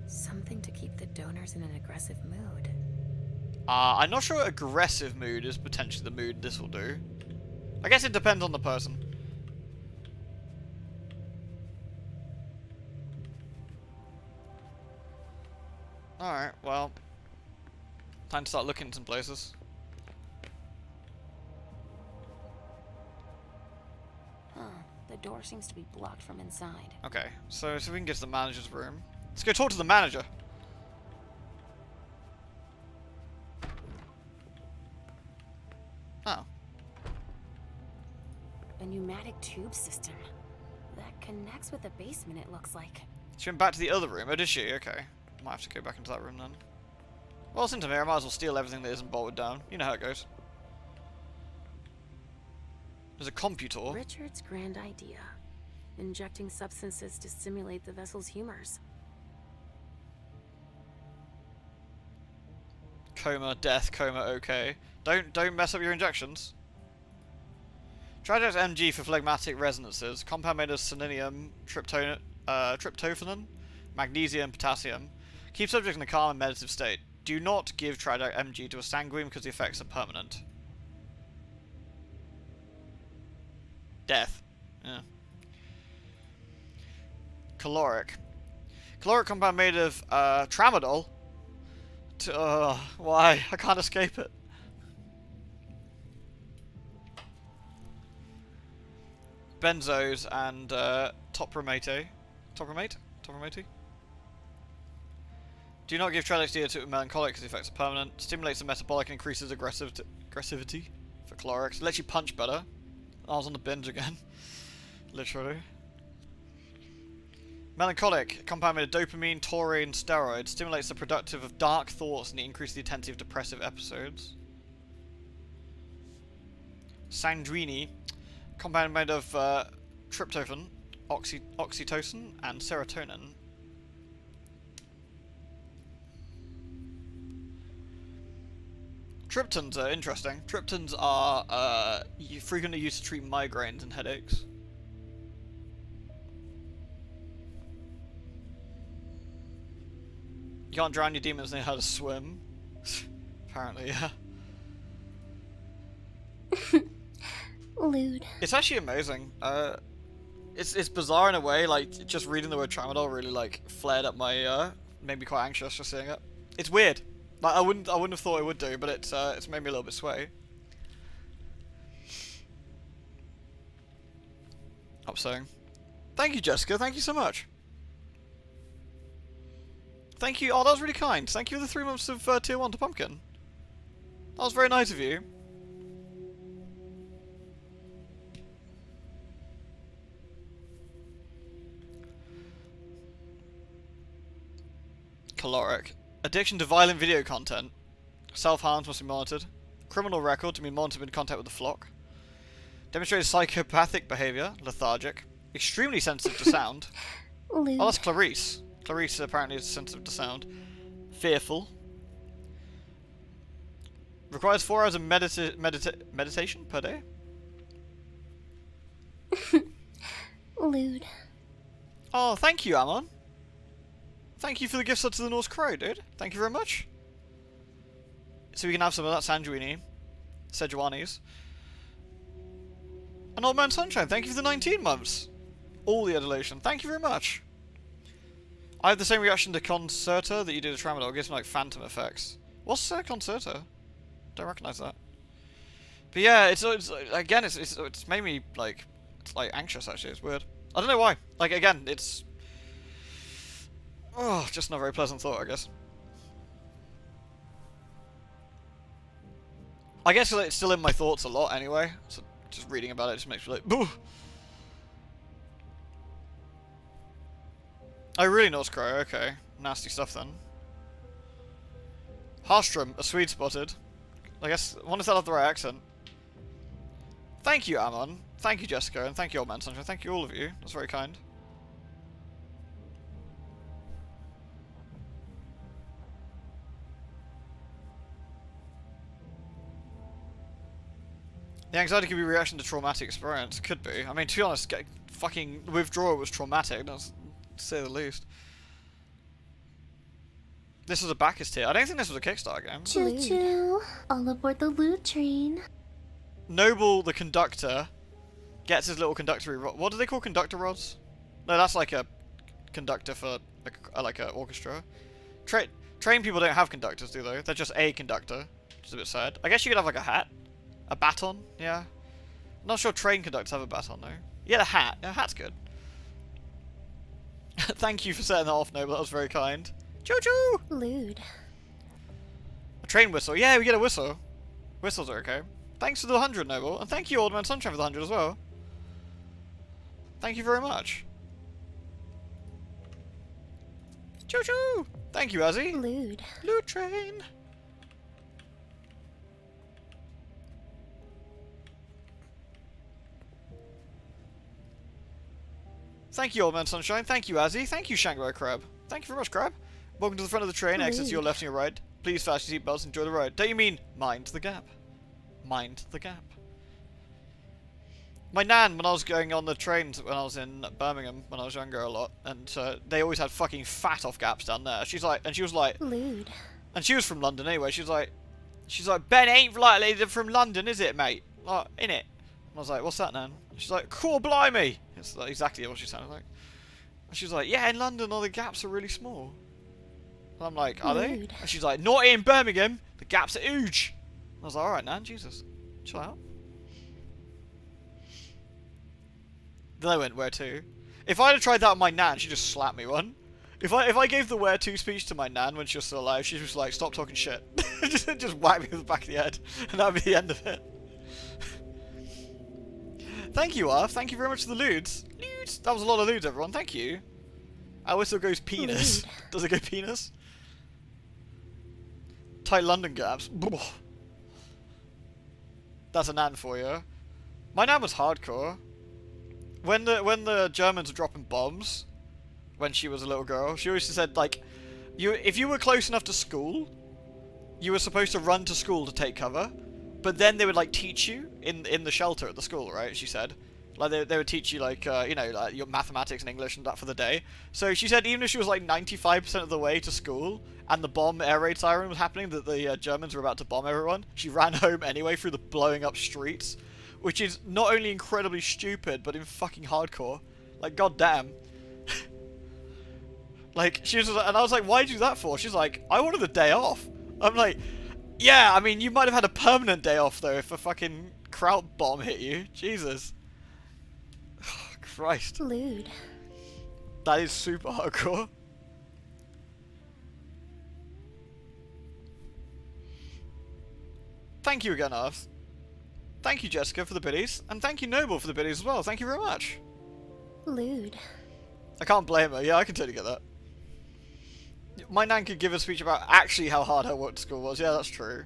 Something to keep the donors in an aggressive mood. I'm not sure aggressive mood is potentially the mood this will do. I guess it depends on the person. Alright, well. Time to start looking in some places. Huh. The door seems to be blocked from inside. Okay, so we can get to the manager's room. Let's go talk to the manager. Oh. A pneumatic tube system. That connects with the basement, it looks like. She went back to the other room. Oh, did she? Okay. Might have to go back into that room then. Well, since I'm here, I might as well steal everything that isn't bolted down. You know how it goes. There's a computer. Richard's grand idea. Injecting substances to stimulate the vessel's humors. Coma, death, coma, okay. Don't mess up your injections. Tridex MG for phlegmatic resonances. Compound made of selenium, tryptophan, magnesium, potassium. Keep subject in a calm and meditative state. Do not give Tridex MG to a sanguine because the effects are permanent. Death. Yeah. Caloric. Caloric compound made of tramadol. Why? I can't escape it. Benzos and topramate. Topramate? Do not give Trelex to melancholic because the effects are permanent. Stimulates the metabolic and increases aggressivity for calorics. Lets you punch better. I was on the binge again. Literally. Melancholic, compound made of dopamine, taurine, steroids. Stimulates the productive of dark thoughts and increases the intensity of depressive episodes. Sanguini, compound made of tryptophan, oxytocin, and serotonin. Triptans are interesting. Triptans are frequently used to treat migraines and headaches. You can't drown your demons, they know how to swim. Apparently, yeah. Lewd. It's actually amazing. It's bizarre in a way. Like just reading the word tramadol really like flared up my made me quite anxious just seeing it. It's weird. Like I wouldn't have thought it would do, but it's made me a little bit sway. Upsetting. Thank you, Jessica. Thank you so much. Thank you. Oh, that was really kind. Thank you for the 3 months of Tier 1 to Pumpkin. That was very nice of you. Caloric. Addiction to violent video content. Self-harms must be monitored. Criminal record to be monitored in contact with the flock. Demonstrated psychopathic behavior. Lethargic. Extremely sensitive to sound. Lewd. Oh, that's Clarice. Clarice apparently is sensitive to sound. Fearful. Requires 4 hours of meditation per day. Lewd. Oh, thank you, Amon. Thank you for the gift sub to the Norse Crow, dude. Thank you very much. So we can have some of that Sanjuini. Sejuani's. And Old Man Sunshine, thank you for the 19 months. All the adulation. Thank you very much. I have the same reaction to Concerta that you do to Tramadol. It gives me like phantom effects. What's Concerta? Don't recognise that. But yeah, it's again, it's made me like anxious actually. It's weird. I don't know why. Like again, it's just not a very pleasant thought, I guess. I guess it's still in my thoughts a lot anyway. So just reading about it just makes me like, boo. Oh, really North Korea, okay. Nasty stuff then. Harstrom, a Swede spotted. I guess, I wonder if they'll have the right accent. Thank you, Amon. Thank you, Jessica, and thank you, Old Man Sunshine. Thank you, all of you. That's very kind. The anxiety could be a reaction to traumatic experience. Could be. I mean, to be honest, fucking withdrawal was traumatic, that's to say the least. This was a Bacchus tier. I don't think this was a Kickstarter game. Choo-choo. All aboard the loot train. Noble, the conductor, gets his little conductory rod. What do they call conductor rods? No, that's like a conductor for like an orchestra. Train people don't have conductors, do they? They're just a conductor, which is a bit sad. I guess you could have like a hat. A baton, yeah. I'm not sure train conductors have a baton though. Yeah, a hat. A hat's good. Thank you for setting that off, Noble. That was very kind. Choo-choo! Lewd. A train whistle. Yeah, we get a whistle. Whistles are okay. Thanks for the 100, Noble. And thank you, Old Man Sunshine, for the 100 as well. Thank you very much. Choo-choo! Thank you, Azzy. Lewd. Loot train. Thank you, Old Man Sunshine. Thank you, Azzy. Thank you, Shanghai Crab. Thank you very much, Crab. Welcome to the front of the train. Exits to your left and your right. Please fasten your seatbelts and enjoy the ride. Don't you mean mind the gap? Mind the gap. My nan, when I was going on the trains when I was in Birmingham when I was younger a lot, and they always had fucking fat off gaps down there. She's like, and she was like, lewd. And she was from London anyway. She's like, Ben ain't likely from London, is it, mate? Like, innit? I was like, what's that, Nan? She's like, cool, blimey! It's like exactly what she sounded like. And she's like, yeah, in London all the gaps are really small. And I'm like, are they? And she's like, not in Birmingham, the gaps are huge. And I was like, alright, Nan, Jesus. Chill out. Then I went, where to? If I'd have tried that with my Nan, she'd just slap me one. If I gave the where to speech to my Nan when she was still alive, she'd just like, stop talking shit. just whack me with the back of the head. And that'd be the end of it. Thank you, Arf. Thank you very much for the lewds. Lewds. That was a lot of lewds, everyone. Thank you. Our whistle goes penis. Does it go penis? Tight London gaps. That's a Nan for you. My Nan was hardcore. When the Germans were dropping bombs, when she was a little girl, she always said like, if you were close enough to school, you were supposed to run to school to take cover. But then they would like teach you in the shelter at the school, right? She said, like they would teach you like you know, like your mathematics and English and that for the day. So she said even if she was like 95% of the way to school and the bomb air raid siren was happening, that the Germans were about to bomb everyone, she ran home anyway through the blowing up streets, which is not only incredibly stupid but in fucking hardcore. Like goddamn. Like she was, and I was like, why'd you do that for? She's like, I wanted the day off. I'm like, yeah, I mean, you might have had a permanent day off, though, if a fucking Kraut bomb hit you. Jesus. Oh, Christ. Lewd. That is super hardcore. Thank you again, Arth. Thank you, Jessica, for the biddies. And thank you, Noble, for the biddies as well. Thank you very much. Lewd. I can't blame her. Yeah, I can totally get that. My nan could give a speech about actually how hard her work at school was. Yeah, that's true.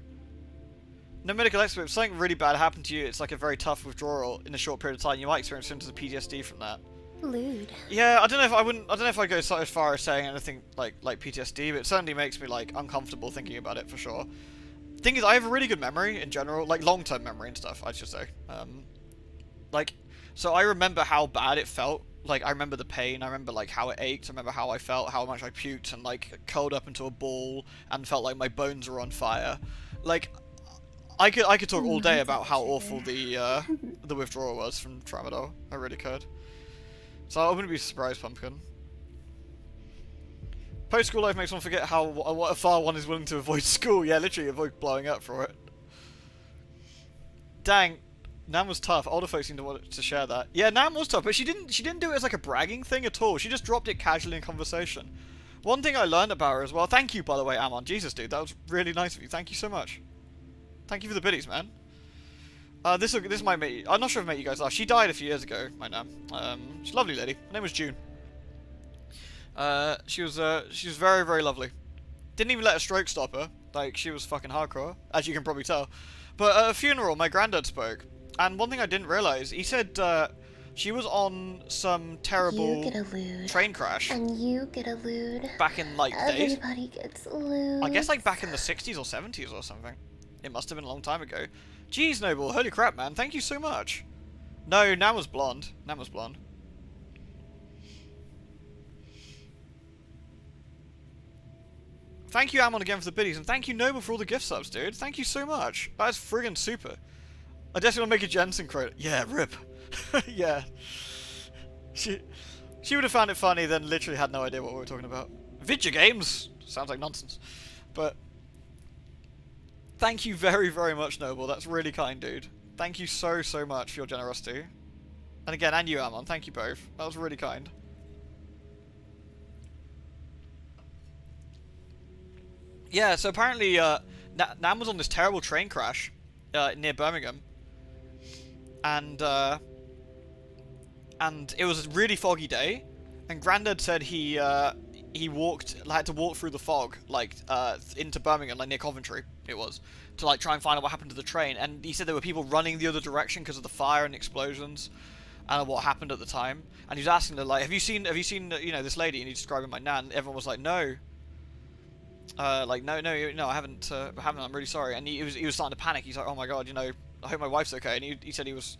No medical expert. If something really bad happened to you, it's like a very tough withdrawal in a short period of time. You might experience symptoms of PTSD from that. Lewd. Yeah, I don't know if I'd go so as far as saying anything like PTSD, but it certainly makes me like uncomfortable thinking about it for sure. Thing is, I have a really good memory in general, like long-term memory and stuff, I should say. Like, so I remember how bad it felt. Like, I remember the pain, I remember, like, how it ached, I remember how I felt, how much I puked and, like, curled up into a ball and felt like my bones were on fire. Like, I could talk all day about how awful the withdrawal was from Tramadol. I really could. So I wouldn't be surprised, Pumpkin. Post-school life makes one forget how far one is willing to avoid school. Yeah, literally avoid blowing up for it. Dang. Nan was tough. Older folks seem to want to share that. Yeah, Nan was tough, but she didn't do it as like a bragging thing at all. She just dropped it casually in conversation. One thing I learned about her as well. Thank you, by the way, Amon. Jesus, dude, that was really nice of you. Thank you so much. Thank you for the biddies, man. This might make you, I'm not sure if I met you guys last. She died a few years ago, my Nan. She's a lovely lady. Her name was June. She was very, very lovely. Didn't even let a stroke stop her. Like, she was fucking hardcore, as you can probably tell. But at a funeral, my granddad spoke. And one thing I didn't realise, he said she was on some terrible You get a lewd. train crash. And you get a lewd. Back in, like, days. Everybody gets lewd. I guess, like, back in the 60s or 70s or something. It must have been a long time ago. Jeez, Noble, holy crap, man. Thank you so much. No, Nan was blonde. Nan was blonde. Thank you, Amon, again for the biddies, and thank you, Noble, for all the gift subs, dude. Thank you so much. That's friggin' super. I definitely want to make a Jensen quote. Yeah, rip. Yeah. She would have found it funny, then literally had no idea what we were talking about. Video games? Sounds like nonsense. But thank you very, very much, Noble. That's really kind, dude. Thank you so, so much for your generosity. And again, and you, Amon. Thank you both. That was really kind. Yeah, so apparently Nam was on this terrible train crash near Birmingham. And it was a really foggy day. And Grandad said he had to walk through the fog, like, into Birmingham, like near Coventry, it was, to like try and find out what happened to the train. And he said there were people running the other direction because of the fire and explosions and what happened at the time. And he was asking them, like, have you seen you know, this lady? And he's describing my nan. Everyone was like, no. Like, no, I haven't. I'm really sorry. And he was starting to panic. He's like, oh my god, you know, I hope my wife's okay. And he said he was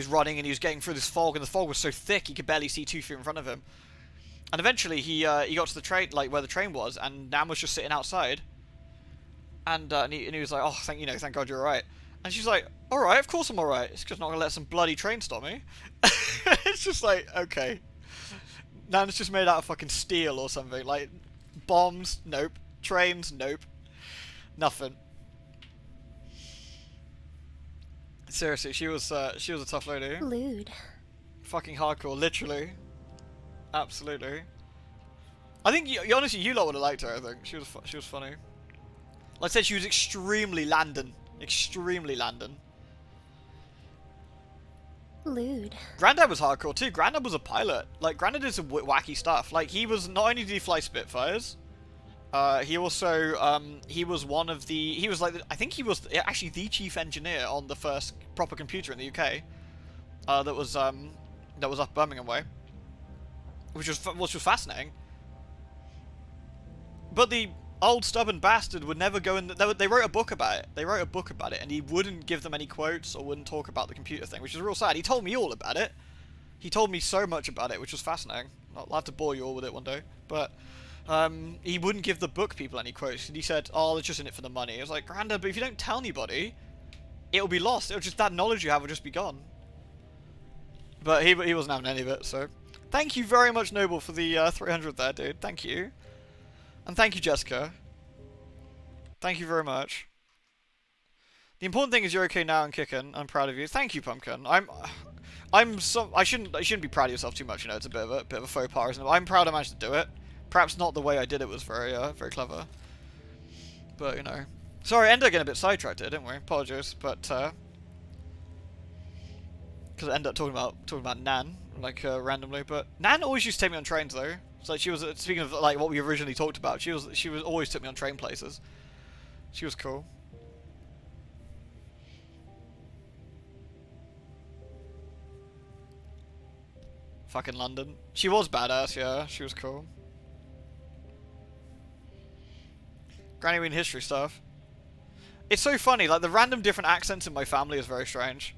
running and he was getting through this fog, and the fog was so thick he could barely see 2 feet in front of him. And eventually he got to the train, like where the train was, and Nam was just sitting outside. And he was like, oh, thank God you're alright. And she's like, alright, of course I'm alright. It's just not gonna let some bloody train stop me. It's just like, okay. Nan's just made out of fucking steel or something. Like, bombs, nope. Trains, nope. Nothing. Seriously, she was a tough lady. Lewd. Fucking hardcore, literally. Absolutely. I think honestly, you lot would have liked her. I think she was funny. Like I said, she was extremely Landon. Extremely Landon. Lewd. Grandad was hardcore too. Grandad was a pilot. Like, Grandad did some wacky stuff. Like, he was not only did he fly Spitfires, he also he was one of the I think he was actually the chief engineer on the first proper computer in the UK. That was up Birmingham way, which was fascinating. But the old stubborn bastard would never go in. They wrote a book about it. They wrote a book about it, and he wouldn't give them any quotes or wouldn't talk about the computer thing, which is real sad. He told me all about it. He told me so much about it, which was fascinating. I'll have to bore you all with it one day, but. He wouldn't give the book people any quotes, and he said, oh, they're just in it for the money. I was like, Grandad, but if you don't tell anybody, it'll be lost. That knowledge you have will just be gone. But he wasn't having any of it, so. Thank you very much, Noble, for the 300 there, dude. Thank you. And thank you, Jessica. Thank you very much. The important thing is you're okay now and kicking. I'm proud of you. Thank you, Pumpkin. I shouldn't be proud of yourself too much, you know, it's a bit of a faux pas, isn't it? I'm proud I managed to do it. Perhaps not the way I did it was very clever. But, you know. Sorry, I ended up getting a bit sidetracked here, didn't we? Apologies, but, because I ended up talking about Nan, like, randomly, but Nan always used to take me on trains, though. So she was, speaking of, like, what we originally talked about, she was always took me on train places. She was cool. Fucking London. She was badass, yeah, she was cool. Granny Ween history stuff. It's so funny, like, the random different accents in my family is very strange.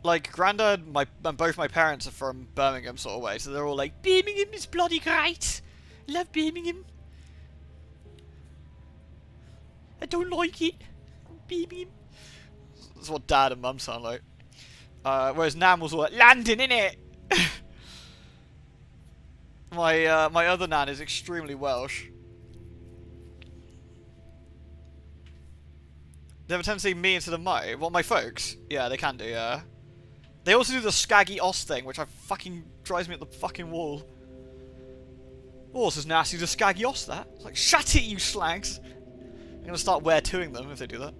Like, Grandad, and both my parents are from Birmingham sort of way, so they're all like, Birmingham is bloody great! Love Birmingham. I don't like it. Birmingham. That's what Dad and Mum sound like. Whereas Nan was all like, London, innit? My other Nan is extremely Welsh. They have a tendency me instead of my. Well, my folks. Yeah, they can do, yeah. They also do the Skaggy Oss thing, which fucking drives me up the fucking wall. Oh, it's as nasty as a Skaggy Oss, that. It's like, shut it, you slags! I'm gonna start where-toing them if they do that.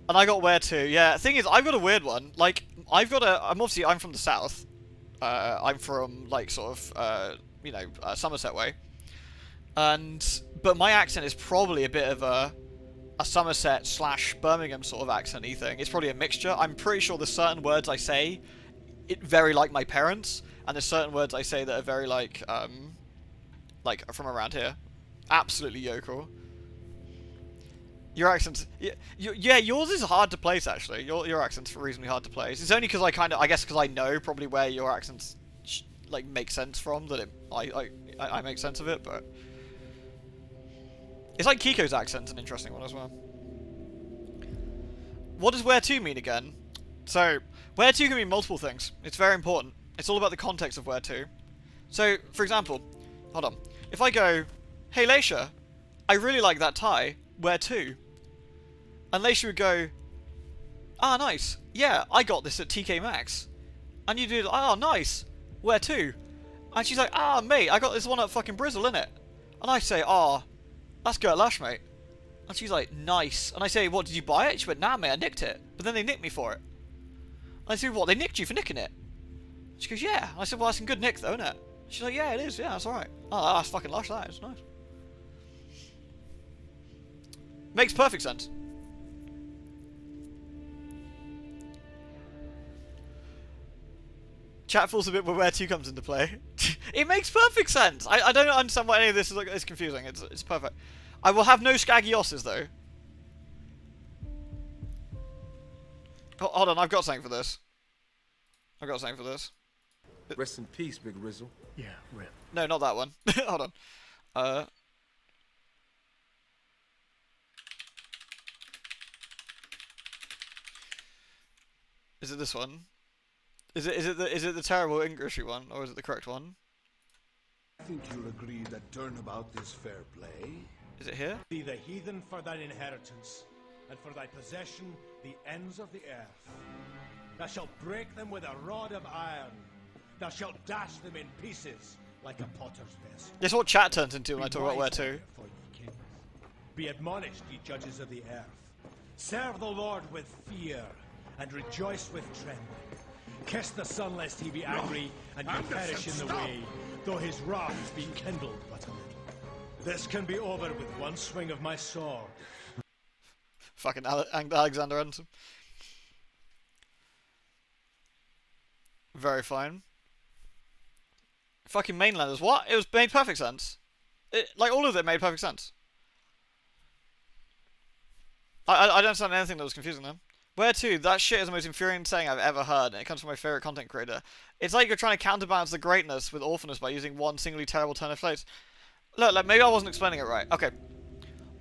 And I got where to. Yeah, thing is, I've got a weird one. Like, I'm from the south. I'm from, like, sort of, Somerset way. But my accent is probably a bit of a Somerset / Birmingham sort of accent-y thing. It's probably a mixture. I'm pretty sure there's certain words I say, very like my parents, and there's certain words I say that are very like from around here. Absolutely yokel. Your accent's... Yeah, yours is hard to place, actually. Your accent's reasonably hard to place. It's only because I guess because I know probably where your accents, like, make sense from, that I make sense of it, but... It's like Kiko's accent's an interesting one as well. What does where to mean again? So, where to can mean multiple things. It's very important. It's all about the context of where to. So, for example, hold on. If I go, hey Leisha, I really like that tie, where to? And Leisha would go, ah, nice. Yeah, I got this at TK Maxx. And you do, oh, nice. Where to? And she's like, ah, mate, I got this one at fucking Brizzle, innit? And I say, ah, that's Gert Lush, mate. And she's like, nice. And I say, what, did you buy it? She went, nah, mate, I nicked it. But then they nicked me for it. And I said, what, they nicked you for nicking it? She goes, yeah. And I said, well, that's some good nick, though, innit? She's like, yeah, it is. Yeah, that's alright. Oh, that's fucking lush, that is. Nice. Makes perfect sense. Chat falls a bit where to comes into play. It makes perfect sense. I don't understand why any of this is, like, it's confusing. It's perfect. I will have no scaggy osses, though. Hold on, I've got something for this. Rest in peace, Big Rizzle. Yeah, rip. No, not that one. Hold on. Is it this one? Is it the terrible Englishy one, or is it the correct one? I think you'll agree that turnabout is fair play. Is it here? Be the heathen for thine inheritance, and for thy possession the ends of the earth. Thou shalt break them with a rod of iron. Thou shalt dash them in pieces like a potter's vessel. This is what chat turns into when I talk about where to. Be admonished, ye judges of the earth. Serve the Lord with fear, and rejoice with trembling. Kiss the sun lest he be angry, and ye perish in the way, though his wrath be kindled but a little. This can be over with one swing of my sword. Fucking Alexander Anderson. Very fine. Fucking mainlanders. What? It made perfect sense. Like, all of it made perfect sense. I don't understand anything that was confusing them. Where to? That shit is the most infuriating saying I've ever heard, and it comes from my favourite content creator. It's like you're trying to counterbalance the greatness with awfulness by using one singly terrible turn of phrase. Look, like, maybe I wasn't explaining it right. Okay.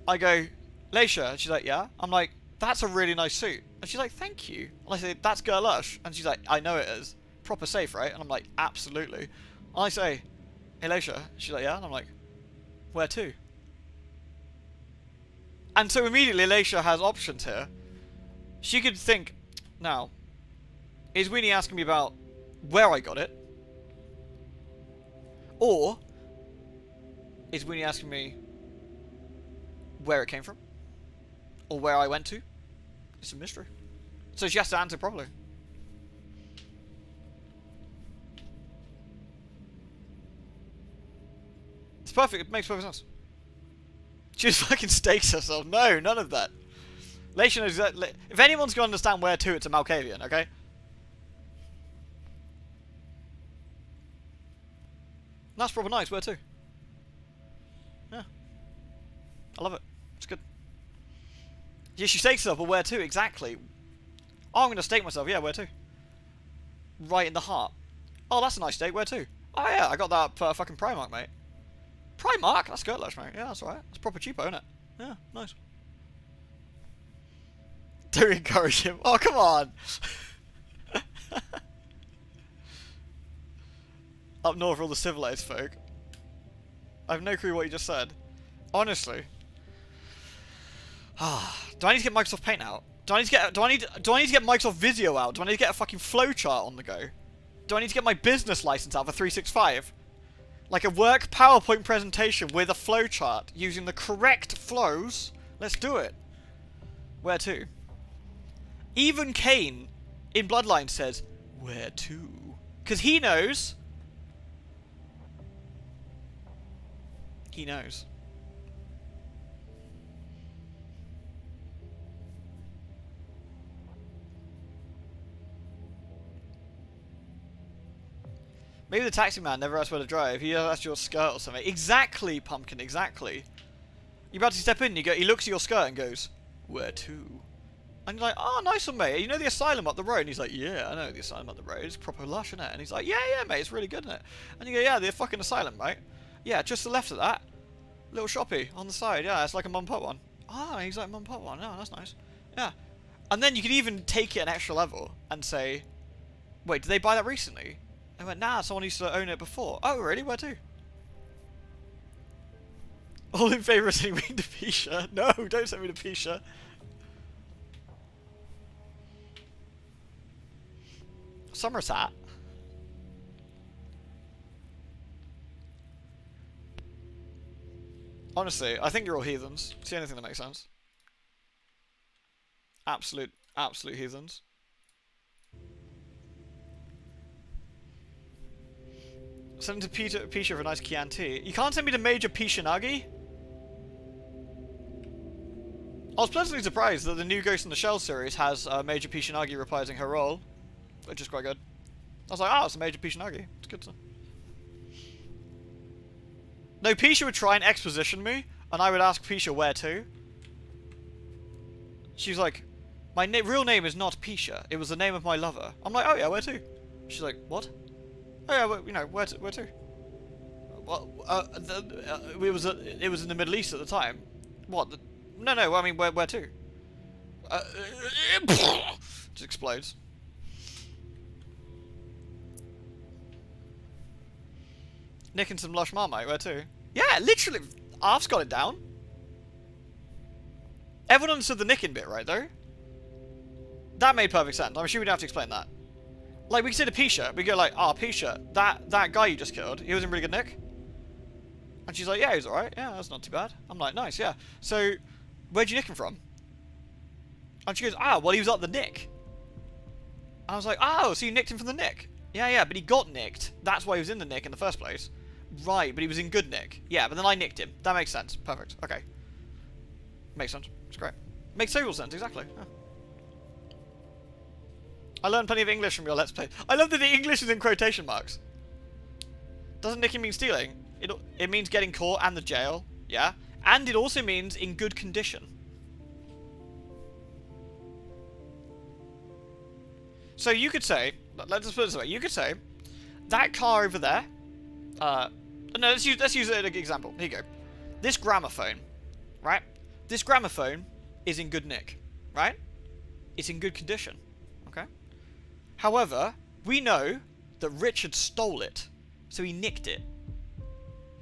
I go, Leisha, and she's like, yeah? I'm like, that's a really nice suit. And she's like, thank you. And I say, that's Gert Lush. And she's like, I know it is. Proper safe, right? And I'm like, absolutely. And I say, hey, Leisha. She's like, yeah? And I'm like, where to? And so immediately Leisha has options here. She could think, now, is Weenie asking me about where I got it? Or is Weenie asking me where it came from? Or where I went to? It's a mystery. So she has to answer properly. It's perfect. It makes perfect sense. She just fucking stakes herself. No, none of that. Leisha knows exactly. If anyone's going to understand where to, it's a Malkavian, okay? That's proper nice. Where to? Yeah. I love it. It's good. Yeah, she stakes herself, but where to? Exactly. Oh, I'm going to stake myself. Yeah, where to? Right in the heart. Oh, that's a nice stake. Where to? Oh, yeah, I got that fucking Primark, mate. Primark? That's Gert Lush, mate. Yeah, that's alright. It's proper cheapo, isn't it? Yeah, nice. Don't encourage him. Oh, come on! Up north for all the civilized folk. I have no clue what you just said. Honestly. Do I need to get Microsoft Paint out? Do I need to get Microsoft Visio out? Do I need to get a fucking flowchart on the go? Do I need to get my business license out for 365? Like a work PowerPoint presentation with a flowchart using the correct flows? Let's do it. Where to? Even Kane in Bloodline says, "Where to?" Because he knows. He knows. Maybe the taxi man never asked where to drive. He asked your skirt or something. Exactly, Pumpkin, exactly. You're about to step in, he looks at your skirt and goes, "Where to?" And you're like, "Oh, nice one, mate. You know the asylum up the road?" And he's like, "Yeah, I know the asylum up the road. It's proper lush, isn't it?" And he's like, "Yeah, mate, it's really good, isn't it?" And you go, "Yeah, the fucking asylum, mate. Yeah, just to the left of that. Little shoppy on the side. Yeah, it's like a mum pop one." Ah, he's like, "Mum pop one. Oh, that's nice." Yeah. And then you could even take it an extra level and say, "Wait, did they buy that recently?" I went, "Nah, someone used to own it before." "Oh, really? Where to?" All in favour of sending me to Pisha. No, don't send me to Pisha. Somerset. Honestly, I think you're all heathens. See anything that makes sense? Absolute heathens. Send to Pisha for a nice Chianti. You can't send me to Major Pishanagi? I was pleasantly surprised that the new Ghost in the Shell series has Major Pishanagi reprising her role, which is quite good. I was like, "Oh, it's a Major Pishanagi. It's good to..." No, Pisha would try and exposition me, and I would ask Pisha where to. She's like, "My real name is not Pisha. It was the name of my lover." I'm like, "Oh yeah, where to?" She's like, "What?" "Oh yeah, well, you know, where to?" Well, it was in the Middle East at the time. What? No. I mean, where to? Just explodes. Nicking some lush marmite. Where to? Yeah, literally. Arf's got it down. Everyone understood the nicking bit, right? Though. That made perfect sense. I'm sure we don't have to explain that. Like, we can say to Pisha, we go like, "Ah, Pisha, that guy you just killed, he was in really good nick." And she's like, "Yeah, he was alright. Yeah, that's not too bad." I'm like, "Nice, yeah. So, where'd you nick him from?" And she goes, "Ah, well, he was up the nick." I was like, "Oh, so you nicked him from the nick?" Yeah, but he got nicked. That's why he was in the nick in the first place. Right, but he was in good nick. Yeah, but then I nicked him. That makes sense. Perfect. Okay. Makes sense. It's great. Makes total sense, exactly. Yeah. I learned plenty of English from your Let's Play. I love that the English is in quotation marks. Doesn't nicking mean stealing? It means getting caught and the jail. Yeah. And it also means in good condition. So you could say, let's just put it this way. You could say, that car over there. No, let's use an example. Here you go. This gramophone, right? This gramophone is in good nick, right? It's in good condition. Okay. However, we know that Richard stole it, so he nicked it.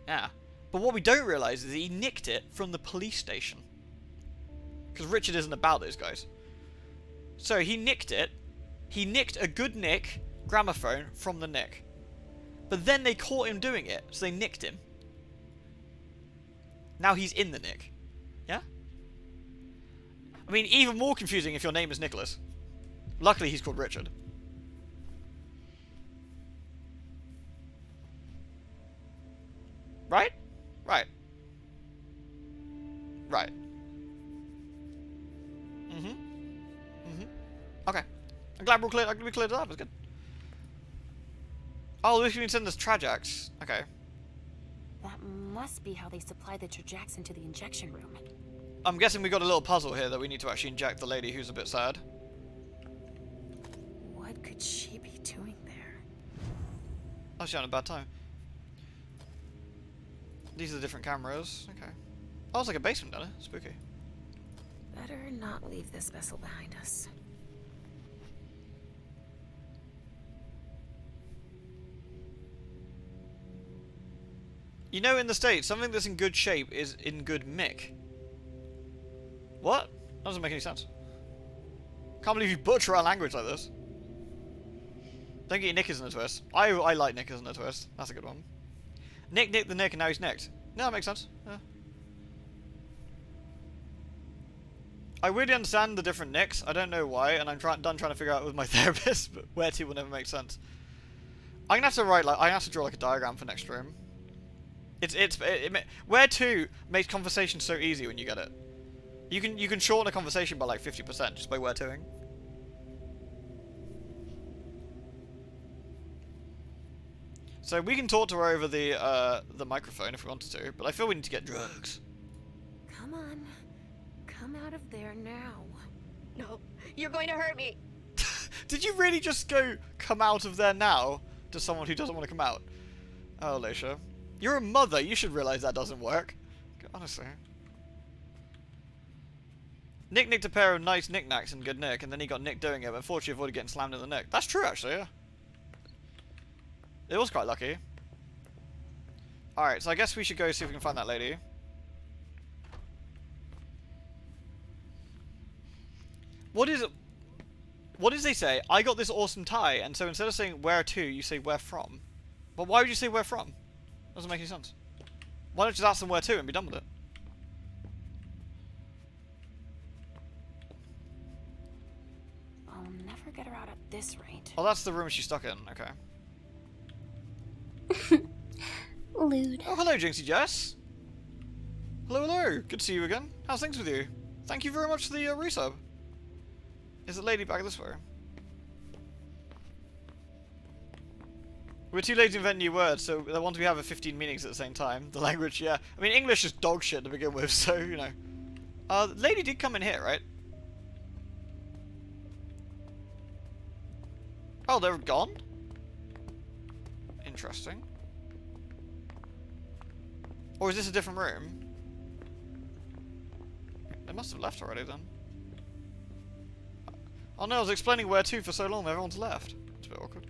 Yeah. But what we don't realise is he nicked it from the police station. Because Richard isn't about those guys. So he nicked it. He nicked a good nick gramophone from the nick. But then they caught him doing it, so they nicked him. Now he's in the nick. Yeah? I mean, even more confusing if your name is Nicholas. Luckily, he's called Richard. Right? Right. Right. Okay. I'm glad we cleared it up. It's good. Oh, this means send us Trajax. Okay. That must be how they supply the Trajax into the injection room. I'm guessing we got a little puzzle here that we need to actually inject the lady who's a bit sad. What could she be doing there? Oh, she's having a bad time. These are the different cameras. Okay. Oh, it's like a basement down there. Spooky. Better not leave this vessel behind us. You know, in the States, something that's in good shape is in good mick. What? That doesn't make any sense. Can't believe you butcher our language like this. Don't get your knickers in a twist. I like knickers in a twist. That's a good one. Nick nicked the nick and now he's nicked. No, that makes sense. Yeah. I really understand the different nicks. I don't know why, and I'm done trying to figure out with my therapist, but where to will never make sense. I'm gonna have to write, like, I have to draw like a diagram for next room. Where to makes conversation so easy when you get it. You can shorten a conversation by like 50% just by where toing. So we can talk to her over the microphone if we wanted to, but I feel we need to get drugs. Come on. Come out of there now. No, you're going to hurt me. Did you really just go, come out of there now, to someone who doesn't want to come out? Oh, Alicia. You're a mother, you should realise that doesn't work. Honestly. Nick nicked a pair of nice knickknacks in good nick, and then he got Nick doing it, but unfortunately avoided getting slammed in the neck. That's true, actually, yeah. It was quite lucky. Alright, so I guess we should go see if we can find that lady. What does they say? I got this awesome tie, and so instead of saying where to, you say where from. But why would you say where from? Doesn't make any sense. Why don't you just ask them where to and be done with it? I'll never get her out at this rate. Oh, that's the room she's stuck in. Okay. Lewd. Oh, hello, Jinxie Jess. Hello, hello. Good to see you again. How's things with you? Thank you very much for the resub. Is the lady back this way? We're too lazy to invent new words, so I want to have 15 meanings at the same time. The language, yeah. I mean, English is dog shit to begin with, so, you know. The lady did come in here, right? Oh, they're gone? Interesting. Or is this a different room? They must have left already, then. Oh no, I was explaining where to for so long, everyone's left. It's a bit awkward.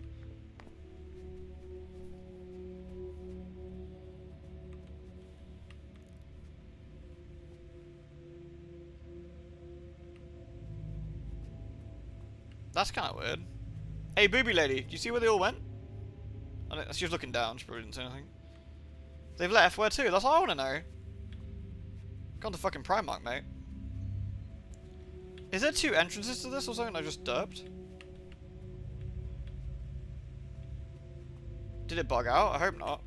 That's kind of weird. Hey, booby lady, do you see where they all went? She was looking down, she probably didn't say anything. They've left, where to? That's all I want to know. Gone to fucking Primark, mate. Is there 2 entrances to this or something I just derped? Did it bug out? I hope not.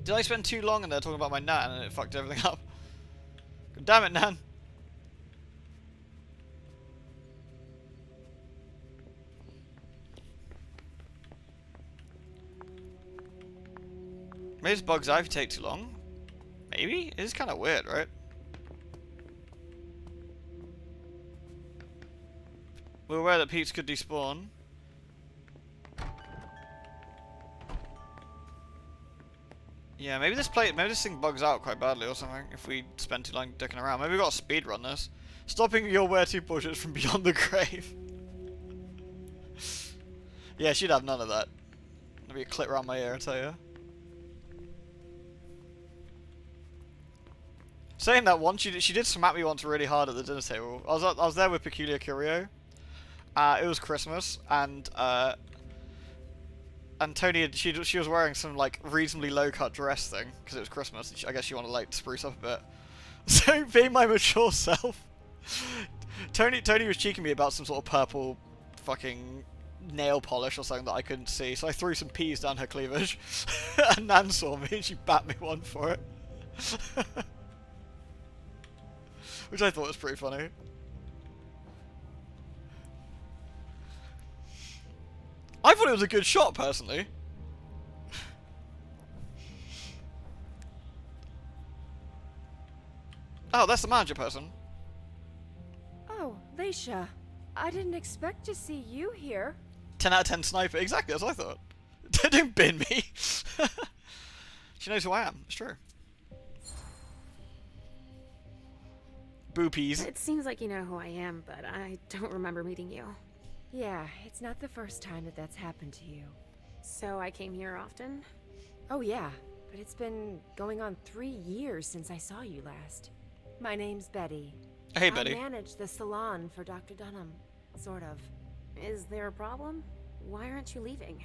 Did I spend too long in there talking about my Nan and it fucked everything up? God damn it, Nan. Maybe this bugs out if you take too long. Maybe? It is kind of weird, right? We're aware that peeps could despawn. Yeah, maybe this thing bugs out quite badly or something if we spend too long dicking around. Maybe we got to speedrun this. Stopping your where to bullshit from beyond the grave. Yeah, she'd have none of that. There'd be a clip around my ear, I tell you. Saying that once, she did smack me once really hard at the dinner table. I was there with Peculiar Curio. It was Christmas, and Tony, she was wearing some like reasonably low cut dress thing because it was Christmas. I guess she wanted to like spruce up a bit. So being my mature self, Tony was cheeking me about some sort of purple fucking nail polish or something that I couldn't see. So I threw some peas down her cleavage, and Nan saw me and she bat me one for it, which I thought was pretty funny. I thought it was a good shot, personally. Oh, that's the manager person. Oh, Leisha. I didn't expect to see you here. 10 out of 10 sniper. Exactly, as I thought. Don't bin me. She knows who I am. It's true. Boopies. It seems like you know who I am, but I don't remember meeting you. Yeah, it's not the first time that that's happened to you. So I came here often? Oh yeah, but it's been going on 3 years since I saw you last. My name's Betty. Hey, Betty. I manage the salon for Dr. Dunham. Sort of. Is there a problem? Why aren't you leaving?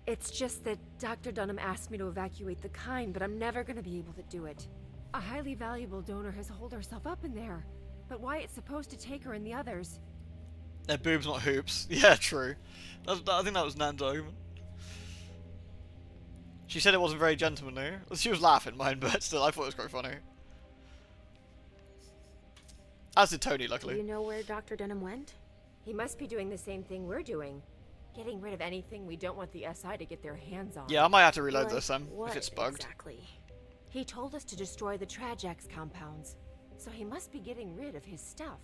It's just that Dr. Dunham asked me to evacuate the kind, but I'm never gonna be able to do it. A highly valuable donor has holed herself up in there. But Wyatt's supposed to take her and the others. They're boobs, not hoops. Yeah, true. I think that was Nan's argument. She said it wasn't very gentlemanly. She was laughing, mine, but still, I thought it was quite funny. As did Tony, luckily. Do you know where Dr. Denham went? He must be doing the same thing we're doing. Getting rid of anything we don't want the SI to get their hands on. Yeah, I might have to reload Like this then, what if it's bugged. Exactly. He told us to destroy the Trajax compounds. So he must be getting rid of his stuff.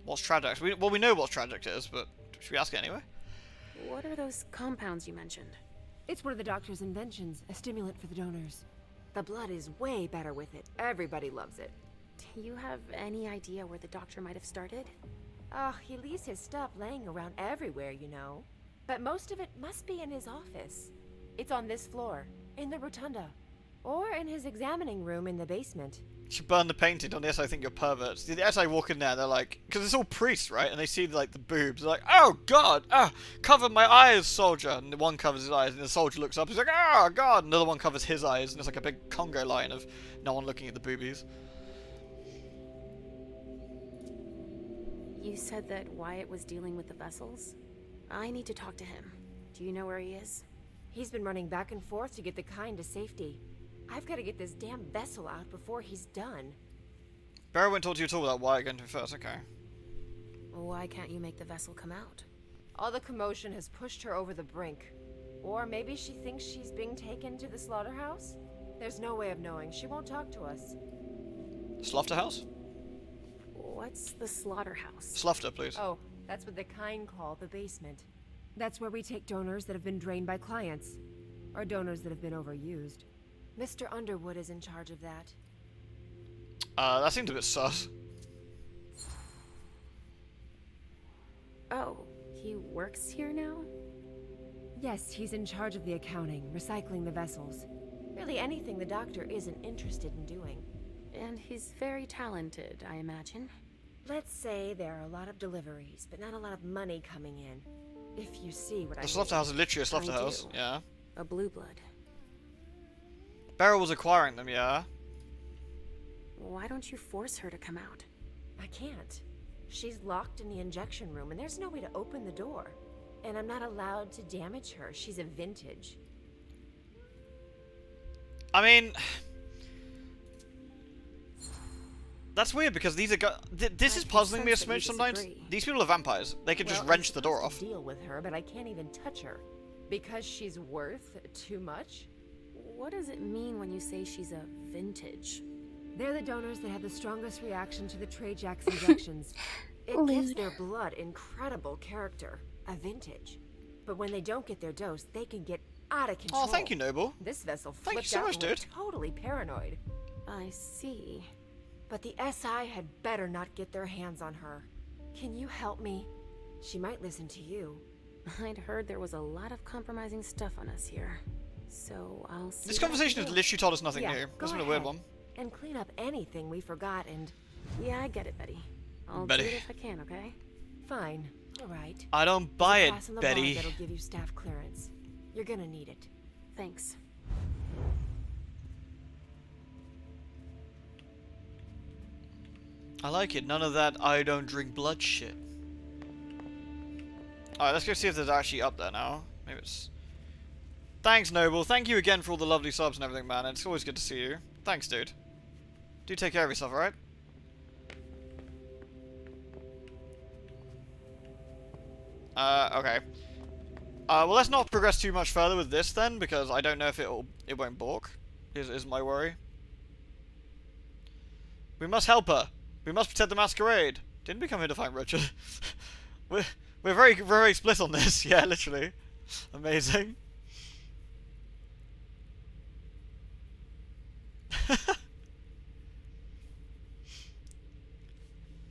What's Trajax? Well, we know what Trajax is, but should we ask it anyway? What are those compounds you mentioned? It's one of the doctor's inventions, a stimulant for the donors. The blood is way better with it. Everybody loves it. Do you have any idea where the doctor might have started? Oh, he leaves his stuff laying around everywhere, you know. But most of it must be in his office. It's on this floor, in the rotunda, or in his examining room in the basement. Should burn the painting on this. I think you're perverts. The SI walk in there, they're like, because it's all priests, right? And they see like the boobs. They're like, oh God, cover my eyes, soldier. And the one covers his eyes, and the soldier looks up. He's like, oh God. And another one covers his eyes, and it's like a big Congo line of no one looking at the boobies. You said that Wyatt was dealing with the vessels? I need to talk to him. Do you know where he is? He's been running back and forth to get the kind to safety. I've got to get this damn vessel out before he's done. Barrow won't talk to you at all about Wyatt going to first, okay. Why can't you make the vessel come out? All the commotion has pushed her over the brink. Or maybe she thinks she's being taken to the slaughterhouse? There's no way of knowing. She won't talk to us. Slaughterhouse? What's the slaughterhouse? Slaughter, please. Oh, that's what the kind call the basement. That's where we take donors that have been drained by clients. Or donors that have been overused. Mr. Underwood is in charge of that. That seems a bit sus. Oh, he works here now? Yes, he's in charge of the accounting, recycling the vessels. Really anything the doctor isn't interested in doing. And he's very talented, I imagine. Let's say there are a lot of deliveries, but not a lot of money coming in. If you see what I mean. The slaughterhouse is literally a slaughterhouse, yeah. A blue blood. Barrow was acquiring them, yeah. Why don't you force her to come out? I can't. She's locked in the injection room, and there's no way to open the door. And I'm not allowed to damage her. She's a vintage. I mean... That's weird, because these are... This is puzzling me a smidge sometimes. These people are vampires. They could just wrench the door off. Deal with her, but I can't even touch her. Because she's worth too much? What does it mean when you say she's a vintage? They're the donors that have the strongest reaction to the Trajax injections. It gives their blood incredible character. A vintage. But when they don't get their dose, they can get out of control. Oh, thank you, Noble. This vessel Thank flipped you so out much, and went dude. totally paranoid. I see. But the SI had better not get their hands on her. Can you help me? She might listen to you. I'd heard there was a lot of compromising stuff on us here. So I'll see. This conversation has literally told us nothing new. Go That's been a weird ahead. one. And clean up anything we forgot and... Yeah, I get it, Betty. I'll Betty. do it if I can, okay? Fine. All right. I don't buy it, Pass on the Betty. bond that'll give you staff clearance. You're gonna need it. Thanks. I like it. None of that I don't drink blood shit. Alright, let's go see if there's actually up there now. Maybe it's... Thanks, Noble. Thank you again for all the lovely subs and everything, man. It's always good to see you. Thanks, dude. Do take care of yourself, alright? Okay. Well, let's not progress too much further with this then, because I don't know if it won't balk. Is my worry. We must help her. We must protect the masquerade. Didn't we come here to find Richard? we're very split on this. Yeah, literally. Amazing.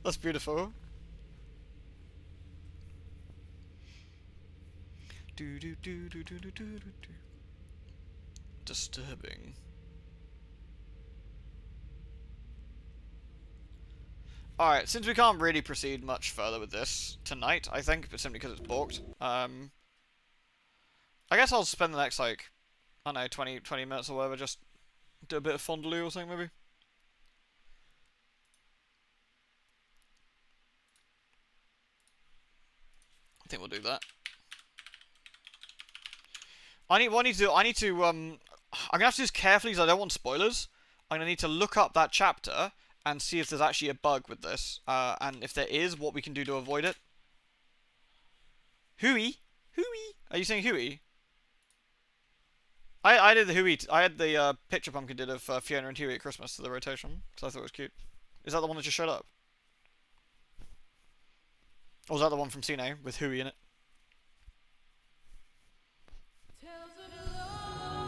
That's beautiful. Do do do do do do do do. Disturbing. Alright, since we can't really proceed much further with this tonight, I think, but simply because it's balked, I guess I'll spend the next, like, I don't know, 20 minutes or whatever just Do a bit of fondue or something, maybe? I think we'll do that. What I need to do, I'm gonna have to do this carefully because I don't want spoilers. I'm gonna need to look up that chapter and see if there's actually a bug with this. And if there is, what we can do to avoid it. Hooey? Hooey? Are you saying Hooey? I did the Hooey. I had the picture Pumpkin did of Fiona and Huey at Christmas to the rotation, because I thought it was cute. Is that the one that just showed up? Or was that the one from Cine with Hooey in it?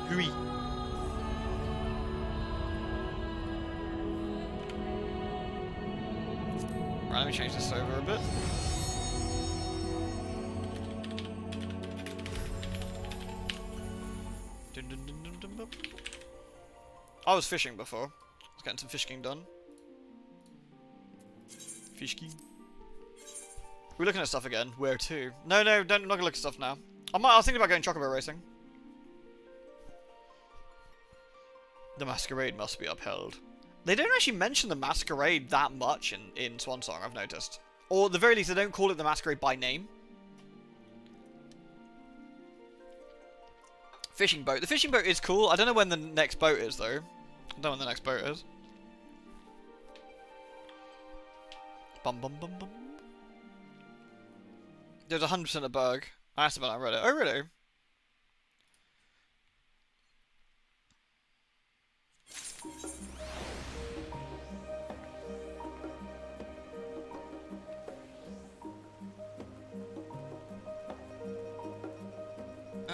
Hooey. Right, let me change this over a bit. I was fishing before. I was getting some fishing done. Fishing. We're looking at stuff again. Where to? No, I'm not gonna look at stuff now. I was thinking about going chocobo racing. The masquerade must be upheld. They don't actually mention the masquerade that much in Swansong, I've noticed. Or at the very least, they don't call it the masquerade by name. Fishing boat. The fishing boat is cool. I don't know when the next boat is, though. I don't know when the next boat is. Bum bum bum bum. There's 100% a bug. I asked about it on Reddit. Oh, really?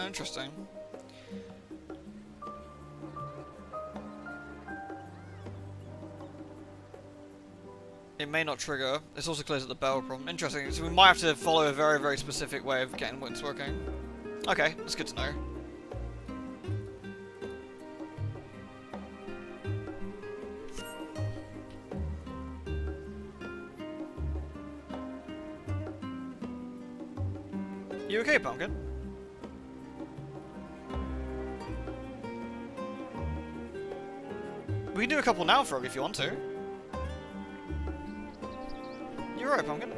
Interesting. It may not trigger. This also clears up the bell problem. Interesting. So we might have to follow a very, very specific way of getting what's working. Okay, that's good to know. You okay, Pumpkin? We can do a couple now, Frog, if you want to. You're right, Pumpkin.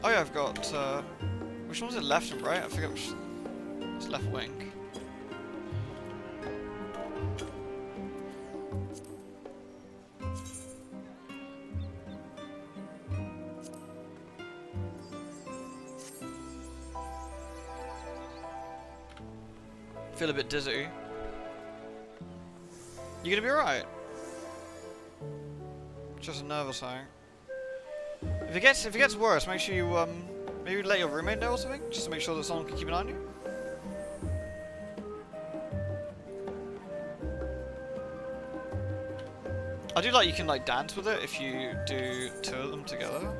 Oh yeah, I've got, which one was it, left and right? I forget which. It's left wing. Feel a bit dizzy. You gonna be alright? Just a nervous thing. If it gets worse, make sure you maybe let your roommate know or something, just to make sure that someone can keep an eye on you. I do like you can like dance with it if you do two of them together.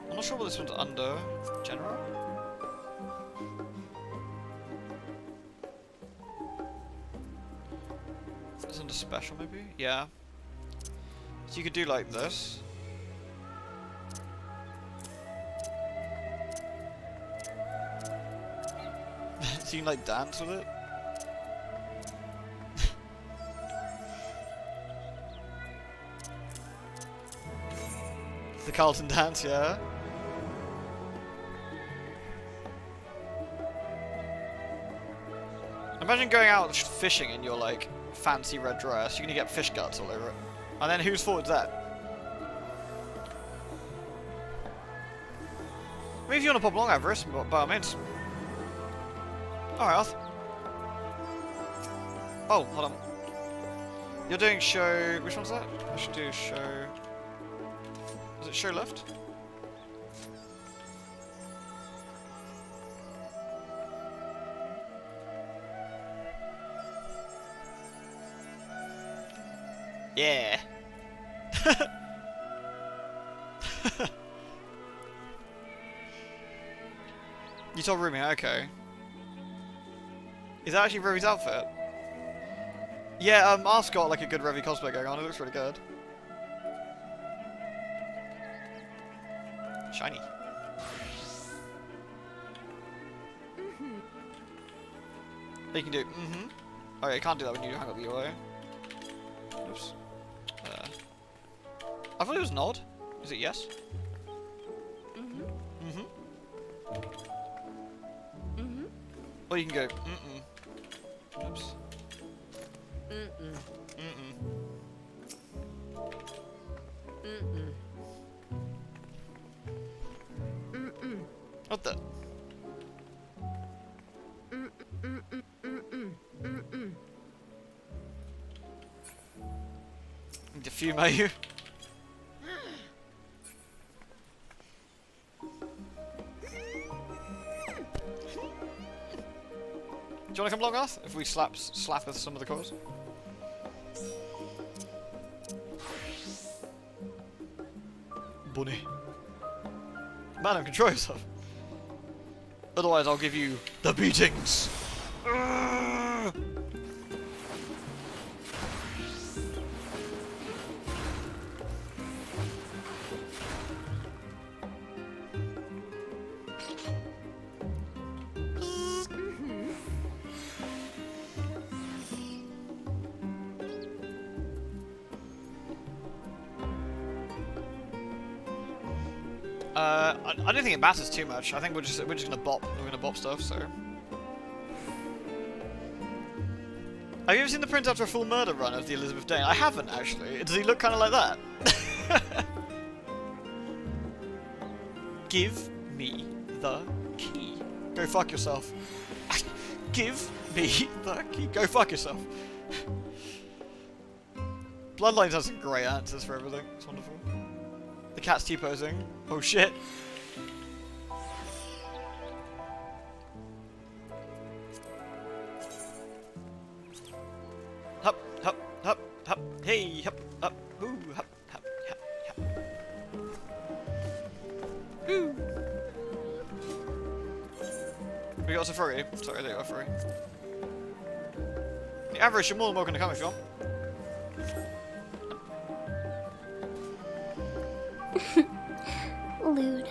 I'm not sure what this one's under. General? It's under special maybe? Yeah. So you could do like this. So you can like dance with it. The Carlton dance, yeah. Imagine going out fishing in your like fancy red dress. You're gonna get fish guts all over it. And then whose fault is that? I mean, if you want to pop along, Avarice, by all means. Alright, Arth. Oh, hold on. You're doing show. Which one's that? I should do show. Is it show left? Yeah. You told Rumi, okay. Is that actually Ruby's outfit? Yeah, Arth's got like a good Revy cosplay going on, it looks really good. Shiny. You can do Oh yeah, you can't do that when you hang up the UI. Oops. I thought it was nod. Is it yes? Or you can go Oops. What the? Need to fume at you. Do you want to come along, Arth? If we slap with some of the cores? Bunny. Madam, control yourself. Otherwise, I'll give you the beatings. I don't think it matters too much. I think we're just gonna bop. We're gonna bop stuff. So. Have you ever seen the print after a full murder run of the Elizabeth Dane? I haven't actually. Does he look kind of like that? Give me the key. Go fuck yourself. Give me the key. Go fuck yourself. Bloodlines has some great answers for everything. It's wonderful. The cat's T-posing. Oh shit. Hup, hup, hup, hup. Hey, hup, hup, ooh, hup, hup, hup, hup. Ooh. We got a furry. Sorry, there you are, furry. The average, you're more than welcome to come if you want. Lewd.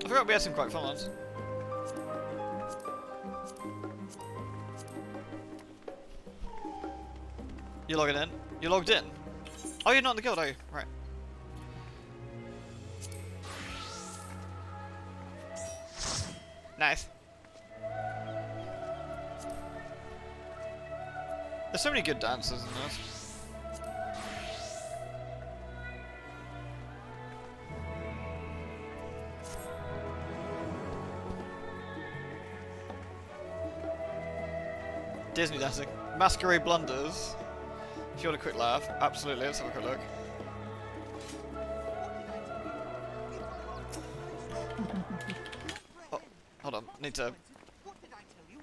I forgot we had some quite fun ones. You logging in? You logged in? Oh, you're not in the guild, are you? Right. Nice. There's so many good dancers in this. Disney dancing. Masquerade blunders. If you want a quick laugh, absolutely, let's have a quick look. Oh, hold on, need to... What did I tell you?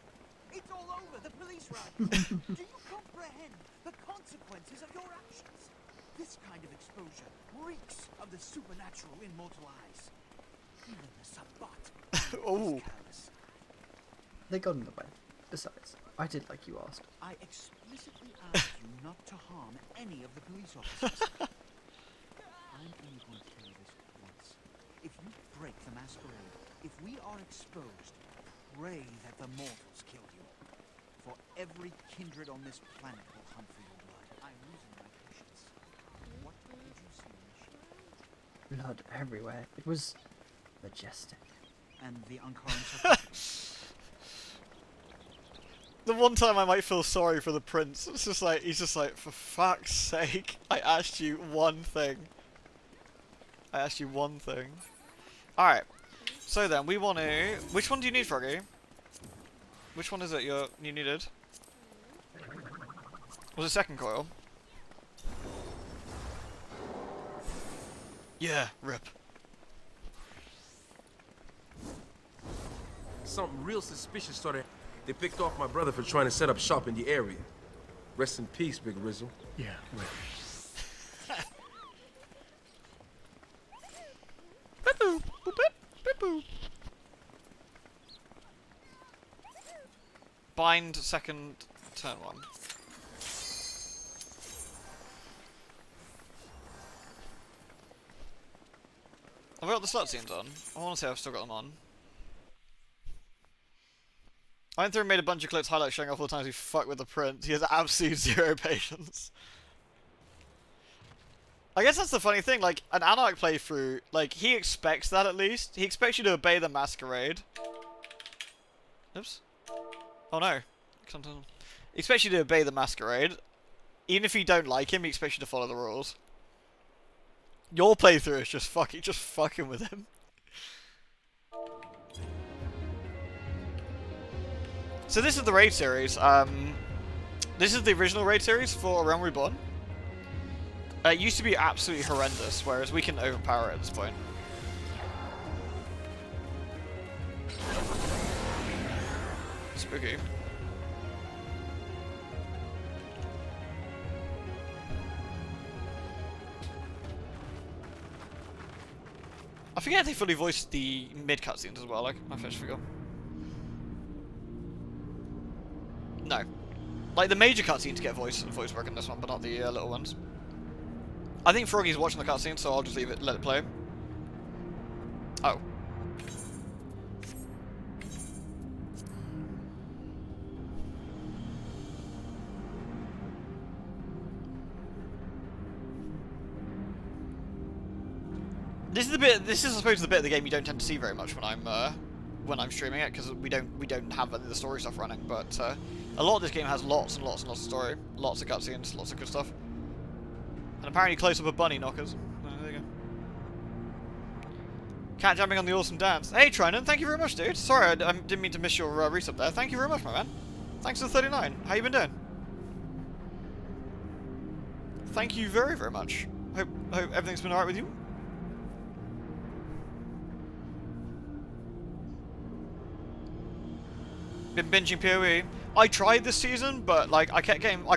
It's all over, the police ride. Do you comprehend the consequences of your actions? This kind of exposure reeks of the supernatural in mortal eyes. Even the Sabbat. Oh. They got in the way. Besides, I did like you asked. I explicitly asked you not to harm any of the police officers. I'm only going to tell you this once. If you break the masquerade, if we are exposed, pray that the mortals kill you. For every kindred on this planet will hunt for your blood. I'm losing my patience. What did you see in the show? Blood everywhere. It was majestic. And the Anarchs. The one time I might feel sorry for the prince, it's just like, he's just like, for fuck's sake, I asked you one thing. I asked you one thing. Alright, so then we want to, which one do you need, Froggy? Which one is it you needed? Was it second coil? Yeah, rip. Something real suspicious started. They picked off my brother for trying to set up shop in the area. Rest in peace, Big Rizzle. Yeah, right. Boop, boop, boop, boop. Bind second turn one. we got the slut scenes on? I want to say I've still got them on. I went through and made a bunch of clips highlights showing off all the times he fucked with the prince. He has absolute zero patience. I guess that's the funny thing, like, an Anarch playthrough, like, he expects that at least. He expects you to obey the Masquerade. Oops. Oh no. He expects you to obey the Masquerade. Even if you don't like him, he expects you to follow the rules. Your playthrough is just fucking with him. So this is the raid series. This is the original raid series for Realm Reborn. It used to be absolutely horrendous, whereas we can overpower it at this point. Spooky. I forget if they fully voiced the mid cutscenes as well, like, I just forgot. No. Like, the major cutscenes get voice work in this one, but not the little ones. I think Froggy's watching the cutscene, so I'll just leave it, let it play. Oh. This is I suppose the bit of the game you don't tend to see very much when I'm streaming it, because we don't have any of the story stuff running, but a lot of this game has lots and lots and lots of story, lots of cutscenes, lots of good stuff. And apparently close up of bunny knockers. Oh, there you go. Cat jumping on the awesome dance. Hey Trinan, thank you very much, dude. Sorry, I didn't mean to miss your resub there. Thank you very much, my man. Thanks for the 39. How you been doing? Thank you very, very much. Hope everything's been alright with you. Been binging PoE. I tried this season, but like I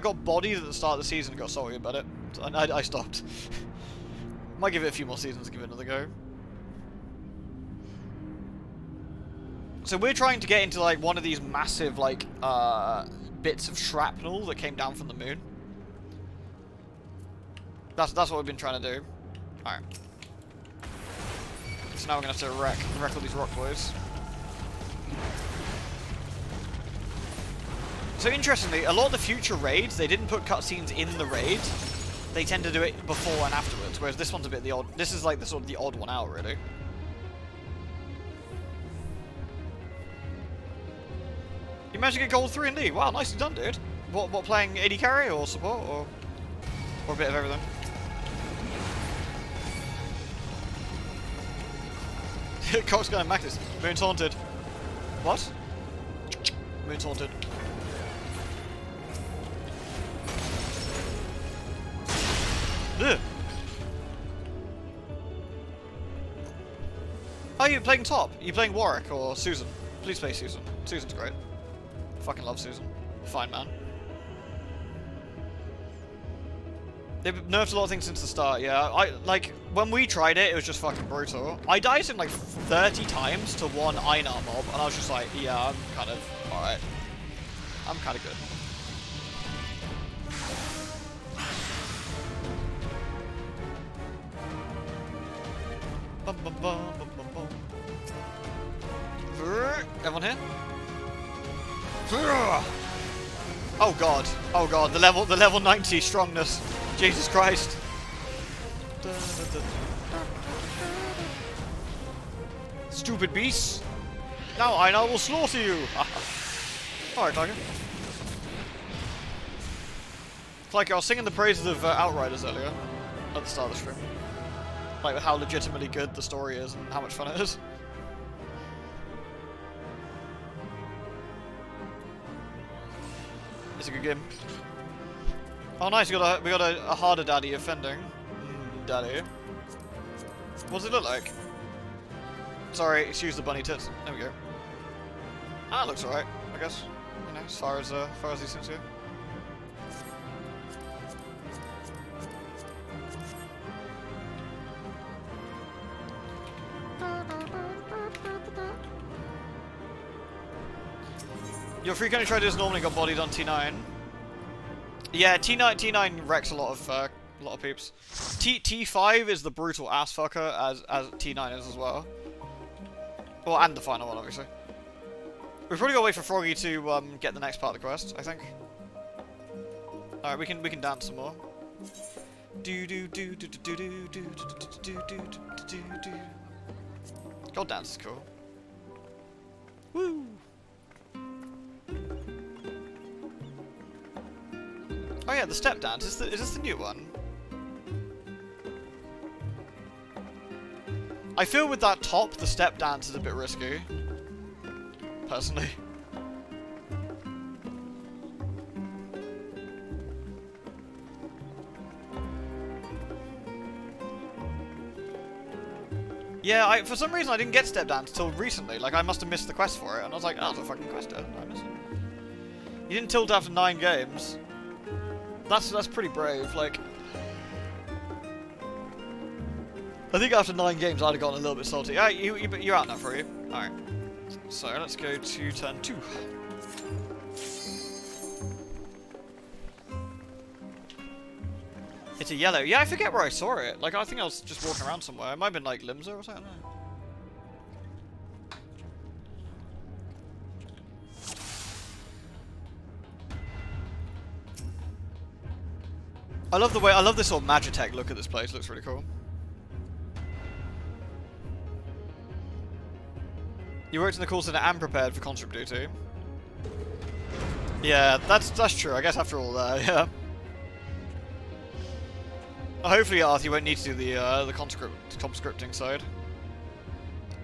got bodied at the start of the season and got salty about it. So I stopped. Might give it a few more seasons to give it another go. So we're trying to get into like one of these massive like bits of shrapnel that came down from the moon. That's what we've been trying to do. Alright. So now we're gonna have to wreck all these rock boys. So interestingly, a lot of the future raids, they didn't put cutscenes in the raid. They tend to do it before and afterwards, whereas this one's a bit the odd. This is like the sort of the odd one out, really. You managed to get gold 3 in League. Wow, nicely done, dude. What playing AD carry or support or a bit of everything? Cox going to max this. Moon's haunted. What? Moon's haunted. Ugh. Oh, you're playing top? Are you playing Warwick or Susan? Please play Susan. Susan's great. Fucking love Susan. Fine man. They've nerfed a lot of things since the start, yeah. Like, when we tried it, it was just fucking brutal. I died in like 30 times to one Einar mob, and I was just like, yeah, I'm kind of alright. I'm kind of good. Bum, bum, bum, bum, bum, bum. Everyone here? Oh god, the level 90 strongness. Jesus Christ. Stupid beasts. Now Einar will slaughter you. Alright, Tiger. It's like I was singing the praises of Outriders earlier at the start of the stream. Like how legitimately good the story is and how much fun it is. It's a good game. Oh nice, we got a harder daddy offending. Daddy. What does it look like? Sorry, excuse the bunny tits. There we go. Ah, looks alright, I guess. You know, as far as these things go. Your free county traders normally got bodied on T9. Yeah, T9 wrecks a lot of A lot of peeps. T5 is the brutal ass fucker, as T9 is as well. Well, and the final one, obviously. We've probably got to wait for Froggy to get the next part of the quest, I think. Alright, we can dance some more. God dance is cool. Woo! Oh yeah, the step dance. Is this the new one? I feel with that top, the step dance is a bit risky. Personally. Yeah, for some reason I didn't get step dance till recently. Like, I must have missed the quest for it. And I was like, oh, it's a fucking quest. I missed it. You didn't tilt after 9 games. That's pretty brave. Like, I think after 9 games I'd have gotten a little bit salty. Alright, you're out now for you. Alright. So, let's go to turn 2. It's a yellow. Yeah, I forget where I saw it. Like, I think I was just walking around somewhere. It might have been, like, Limsa or something. I love the way, I love this sort of Magitech look at this place. It looks really cool. You worked in the call center and prepared for conscript duty. Yeah, that's true. I guess after all that, yeah. Hopefully, Arth, you won't need to do the conscripting side.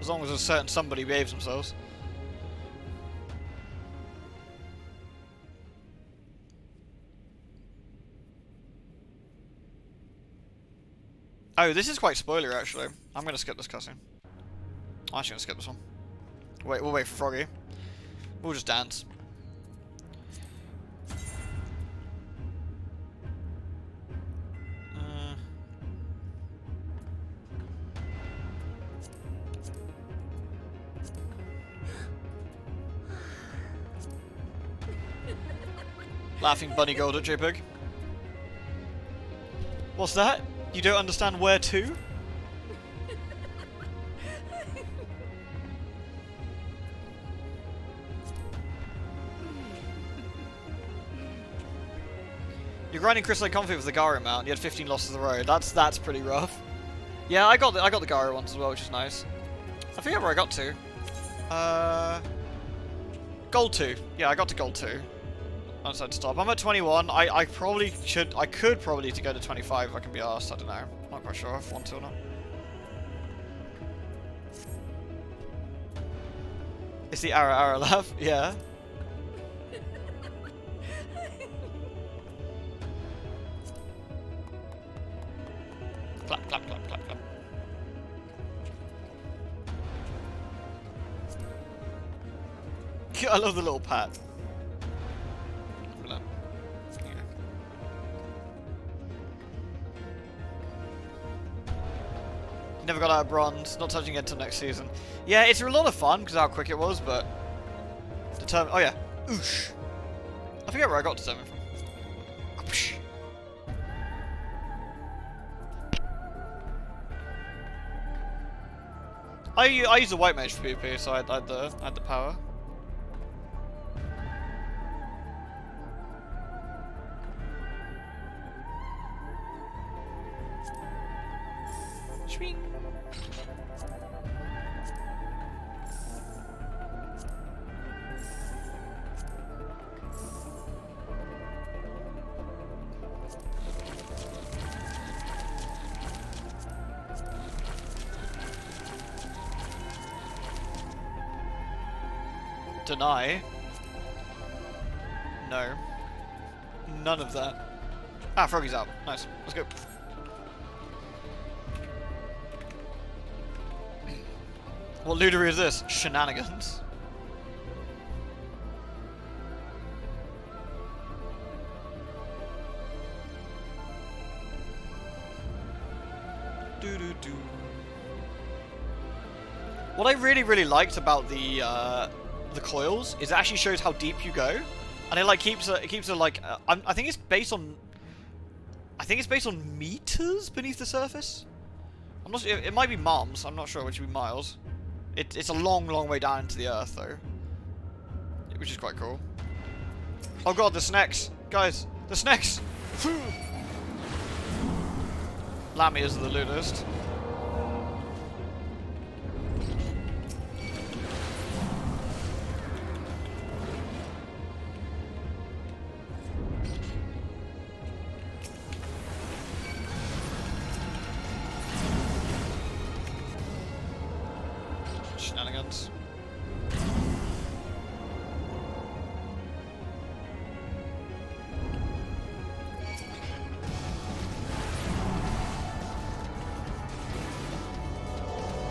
As long as a certain somebody behaves themselves. Oh, this is quite spoilery, actually. I'm going to skip this cutscene. I'm actually going to skip this one. Wait, we'll wait for Froggy. We'll just dance. Laughing bunny gold at JPEG. What's that? You don't understand where to? You're grinding crystalline conflict with the Garu mount. You had 15 losses in a row. That's pretty rough. Yeah, I got the Garu ones as well, which is nice. I forget where I got to. Gold 2. Yeah, I got to gold 2. I decided to stop. I'm at 21. I could probably to go to 25 if I can be asked. I don't know. Not quite sure if I want to or not. It's the arrow laugh. Yeah. Clap, clap, clap, clap, clap. I love the little pat. Never got out of bronze, not touching it until next season. Yeah, it's a lot of fun because of how quick it was, but determined. Oh yeah, oosh. I forget where I got determined from. I use the white mage for PvP, so I had the power. Swing. Deny? No. None of that. Ah, Froggy's out. Nice. Let's go. What lootery is this? Shenanigans. Doo-doo-doo. What I really liked about the coils is it actually shows how deep you go, and it like keeps a like I think it's based on I think it's based on meters beneath the surface. I'm not sure, it might be miles, I'm not sure, which would be miles. It's a long, long way down into the earth, though. Which is quite cool. Oh god, the snakes! Guys, the snakes! Lamias are the looters. Shenanigans.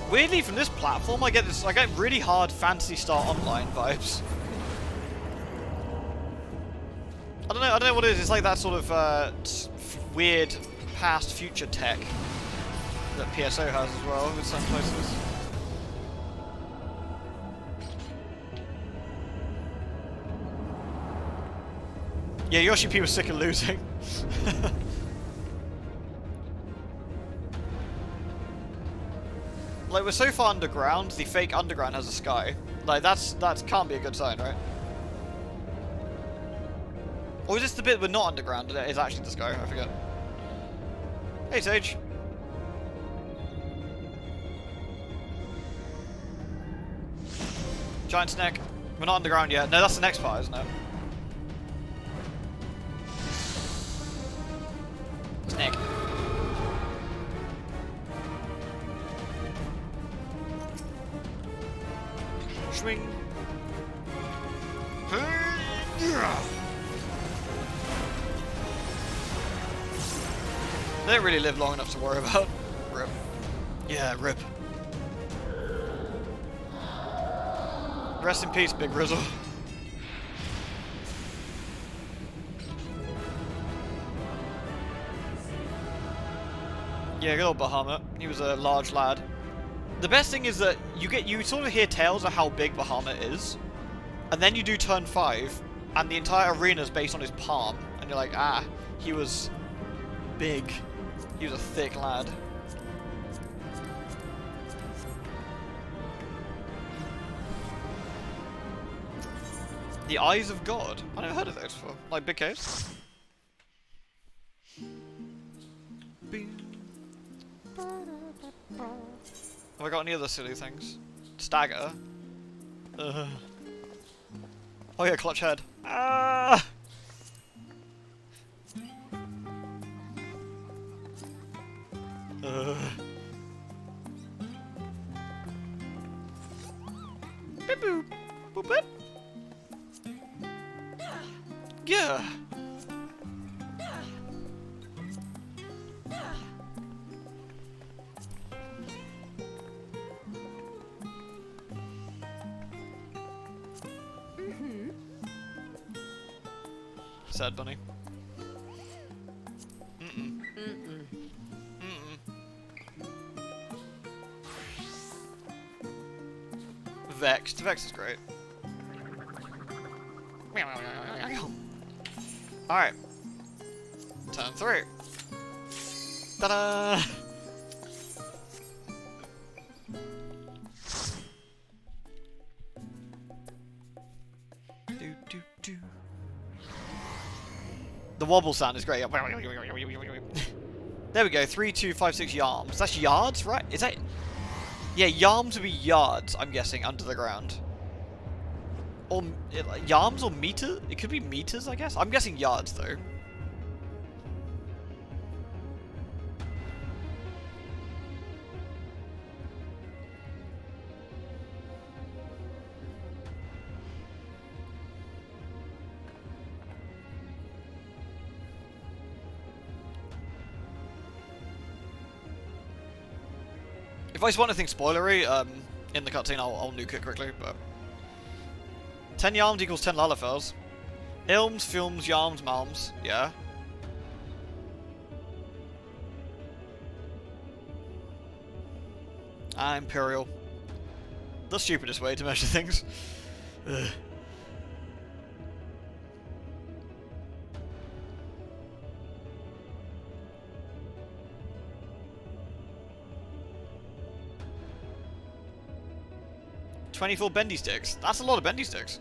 Weirdly, from this platform, I get really hard Phantasy Star Online vibes. I don't know what it is. It's like that sort of weird past future tech that PSO has as well with some places. Yeah, Yoshi P was sick of losing. Like, we're so far underground, the fake underground has a sky. Like, that can't be a good sign, right? Or is this the bit we're not underground and it is actually the sky? I forget. Hey, Sage. Giant snake. We're not underground yet. No, that's the next part, isn't it? Snake. Swing. They don't really live long enough to worry about. Rip. Yeah, rip. Rest in peace, Big Rizzle. Yeah, good old Bahamut. He was a large lad. The best thing is that you sort of hear tales of how big Bahamut is, and then you do turn 5, and the entire arena is based on his palm, and you're like, ah, he was big. He was a thick lad. The Eyes of God. I never heard of those before. Like big caves. Have I got any other silly things? Stagger. Oh yeah, clutch head. Ah! Beep boop. Boop boop. Yeah. Sad bunny. Mm-mm. Mm-mm. Mm-mm. Vexed. Vex is great. Alright. Turn 3. Ta-da! The wobble sound is great. There we go. 3, 2, 5, 6 yarms. That's yards, right? Is that? Yeah, yarms would be yards. I'm guessing under the ground. Or yarms or meter? It could be meters, I guess. I'm guessing yards though. If I spot anything spoilery in the cutscene, I'll nuke it quickly. But 10 yarms equals 10 lalafels. Ilms, films, yarms, malms. Yeah. Imperial. The stupidest way to measure things. Ugh. 24 bendy sticks. That's a lot of bendy sticks.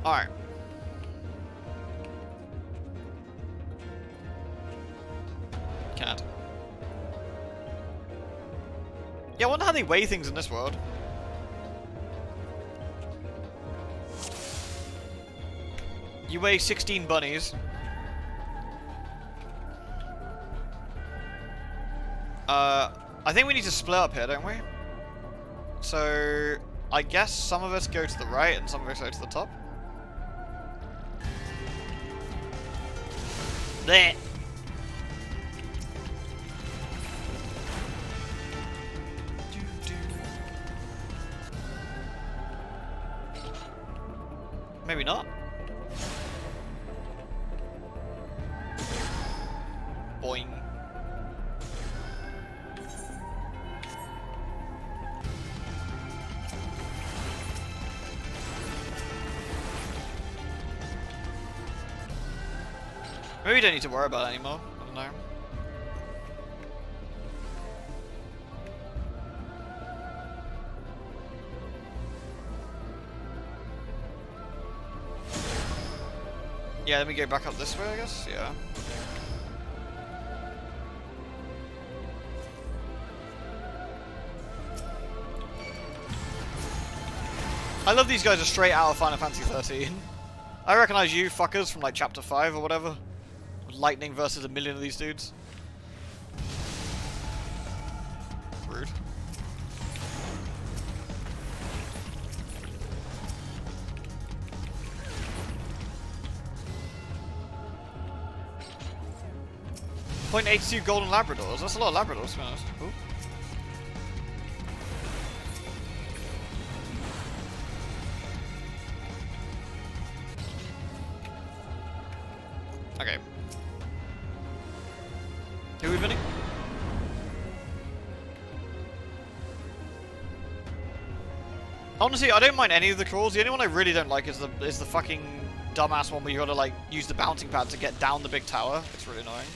Alright. Can't. Yeah, I wonder how they weigh things in this world. You weigh 16 bunnies. I think we need to split up here, don't we? So, I guess some of us go to the right and some of us go to the top. There. Maybe not. Boing. Maybe we don't need to worry about it anymore. I don't know. Yeah, then we go back up this way, I guess? Yeah. I love these guys are straight out of Final Fantasy 13. I recognize you fuckers from like chapter 5 or whatever. Lightning versus a million of these dudes. Rude. .82 golden Labradors. That's a lot of Labradors, to be honest. Ooh. Okay. Who are we winning? Honestly, I don't mind any of the crawls. The only one I really don't like is the fucking dumbass one where you gotta like use the bouncing pad to get down the big tower. It's really annoying.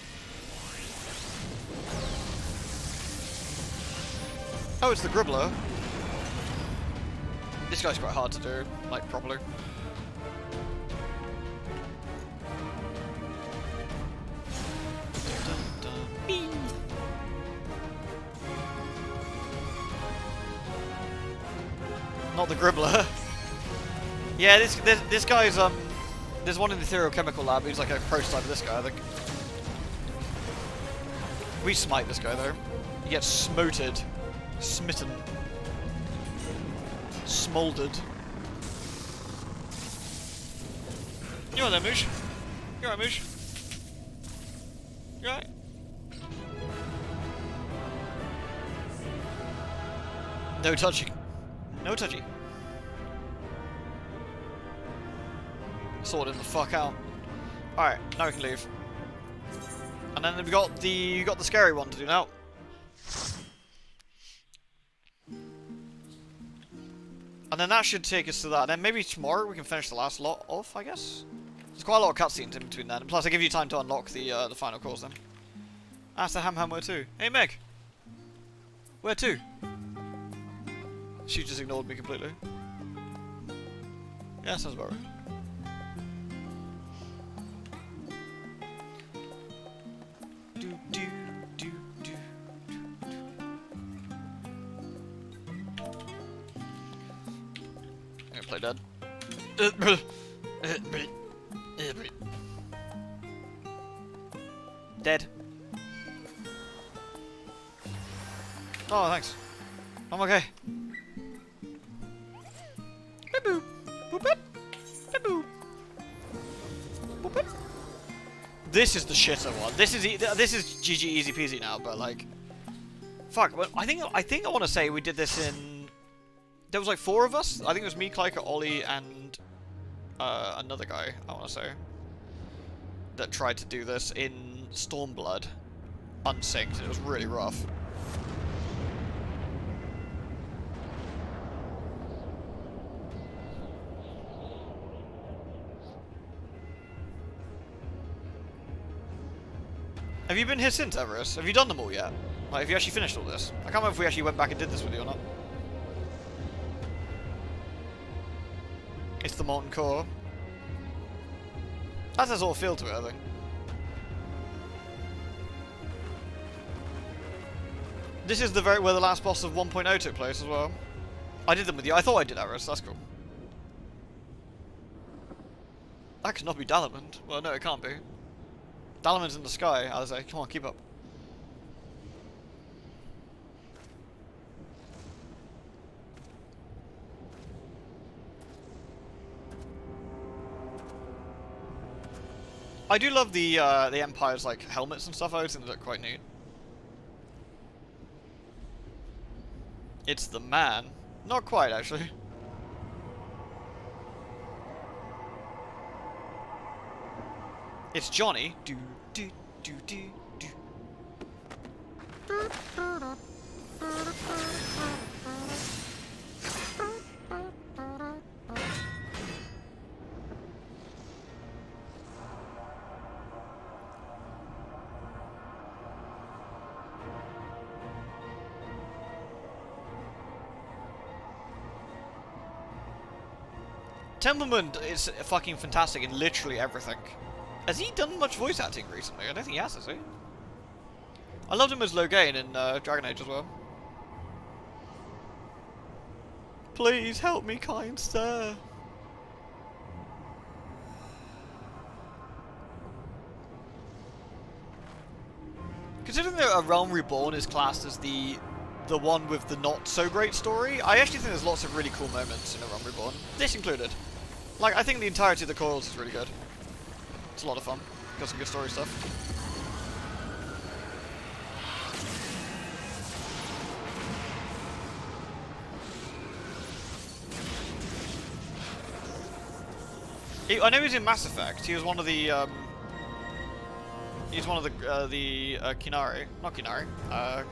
Oh, it's the Gribbler. This guy's quite hard to do, like, properly. Not the Gribbler. Yeah, this guy's, there's one in the Ethereal Chemical Lab who's like a prototype of this guy, I think. We smite this guy, though. He gets smoted. Smitten. Smoldered. You alright there, Moosh? You alright, Moosh? You alright? No touching. No touchy. Sorted him the fuck out. Alright, now we can leave. And then we got the scary one to do now. And then that should take us to that. And then maybe tomorrow we can finish the last lot off, I guess. There's quite a lot of cutscenes in between then. And plus, I give you time to unlock the final cores then. Ask the Ham where to. Hey Meg! Where to? She just ignored me completely. Yeah, sounds about right. Play dead. Dead. Oh, thanks. I'm okay. Boop boop. Boop boop. Boop boop. This is the shitter one. This is GG easy peasy now, but like, fuck. Well, I think I want to say we did this in. There was like 4 of us. I think it was me, Clyker, Ollie, and another guy, I want to say, that tried to do this in Stormblood, unsynced. It was really rough. Have you been here since, Everest? Have you done them all yet? Like, have you actually finished all this? I can't remember if we actually went back and did this with you or not. It's the molten core. That has all feel to it, I think. This is the where the last boss of 1.0 took place as well. I did them with you. I thought I did Aris. That's cool. That could not be Dalamond. Well, no, it can't be. Dalamond's in the sky, Alize. Come on, keep up. I do love the Empire's like helmets and stuff. I always think they look quite neat. It's the man. Not quite, actually. It's Johnny. Do do do do do. Templeman is fucking fantastic in literally everything. Has he done much voice acting recently? I don't think he has he? I loved him as Logain in Dragon Age as well. Please help me, kind sir. Considering that A Realm Reborn is classed as the one with the not so great story, I actually think there's lots of really cool moments in A Realm Reborn. This included. Like, I think the entirety of the coils is really good. It's a lot of fun. Got some good story stuff. I know he's in Mass Effect. He was one of the he's one of the Kinari, not Kinari,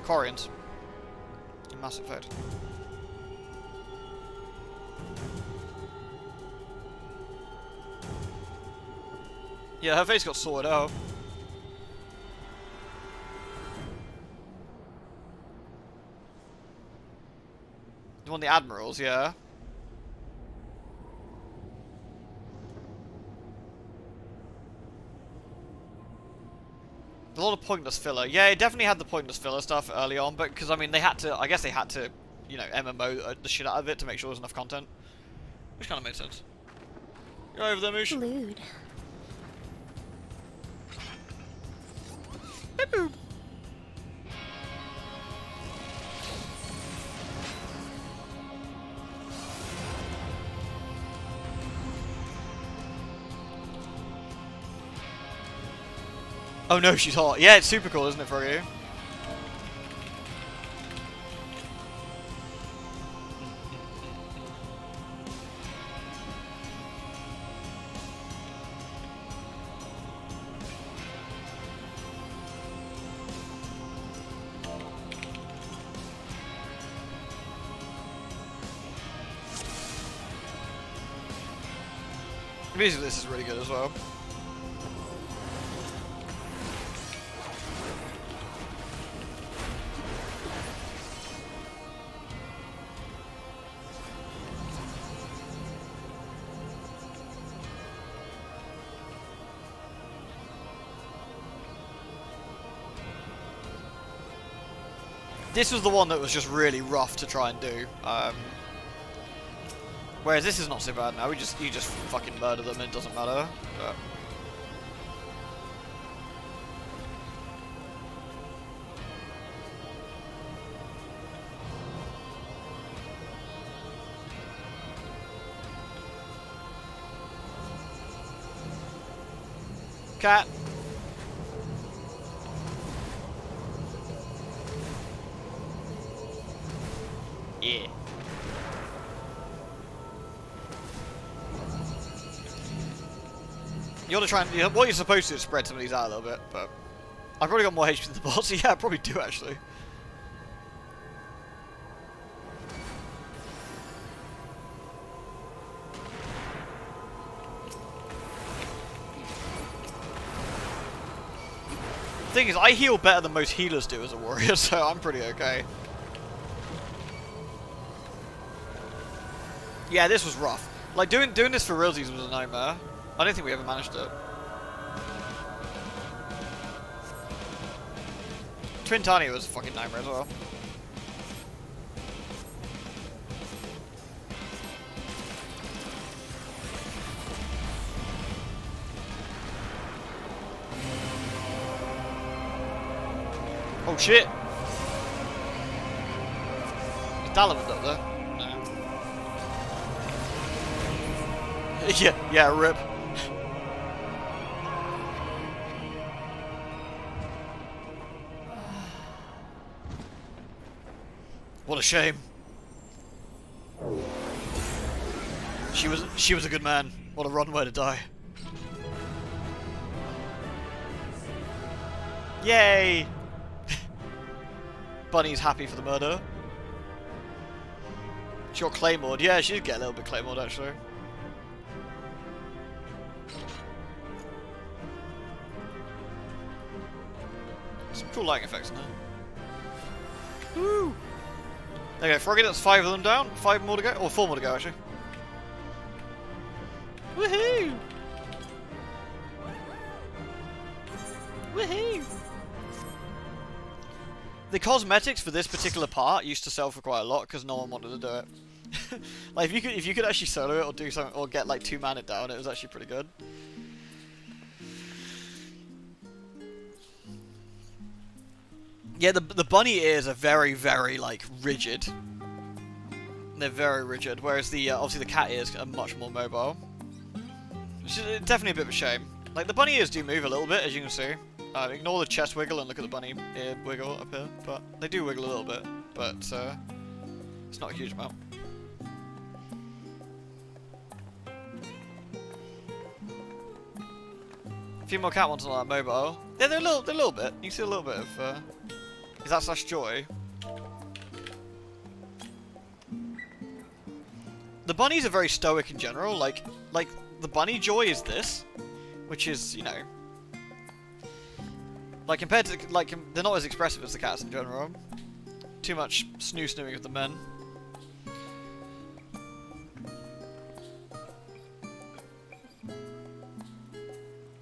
Quarians in Mass Effect. Yeah, her face got sorted out. One of the admirals, yeah. A lot of pointless filler. Yeah, it definitely had the pointless filler stuff early on, but because I mean they had to. I guess they had to, you know, MMO the shit out of it to make sure there was enough content, which kind of made sense. Go over there, Moosh. Lewd. Boop. Oh no, she's hot. Yeah, it's super cool, isn't it, for you? The music of this is really good as well. This was the one that was just really rough to try and do. Whereas this is not so bad now. You just fucking murder them and it doesn't matter. But cat. Yeah. You want to try and what you're supposed to do is spread some of these out a little bit, but I've probably got more HP than the boss, so yeah, I probably do actually. Thing is, I heal better than most healers do as a warrior, so I'm pretty okay. Yeah, this was rough. Like, doing this for realsies was a nightmare. I don't think we ever managed it. Twin Tiny was a fucking nightmare as well. Oh shit! Is Dalamud up there? No. yeah, rip. What a shame. She was a good man. What a run way to die. Yay! Bunny's happy for the murder. She got claymored. Yeah, she did get a little bit claymored actually. Some cool lighting effects in there. Woo! Okay, Froggy, that's 5 of them down. 5 more to go. Or 4 more to go, actually. Woohoo! Woohoo! The cosmetics for this particular part used to sell for quite a lot because no one wanted to do it. Like if you could actually solo it or do something or get like 2 mana down, it was actually pretty good. Yeah, the bunny ears are very, very like rigid. They're very rigid, whereas the obviously the cat ears are much more mobile. Which is definitely a bit of a shame. Like the bunny ears do move a little bit, as you can see. Ignore the chest wiggle and look at the bunny ear wiggle up here, but they do wiggle a little bit, but it's not a huge amount. A few more cat ones on that mobile. Yeah, they're a little bit. You can see a little bit of. Is that slash joy? The bunnies are very stoic in general. Like the bunny joy is this, which is, you know, like compared to they're not as expressive as the cats in general. Too much snooing with the men.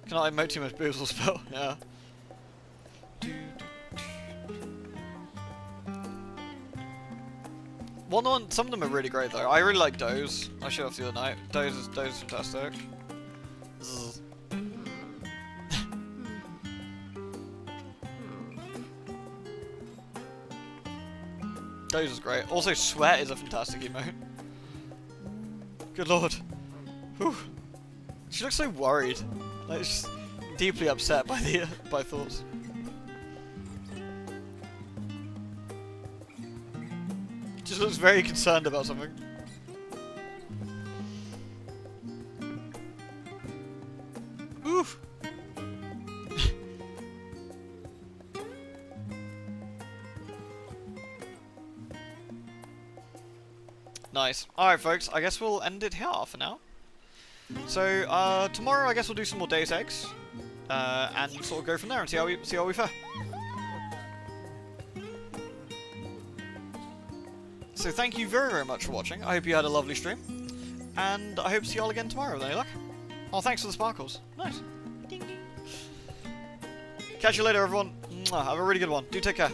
Cannot emote too much boozle spell. Yeah. Some of them are really great though. I really like Doze. I showed off the other night. Doze is fantastic. Zzz. Doze is great. Also, Sweat is a fantastic emote. Good lord. Whew. She looks so worried. Like, she's deeply upset by the by thoughts. Just looks very concerned about something. Oof. Nice. Alright folks, I guess we'll end it here for now. So tomorrow I guess we'll do some more Deus Ex. And sort of go from there and see how we fare. So thank you very, very much for watching. I hope you had a lovely stream. And I hope to see you all again tomorrow with any luck. Oh, thanks for the sparkles. Nice. Ding, ding. Catch you later, everyone. Mwah. Have a really good one. Do take care.